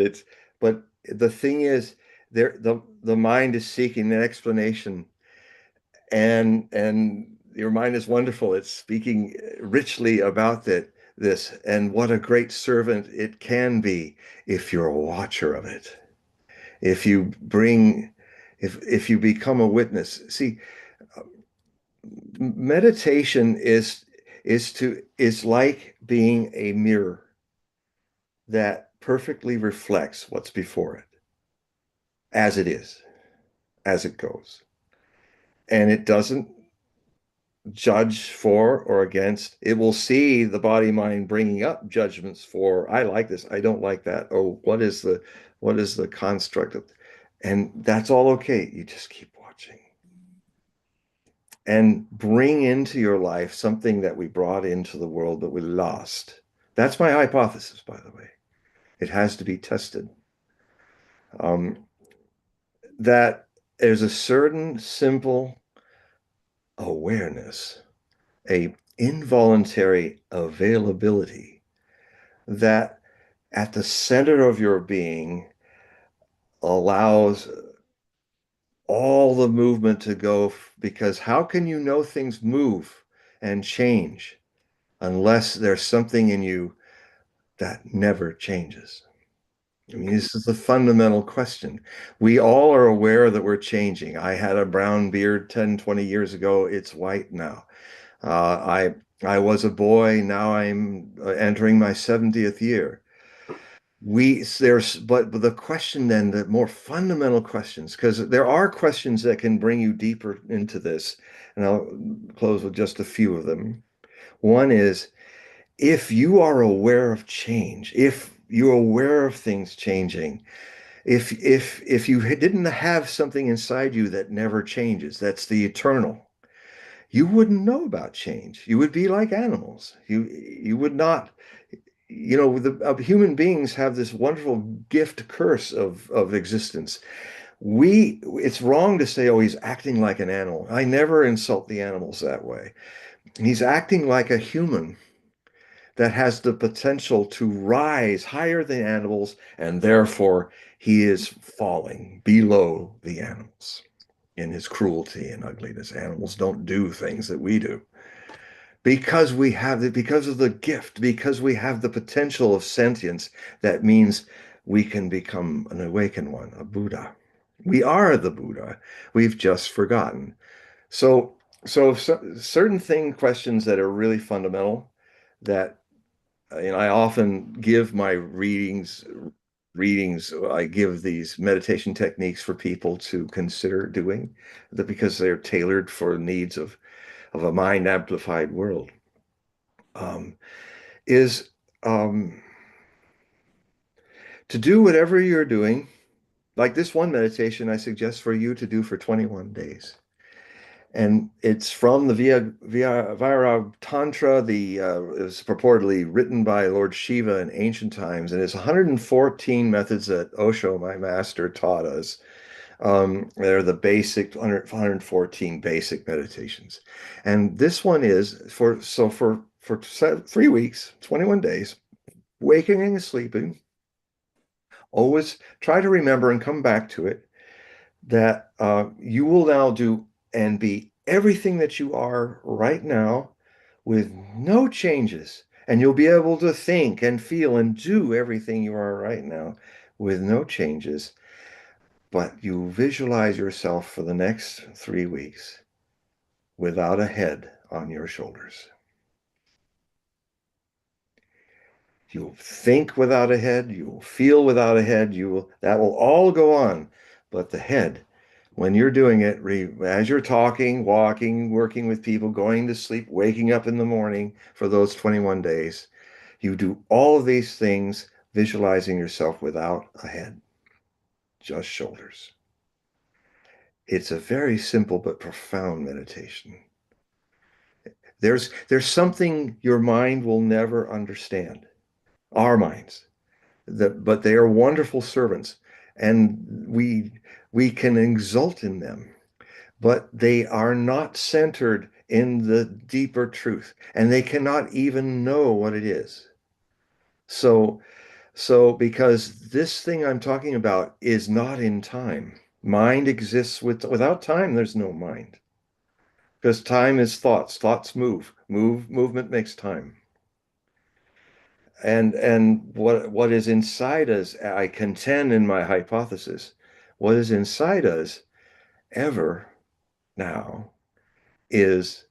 the thing is, the mind is seeking an explanation, and your mind is wonderful. It's speaking richly about this, and what a great servant it can be if you're a watcher of it. If you bring, if you become a witness. See, meditation is like being a mirror that perfectly reflects what's before it, as it is, as it goes. And it doesn't judge for or against. It will see the body mind bringing up judgments for, I like this, I don't like that. Oh, what is the construct of, and that's all okay. You just keep watching and bring into your life something that we brought into the world but we lost. That's my hypothesis, by the way. It has to be tested. That there's a certain simple awareness, a involuntary availability that at the center of your being allows all the movement to go, because how can you know things move and change unless there's something in you that never changes? I mean, this is the fundamental question. We all are aware that we're changing. I had a brown beard 10, 20 years ago. It's white now. I was a boy. Now I'm entering my 70th year. But the question then, the more fundamental questions, because there are questions that can bring you deeper into this, and I'll close with just a few of them. One is, if you are aware of change, if you're aware of things changing, if you didn't have something inside you that never changes, that's the eternal, you wouldn't know about change. You would be like animals. You would not, human beings have this wonderful gift curse of existence. It's wrong to say, oh, he's acting like an animal. I never insult the animals that way. He's acting like a human that has the potential to rise higher than animals, and therefore he is falling below the animals in his cruelty and ugliness. Animals don't do things that we do. Because because of the gift, because we have the potential of sentience, that means we can become an awakened one, a Buddha. We are the Buddha. We've just forgotten. So certain questions that are really fundamental, that I often give my readings. I give these meditation techniques for people to consider doing, that because they're tailored for needs of a mind amplified world. Is to do whatever you're doing, like this one meditation I suggest for you to do for 21 days. And it's from the Vira Tantra. It was purportedly written by Lord Shiva in ancient times, and it's 114 methods that Osho, my master, taught us. They're the basic 114 basic meditations, and this one is for 3 weeks, 21 days, waking and sleeping. Always try to remember and come back to it, that you will now do and be everything that you are right now with no changes. And you'll be able to think and feel and do everything you are right now with no changes. But you visualize yourself for the next 3 weeks without a head on your shoulders. You'll think without a head, you will feel without a head, that will all go on. But the head, when you're doing it, as you're talking, walking, working with people, going to sleep, waking up in the morning for those 21 days, you do all of these things visualizing yourself without a head, just shoulders. It's a very simple but profound meditation. There's something your mind will never understand, our minds, but they are wonderful servants, and we can exult in them, but they are not centered in the deeper truth, and they cannot even know what it is. So, because this thing I'm talking about is not in time. Mind exists without time, there's no mind. Because time is thoughts. Thoughts movement makes time. And what is inside us, I contend in my hypothesis, what is inside us ever now is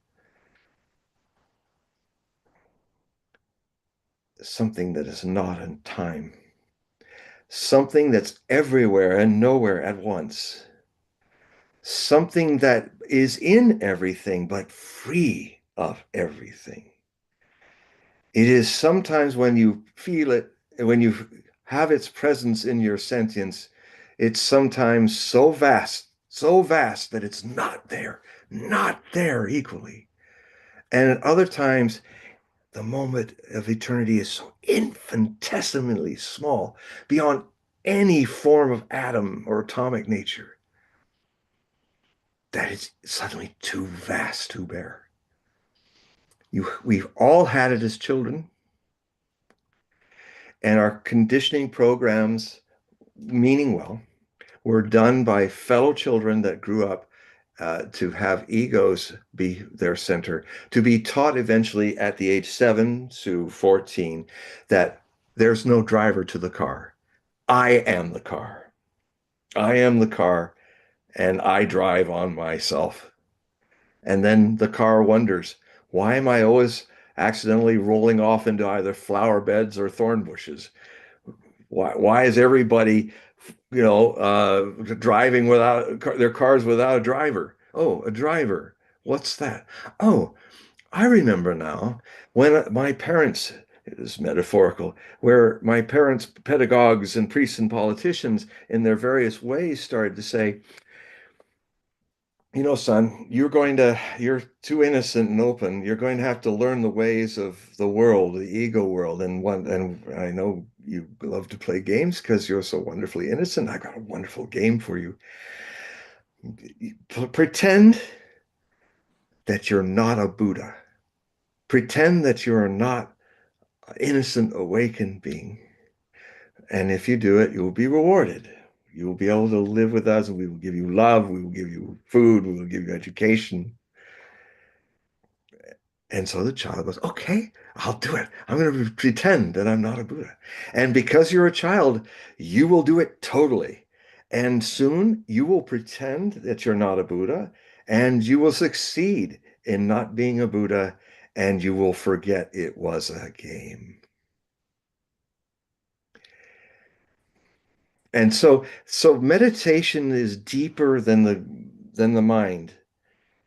something that is not in time, something that's everywhere and nowhere at once, something that is in everything but free of everything. It is sometimes when you feel it, when you have its presence in your sentience, it's sometimes so vast that it's not there equally. And at other times, the moment of eternity is so infinitesimally small, beyond any form of atom or atomic nature, that it's suddenly too vast to bear. We've all had it as children, and our conditioning programs, meaning well, were done by fellow children that grew up to have egos be their center, to be taught eventually at the age 7 to 14 that there's no driver to the car. I am the car. I am the car, and I drive on myself. And then the car wonders, why am I always accidentally rolling off into either flower beds or thorn bushes? Why is everybody, driving without their cars without a driver? Oh, a driver. What's that? Oh, I remember now when my parents, it is metaphorical, where my parents, pedagogues and priests and politicians in their various ways started to say, son, you're too innocent and open. You're going to have to learn the ways of the world, the ego world. And I know you love to play games because you're so wonderfully innocent. I got a wonderful game for you. Pretend that you're not a Buddha. Pretend that you're not an innocent, awakened being. And if you do it, you will be rewarded. You will be able to live with us, and we will give you love, we will give you food, we will give you education. And so the child goes, okay, I'll do it. I'm going to pretend that I'm not a Buddha. And because you're a child, you will do it totally. And soon you will pretend that you're not a Buddha, and you will succeed in not being a Buddha, and you will forget it was a game. And so meditation is deeper than the mind.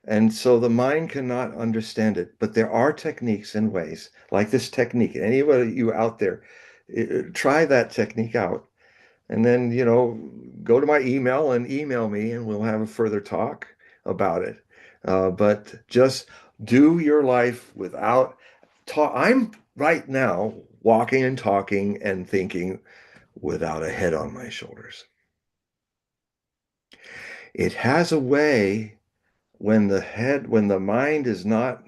And so the mind cannot understand it, but there are techniques and ways, like this technique. Anybody you out there, try that technique out. And then, go to my email and email me, and we'll have a further talk about it. But just do your life without talk. I'm right now walking and talking and thinking without a head on my shoulders. It has a way when the mind is not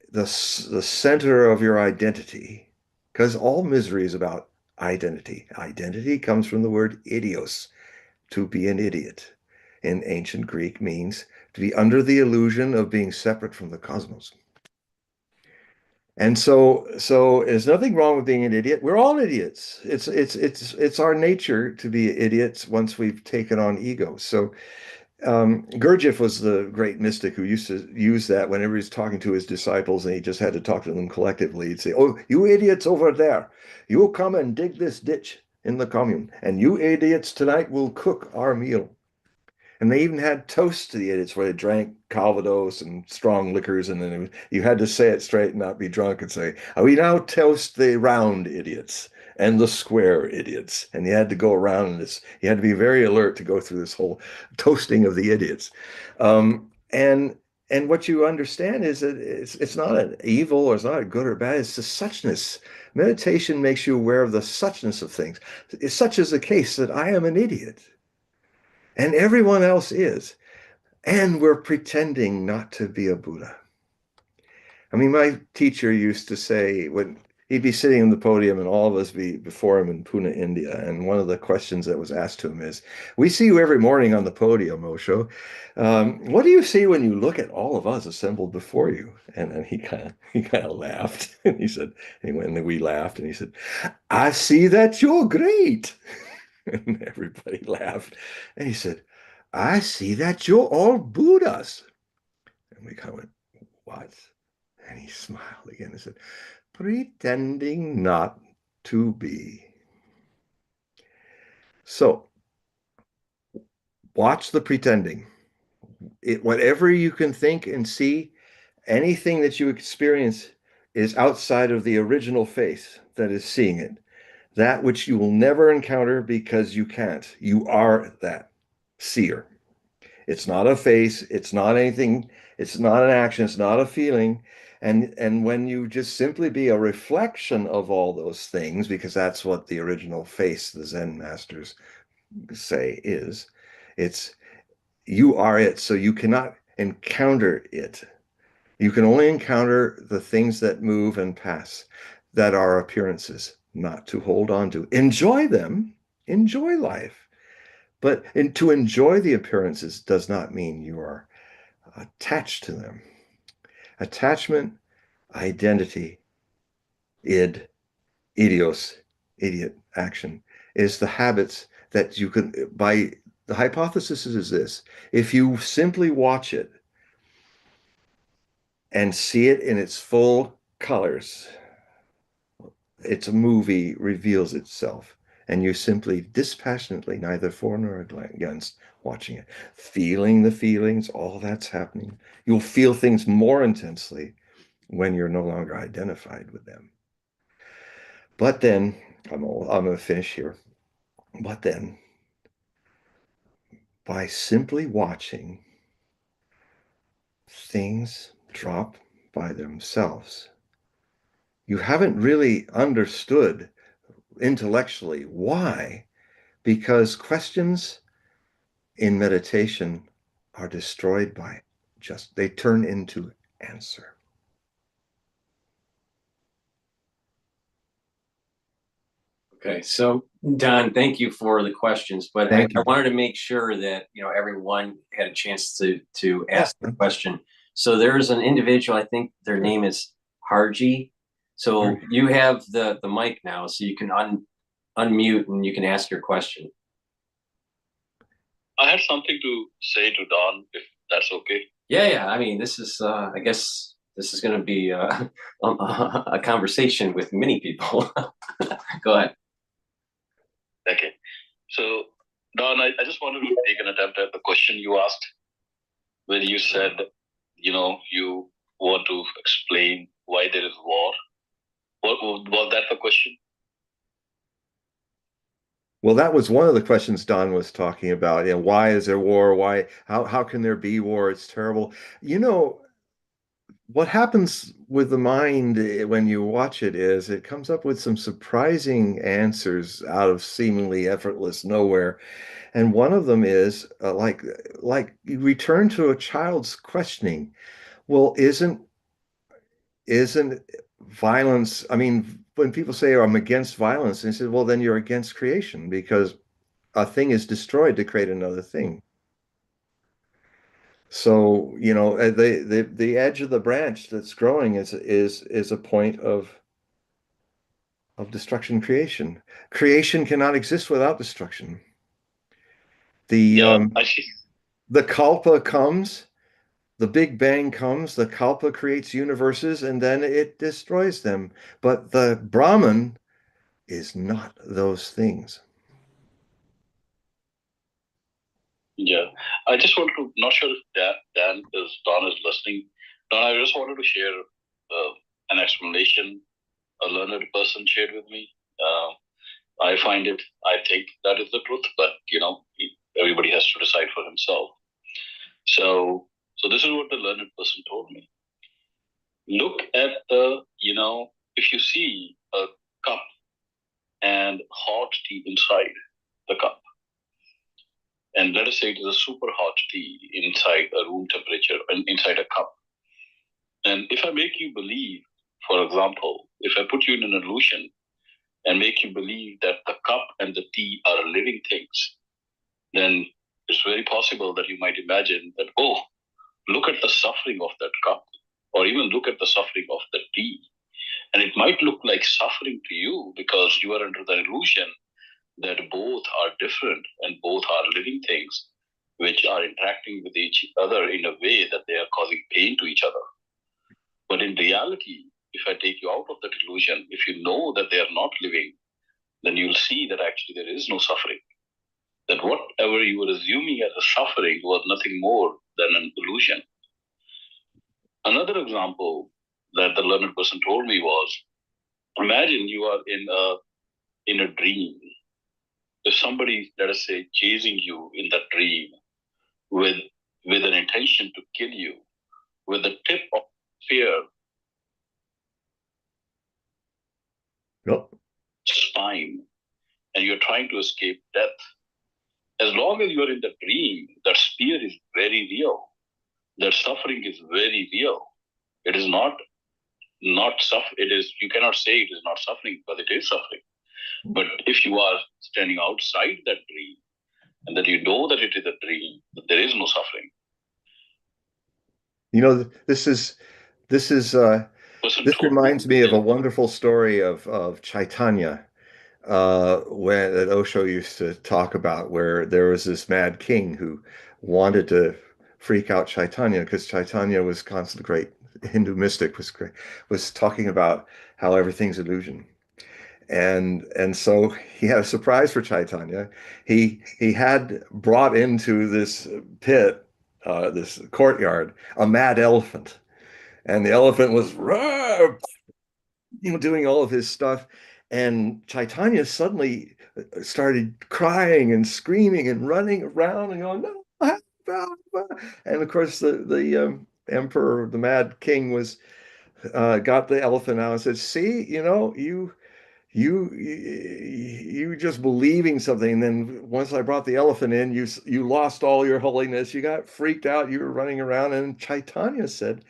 the center of your identity, because all misery is about identity. Identity comes from the word idios, to be an idiot. In ancient Greek means to be under the illusion of being separate from the cosmos. And so there's nothing wrong with being an idiot. We're all idiots. It's our nature to be idiots once we've taken on ego. So Gurdjieff was the great mystic who used to use that whenever he's talking to his disciples, and he just had to talk to them collectively. He'd say, "Oh, you idiots over there, you come and dig this ditch in the commune, and you idiots tonight will cook our meal." And they even had toasts to the idiots where they drank Calvados and strong liquors, and then you had to say it straight and not be drunk and say, "We now toast the round idiots." and the square idiots. And you had to go around this, you had to be very alert to go through this whole toasting of the idiots. And what you understand is that it's not an evil or it's not a good or bad, it's the suchness. Meditation makes you aware of the suchness of things. It's such is the case that I am an idiot and everyone else is. And we're pretending not to be a Buddha. I mean, my teacher used to say, when he'd be sitting on the podium and all of us be before him in Pune, India, and one of the questions that was asked to him is, "We see you every morning on the podium, Osho. What do you see when you look at all of us assembled before you?" And then he kind of laughed, and he said, and we laughed, and he said, "I see that you're great." And everybody laughed, and he said, "I see that you're all Buddhas." And we kind of went, "What?" And he smiled again and said, "Pretending not to be." So watch the pretending. Whatever you can think and see, anything that you experience is outside of the original face that is seeing it. That which you will never encounter because you can't. You are that seer. It's not a face, it's not anything, it's not an action, it's not a feeling. And when you just simply be a reflection of all those things, because that's what the original face, the Zen masters say is, it's you are it, so you cannot encounter it. You can only encounter the things that move and pass, that are appearances, not to hold on to. Enjoy them, enjoy life. But to enjoy the appearances does not mean you are attached to them. Attachment, identity, id, idios, idiot, action, is the habits that you can, by the hypothesis is this: if you simply watch it and see it in its full colors, its movie reveals itself. And you simply dispassionately, neither for nor against, watching it, feeling the feelings, all that's happening. You'll feel things more intensely when you're no longer identified with them. But then, I'm going to finish here. But then, by simply watching things drop by themselves, you haven't really understood intellectually why, because questions in meditation are destroyed by they turn into answer.
Okay, so Don, thank you for the questions, but I wanted to make sure that everyone had a chance to ask the question. So there's an individual, I think their name is Harji. So you have the mic now, so you can unmute and you can ask your question.
I had something to say to Don, if that's okay.
Yeah. I mean, this is, I guess this is going to be a conversation with many people. Go ahead.
Okay. So, Don, I just wanted to take an attempt at the question you asked, where you said, you want to explain why there is war. Was that the question?
Well, that was one of the questions Don was talking about. Why is there war? How can there be war? It's terrible. What happens with the mind when you watch it is it comes up with some surprising answers out of seemingly effortless nowhere. And one of them is like you return to a child's questioning. Well, isn't violence? I mean, when people say, "Oh, I'm against violence," they say, "Well, then you're against creation because a thing is destroyed to create another thing." So, the edge of the branch that's growing is a point of destruction creation. Creation cannot exist without destruction. The kalpa comes, the Big Bang comes, the kalpa creates universes and then it destroys them. But the Brahman is not those things.
Yeah, I just want to, not sure if Don is listening. Don, I just wanted to share an explanation a learned person shared with me. I think that is the truth, but everybody has to decide for himself. So this is what the learned person told me. Look at if you see a cup and hot tea inside the cup, and let us say it is a super hot tea inside a room temperature and inside a cup. And if I make you believe, for example, if I put you in an illusion and make you believe that the cup and the tea are living things, then it's very possible that you might imagine that, oh, look at the suffering of that cup, or even look at the suffering of the tea. And it might look like suffering to you because you are under the illusion that both are different and both are living things which are interacting with each other in a way that they are causing pain to each other. But in reality, if I take you out of that illusion, if you know that they are not living, then you'll see that actually there is no suffering. That whatever you were assuming as a suffering was nothing more than an illusion. Another example that the learned person told me was, imagine you are in a dream. If somebody, let us say, chasing you in that dream with an intention to kill you, with the tip of fear, spine, and you're trying to escape death, as long as you're in the dream, that fear is very real. That suffering is very real. It is not it is, you cannot say it is not suffering, because it is suffering. But if you are standing outside that dream, and that you know that it is a dream, that there is no suffering.
This reminds me of a wonderful story of Chaitanya, that Osho used to talk about, where there was this mad king who wanted to freak out Chaitanya, because Chaitanya was constantly great Hindu mystic, was talking about how everything's illusion. And so he had a surprise for Chaitanya. He had brought into this pit, this courtyard, a mad elephant, and the elephant was doing all of his stuff, and Chaitanya suddenly started crying and screaming and running around and going, no. And of course the emperor, the mad king, was got the elephant out and said, see, you just believing something, and then once I brought the elephant in, you lost all your holiness, you got freaked out, you were running around. And Chaitanya said,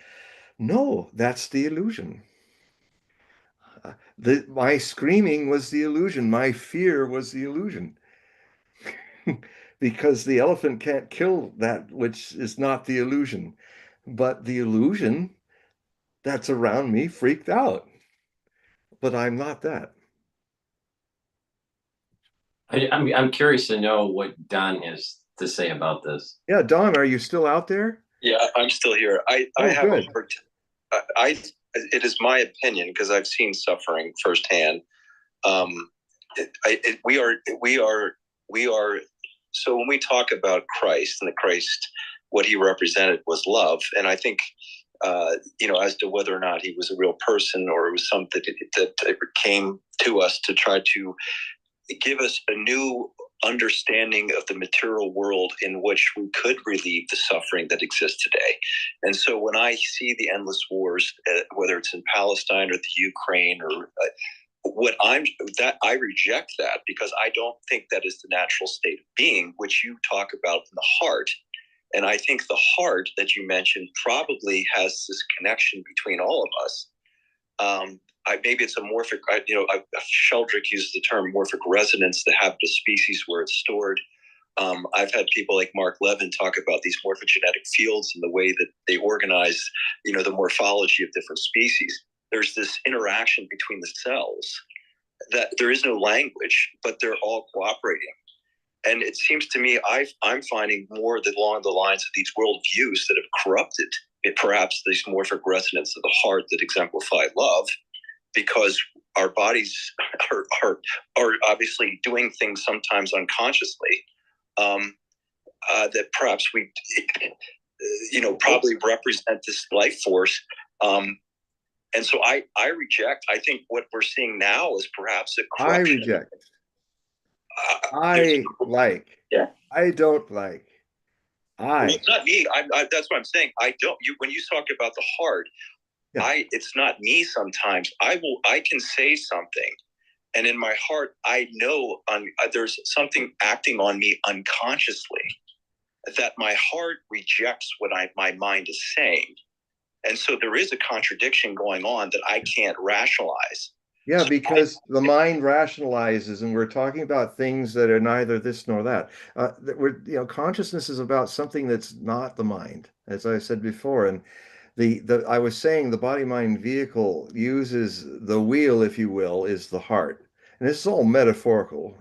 no, that's the illusion. My screaming was the illusion, my fear was the illusion. Because the elephant can't kill that which is not the illusion, but the illusion that's around me freaked out, but I'm not that.
I'm curious to know what Don has to say about this.
Yeah, Don, are you still out there?
Yeah, I'm still here. I have a hard time. It is my opinion, because I've seen suffering firsthand. We are. So when we talk about Christ, and the Christ, what he represented was love, and I think, as to whether or not he was a real person or it was something that came to us to try to give us a new understanding of the material world in which we could relieve the suffering that exists today. And so when I see the endless wars, whether it's in Palestine or the Ukraine, or I reject that, because I don't think that is the natural state of being, which you talk about in the heart. And I think the heart that you mentioned probably has this connection between all of us. Maybe it's a morphic, Sheldrick uses the term morphic resonance, the habit species where it's stored. I've had people like Mark Levin talk about these morphogenetic fields and the way that they organize, the morphology of different species. There's this interaction between the cells that there is no language, but they're all cooperating. And it seems to me I'm finding more along the lines of these worldviews that have corrupted perhaps this morphic resonance of the heart that exemplify love, because our bodies are obviously doing things sometimes unconsciously, that perhaps we, probably represent this life force. And so I reject. I think what we're seeing now is perhaps a corruption.
I reject. I like.
Yeah.
I don't like.
Well, it's not me. That's what I'm saying. I don't. When you talk about the heart, yeah. It's not me. Sometimes I can say something, and in my heart, I know there's something acting on me unconsciously that my heart rejects what my mind is saying, and so there is a contradiction going on that I can't rationalize.
Yeah, because the mind rationalizes, and we're talking about things that are neither this nor that. Consciousness is about something that's not the mind, as I said before. And I was saying the body-mind vehicle uses the wheel, if you will, is the heart. And this is all metaphorical,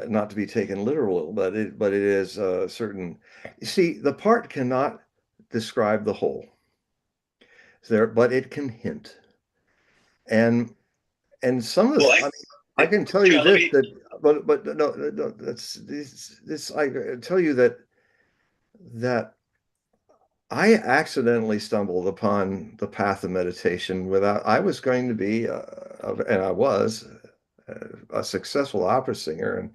not to be taken literal, but it is certain. You see, the part cannot describe the whole. But it can hint. And some of this, I can tell you this, but no, that's this. I tell you that I accidentally stumbled upon the path of meditation without. I was going to be, and I was a successful opera singer,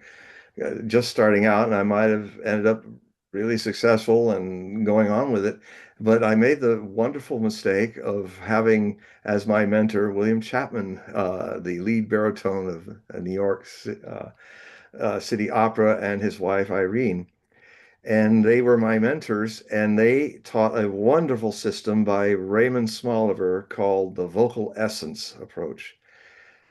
and just starting out, and I might have ended up really successful and going on with it. But I made the wonderful mistake of having as my mentor William Chapman, the lead baritone of New York City Opera, and his wife Irene. And they were my mentors, and they taught a wonderful system by Raymond Smoliver called the vocal essence approach.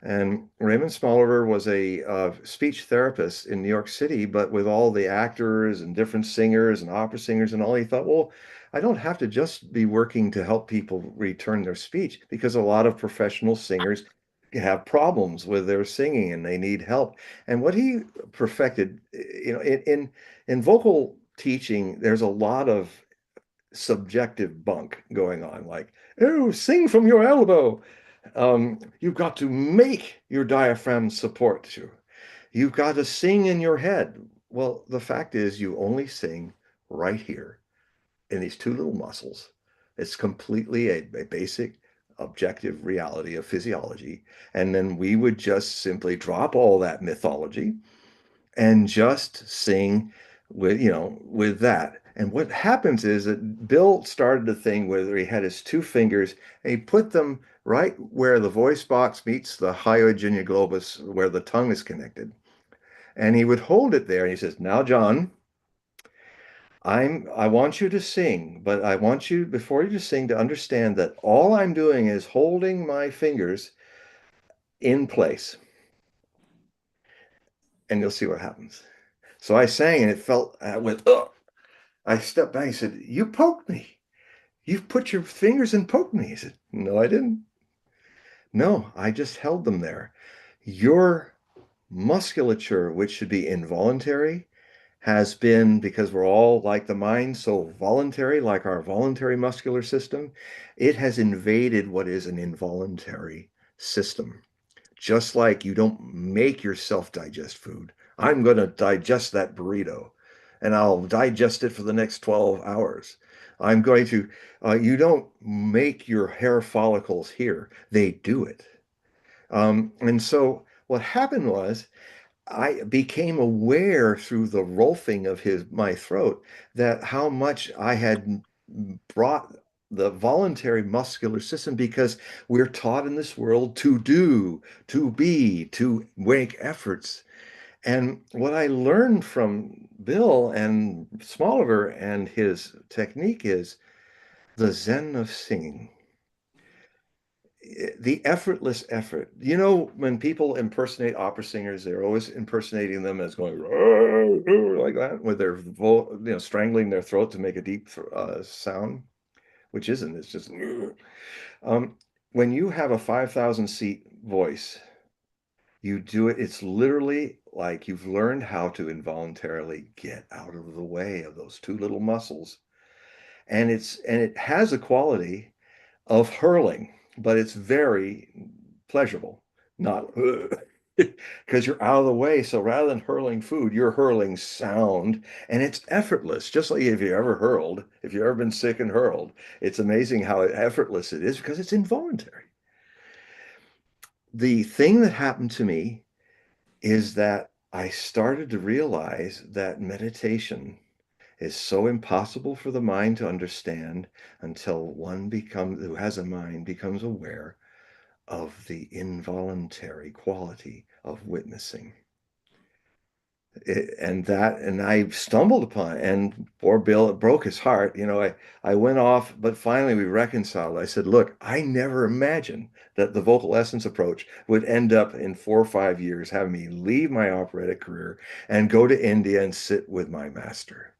And Raymond Smoliver was a speech therapist in New York City, but with all the actors and different singers and opera singers and all, he thought, well, I don't have to just be working to help people return their speech, because a lot of professional singers have problems with their singing and they need help. And what he perfected, in vocal teaching, there's a lot of subjective bunk going on, like, oh, sing from your elbow. You've got to make your diaphragm support you. You've got to sing in your head. Well, the fact is, you only sing right here in these two little muscles. It's completely a basic objective reality of physiology. And then we would just simply drop all that mythology and just sing with that. And what happens is that Bill started a thing where he had his two fingers and he put them right where the voice box meets the hyoidina globus, where the tongue is connected. And he would hold it there and he says, now, John, I want you to sing, but I want you, before you sing, to understand that all I'm doing is holding my fingers in place. And you'll see what happens. So I sang and it felt, I stepped back and said, you poked me. You've put your fingers and poked me. He said, no, I didn't. No, I just held them there. Your musculature, which should be involuntary, has been, because we're all like the mind, so voluntary, like our voluntary muscular system, it has invaded what is an involuntary system. Just like you don't make yourself digest food. I'm going to digest that burrito and I'll digest it for the next 12 hours. I'm going to, you don't make your hair follicles here, they do it. And so what happened was I became aware through the rolfing of my throat that how much I had brought the voluntary muscular system, because we're taught in this world to do, to be, to make efforts. And what I learned from Bill and Smoliver and his technique is the Zen of singing, the effortless effort. You know, when people impersonate opera singers, they're always impersonating them as going like that with their strangling their throat to make a deep sound, which isn't. It's just when you have a 5,000 seat voice, you do it. It's literally like you've learned how to involuntarily get out of the way of those two little muscles, and it has a quality of hurling, but it's very pleasurable, not because you're out of the way. So rather than hurling food, you're hurling sound, and it's effortless. Just like if you ever hurled, if you've ever been sick and hurled, it's amazing how effortless it is because it's involuntary. The thing that happened to me is that I started to realize that meditation is so impossible for the mind to understand until one who has a mind becomes aware of the involuntary quality of witnessing. And I stumbled upon it, and poor Bill, it broke his heart. I went off, but finally we reconciled. I said, look, I never imagined that the vocal essence approach would end up in 4 or 5 years having me leave my operatic career and go to India and sit with my master.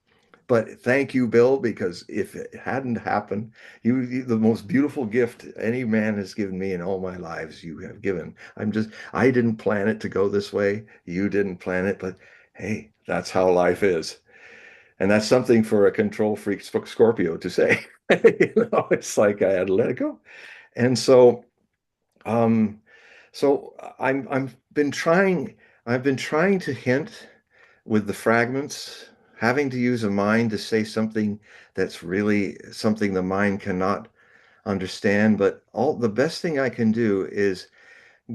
But thank you, Bill, because if it hadn't happened, the most beautiful gift any man has given me in all my lives, you have given. I didn't plan it to go this way. You didn't plan it, but hey, that's how life is. And that's something for a control freak Scorpio to say. It's like I had to let it go. And um, so I've been trying to hint with the fragments, having to use a mind to say something that's really something the mind cannot understand. But the best thing I can do is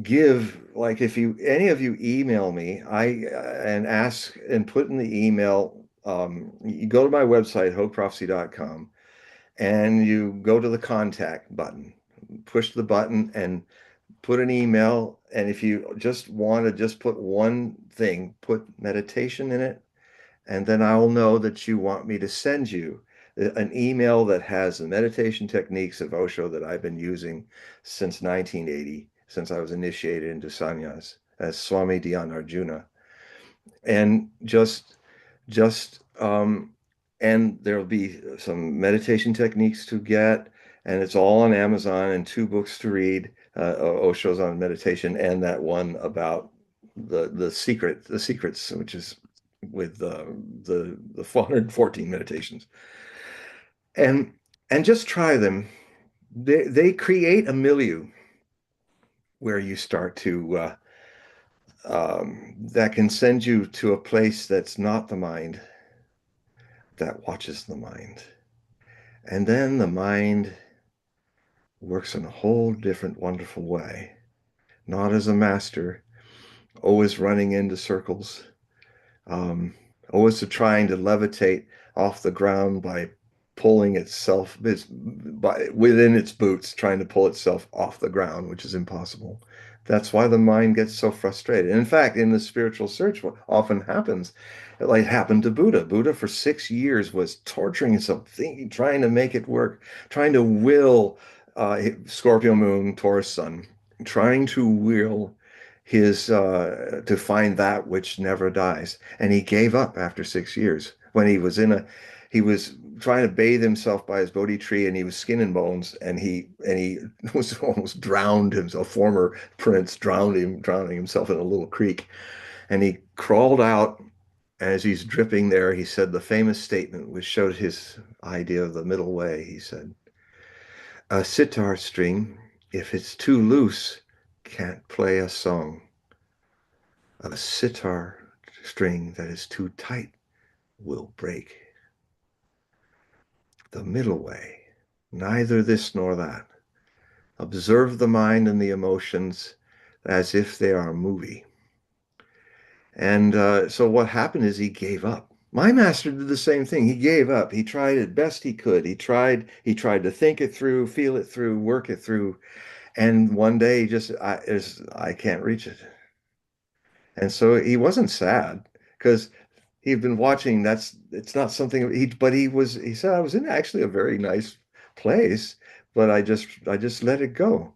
give, like, if any of you email me, and ask and put in the email, you go to my website, hogueprophecy.com, and you go to the contact button, push the button and put an email. And if you just want to just put one thing, put meditation in it, and then I'll know that you want me to send you an email that has the meditation techniques of Osho that I've been using since 1980, since I was initiated into sannyas as Swami Dhyan Arjuna. And and there'll be some meditation techniques to get, and it's all on Amazon, and 2 books to read, Osho's on meditation, and that one about the secrets, which is with the 414 meditations. And just try them. They create a milieu where you start to that can send you to a place that's not the mind, that watches the mind. And then the mind works in a whole different, wonderful way. Not as a master, always running into circles, always trying to levitate off the ground by pulling itself within its boots, trying to pull itself off the ground, which is impossible. That's why the mind gets so frustrated. In fact, in the spiritual search, what often happens, like happened to Buddha. Buddha for 6 years was torturing himself, trying to make it work, trying to will Scorpio moon, Taurus sun, trying to will his to find that which never dies. And he gave up after 6 years when he was trying to bathe himself by his Bodhi tree, and he was skin and bones, and he was almost drowned himself. Former prince drowning himself in a little creek, and he crawled out. As he's dripping there, he said the famous statement which showed his idea of the middle way. He said, "A sitar string, if it's too loose, can't play a song. A sitar string that is too tight will break. The middle way, neither this nor that. Observe the mind and the emotions as if they are a movie." And so what happened is he gave up. My master did the same thing. He gave up. He tried as best he could. He tried to think it through, feel it through, work it through. And one day he just, I can't reach it. And so he wasn't sad, because he'd been watching. It's not something he said, I was in actually a very nice place, but I just let it go.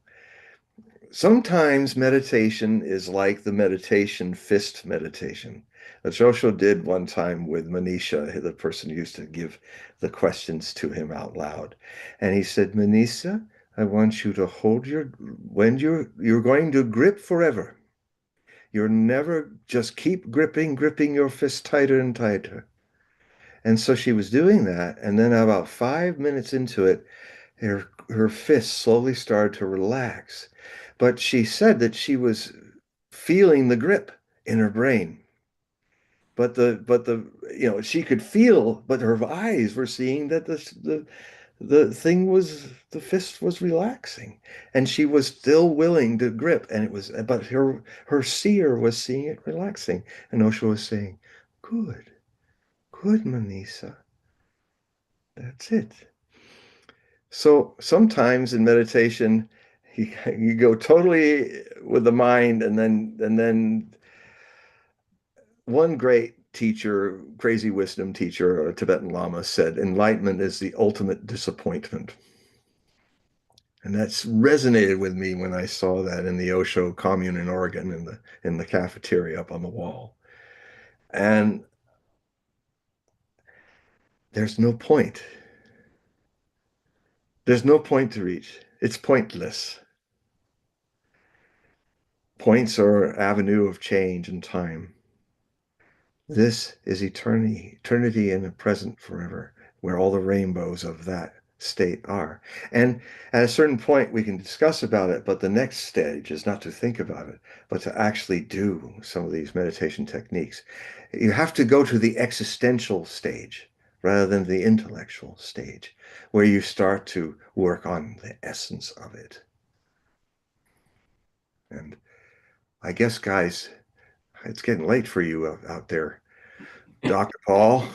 Sometimes meditation is like the meditation fist meditation that Osho did one time with Manisha, the person who used to give the questions to him out loud. And he said, "Manisha, I want you to hold when you're going to grip forever. You're never, just keep gripping your fist tighter and tighter." And so she was doing that. And then about 5 minutes into it, her fist slowly started to relax. But she said that she was feeling the grip in her brain. But she could feel, but her eyes were seeing that the fist was relaxing, and she was still willing to grip, and but her seer was seeing it relaxing, and Osho was saying, good, good, Manisa, that's it. So sometimes in meditation, you go totally with the mind, and then one great teacher, crazy wisdom teacher, a Tibetan Lama, said, enlightenment is the ultimate disappointment. And that's resonated with me when I saw that in the Osho commune in Oregon in the cafeteria up on the wall. And there's no point. There's no point to reach. It's pointless. Points are avenue of change and time. This is eternity in the present forever, where all the rainbows of that state are. And at a certain point, we can discuss about it, but the next stage is not to think about it, but to actually do some of these meditation techniques. You have to go to the existential stage rather than the intellectual stage, where you start to work on the essence of it. And I guess, guys, it's getting late for you out there. Dr. Paul.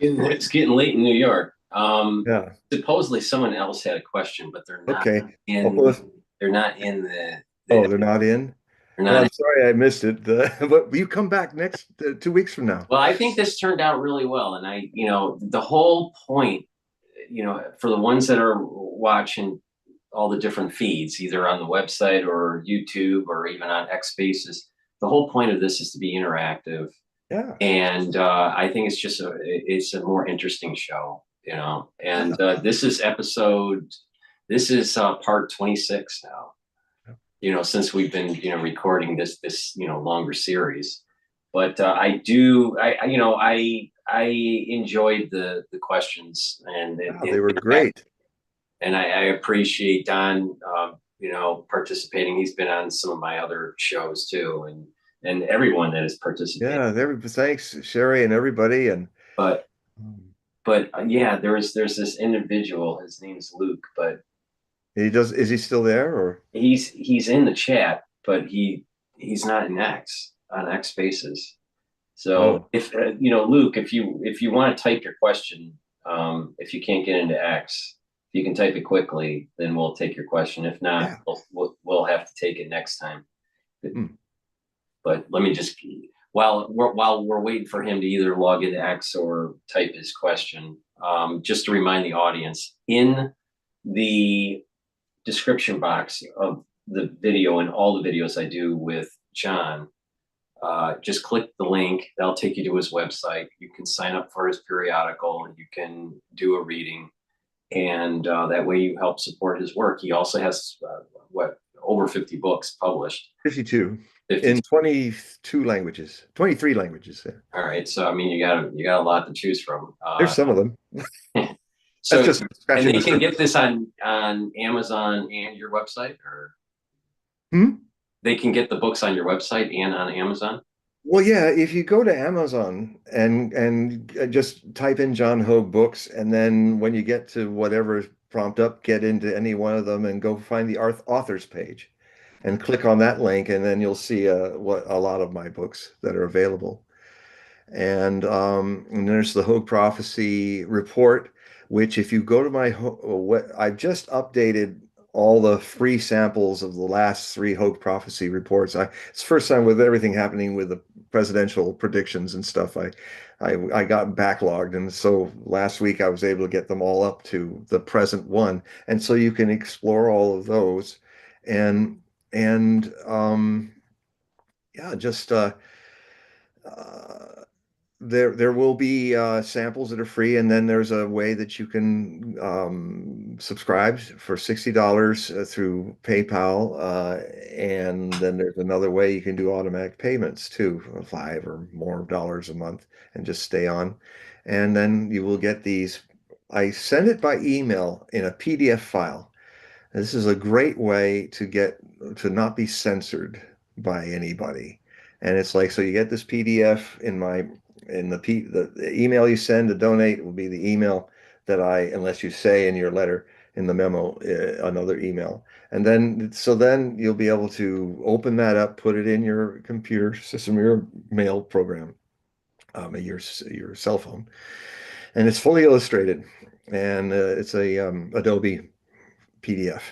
It's getting late in New York.
Yeah.
Supposedly someone else had a question, but they're not
Okay.
they're not in the
Oh, they're not in?
they're
Well,
not
I'm sorry I missed it. But you come back next 2 weeks from now.
Well, I think this turned out really well. And the whole point, for the ones that are watching all the different feeds, either on the website or YouTube or even on X Spaces, the whole point of this is to be interactive.
Yeah.
And I think it's a more interesting show, and this is part 26 now, since we've been, recording this, longer series. But I enjoyed the questions, and
They were great.
And I appreciate Don, participating. He's been on some of my other shows too, and everyone that has participated.
Yeah, thanks, Sherry and everybody.
But yeah, there's this individual. His name's Luke, but
is he still there, or
he's in the chat, but he's not in on X Spaces. So if Luke, if you want to type your question, if you can't get into X, if you can type it quickly, then we'll take your question. If not, we'll have to take it next time. But let me just, while we're waiting for him to either log into X or type his question, just to remind the audience, in the description box of the video and all the videos I do with John, just click the link. That'll take you to his website. You can sign up for his periodical, and you can do a reading, and that way you help support his work. He also has over 50 books published.
52 in 22 languages, 23 languages.
All right, so I mean, you got a lot to choose from.
There's some of them.
So, and they can get this on Amazon and your website, or they can get the books on your website and on Amazon.
Well, yeah, if you go to Amazon and just type in John Hogue books, and then when you get to whatever prompt up, get into any one of them and go find the authors page and click on that link, and then you'll see a lot of my books that are available. And there's the Hogue Prophecy Report, which if you go to I've just updated all the free samples of the last 3 Hogue Prophecy reports. It's the first time with everything happening with the presidential predictions and stuff. I got backlogged, and so last week I was able to get them all up to the present one, and so you can explore all of those, and yeah, just there will be samples that are free, and then there's a way that you can subscribe for $60 through PayPal, and then there's another way you can do automatic payments too, $5 or more dollars a month, and just stay on. And then you will get these. I send it by email in a PDF file. This is a great way to not be censored by anybody. And it's like, so you get this PDF in the email you send to donate will be the email. that unless you say in your letter, in the memo, another email. And then, so then you'll be able to open that up, put it in your computer system, your mail program, your cell phone, and it's fully illustrated, and it's a Adobe PDF,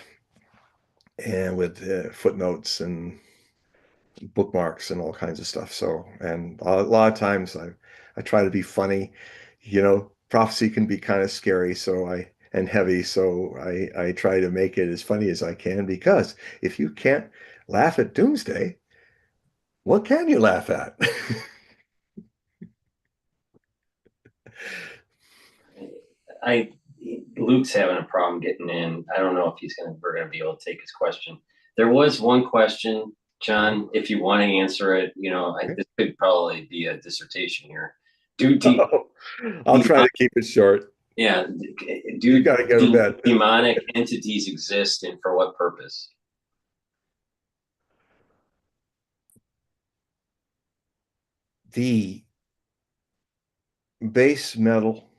and with footnotes and bookmarks and all kinds of stuff. So, and a lot of times I try to be funny. Prophecy can be kind of scary, and heavy, so I try to make it as funny as I can, because if you can't laugh at doomsday, what can you laugh at?
Luke's having a problem getting in. I don't know if we're gonna be able to take his question. There was one question, John, if you want to answer it, this could probably be a dissertation here.
I'll try to keep it short.
Yeah.
You gotta go to bed.
Demonic entities exist, and for what purpose?
The base metal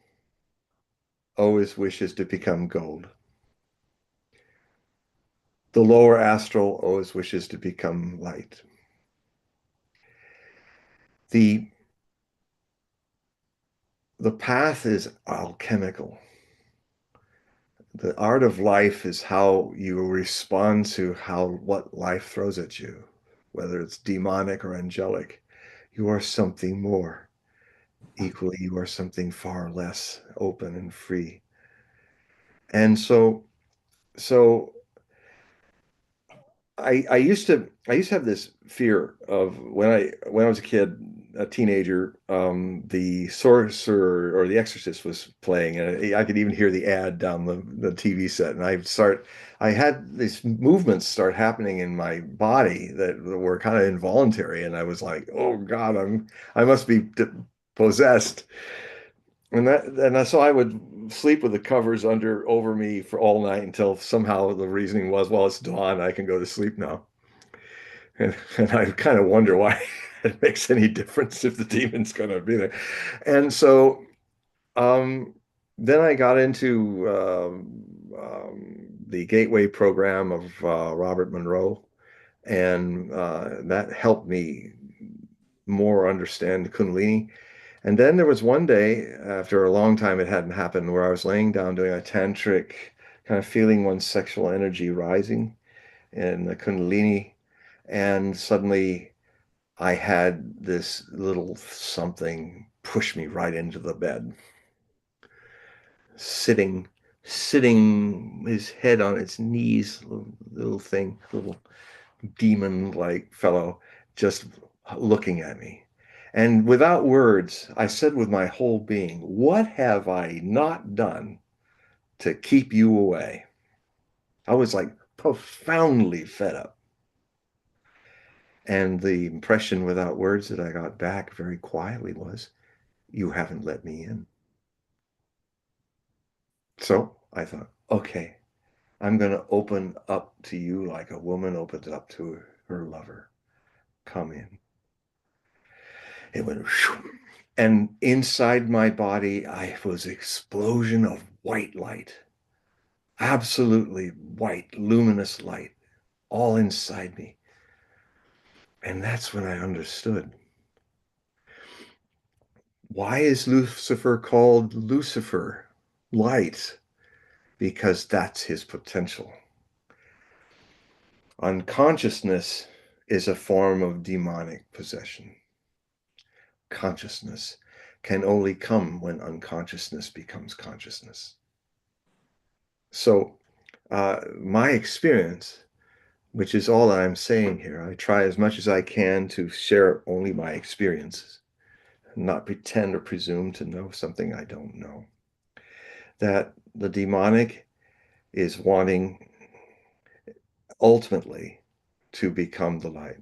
always wishes to become gold. The lower astral always wishes to become light. The path is alchemical. The art of life is how you respond to what life throws at you, whether it's demonic or angelic. You are something more. Equally, you are something far less open and free. And so I used to have this fear of when I was a kid, a teenager, the Sorcerer or the Exorcist was playing, and I could even hear the ad down the TV set, and I had these movements start happening in my body that were kind of involuntary, and I was like, oh God, I must be possessed. And so I would sleep with the covers over me for all night, until somehow the reasoning was, well, it's dawn, I can go to sleep now. And I kind of wonder why it makes any difference if the demon's going to be there. And so then I got into the Gateway program of Robert Monroe, and that helped me more understand Kundalini. And then there was one day, after a long time it hadn't happened, where I was laying down doing a tantric, kind of feeling one's sexual energy rising in the Kundalini. And suddenly I had this little something push me right into the bed. Sitting, his head on its knees, little thing, little demon-like fellow, just looking at me. And without words, I said with my whole being, what have I not done to keep you away? I was like profoundly fed up. And the impression without words that I got back very quietly was, you haven't let me in. So I thought, okay, I'm going to open up to you like a woman opens up to her lover. Come in. It went, and inside my body, I was an explosion of white light, absolutely white, luminous light, all inside me. And that's when I understood. Why is Lucifer called Lucifer, light? Because that's his potential. Unconsciousness is a form of demonic possession. Consciousness can only come when unconsciousness becomes consciousness. So my experience, which is all I'm saying here, I try as much as I can to share only my experiences, not pretend or presume to know something I don't know. That the demonic is wanting ultimately to become the light.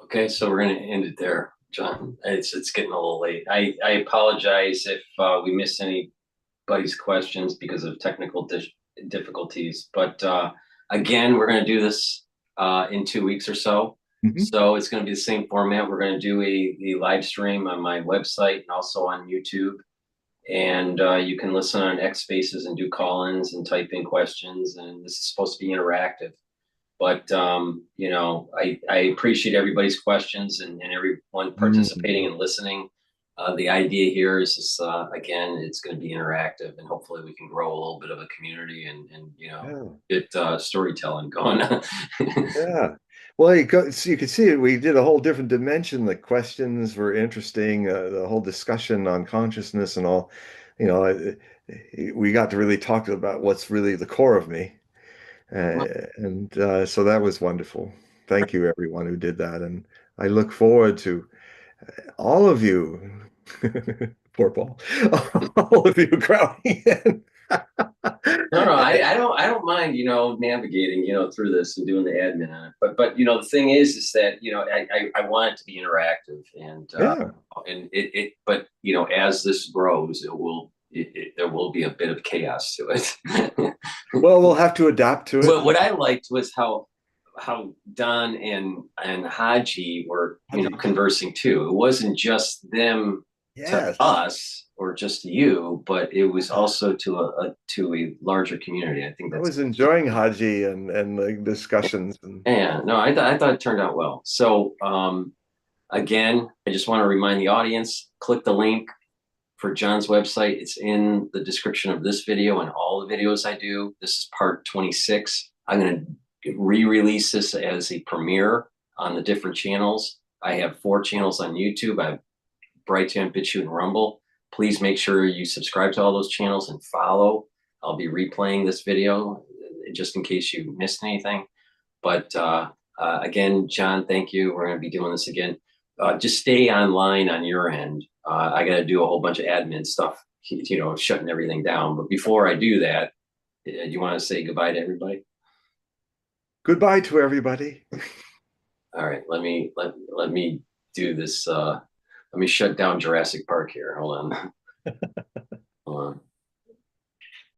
Okay, so we're going to end it there, John. It's getting a little late. I apologize if we missed anybody's questions because of technical difficulties. But again, we're going to do this in 2 weeks or so. So it's going to be the same format. We're going to do a live stream on my website and also on YouTube. And you can listen on X Spaces and do call-ins and type in questions. And this is supposed to be interactive. But, you know, I appreciate everybody's questions and everyone participating and listening. The idea here is just, again, it's going to be interactive, and hopefully we can grow a little bit of a community and you know, get storytelling going.
Yeah. Well, so you can see it. We did a whole different dimension. The questions were interesting. The whole discussion on consciousness and all, you know, we got to really talk about what's really the core of me. And so that was wonderful. Thank you, everyone who did that. And I look forward to all of you, poor Paul, all of you crowding in.
No, I don't mind, you know, navigating, you know, through this and doing the admin on it. But you know, the thing is that, you know, I want it to be interactive and but you know, as this grows, there will be a bit of chaos to it.
Well, we'll have to adapt to it.
But what I liked was how Don and Haji were, you know, conversing too. It wasn't just them to us or just to you, but it was also to a larger community. I think
I was enjoying Haji and the discussions.
Yeah, no, I thought it turned out well. So again, I just want to remind the audience, click the link for John's website. It's in the description of this video and all the videos I do. This is part 26. I'm going to re-release this as a premiere on the different channels. I have 4 channels on YouTube. I have Brighteon, Bitchute, and Rumble. Please make sure you subscribe to all those channels and follow. I'll be replaying this video just in case you missed anything. But again, John, thank you. We're going to be doing this again. Just stay online on your end. I got to do a whole bunch of admin stuff, you know, shutting everything down. But before I do that, do you want to say goodbye to everybody?
Goodbye to everybody.
All right, let me do this. Let me shut down Jurassic Park here. Hold on.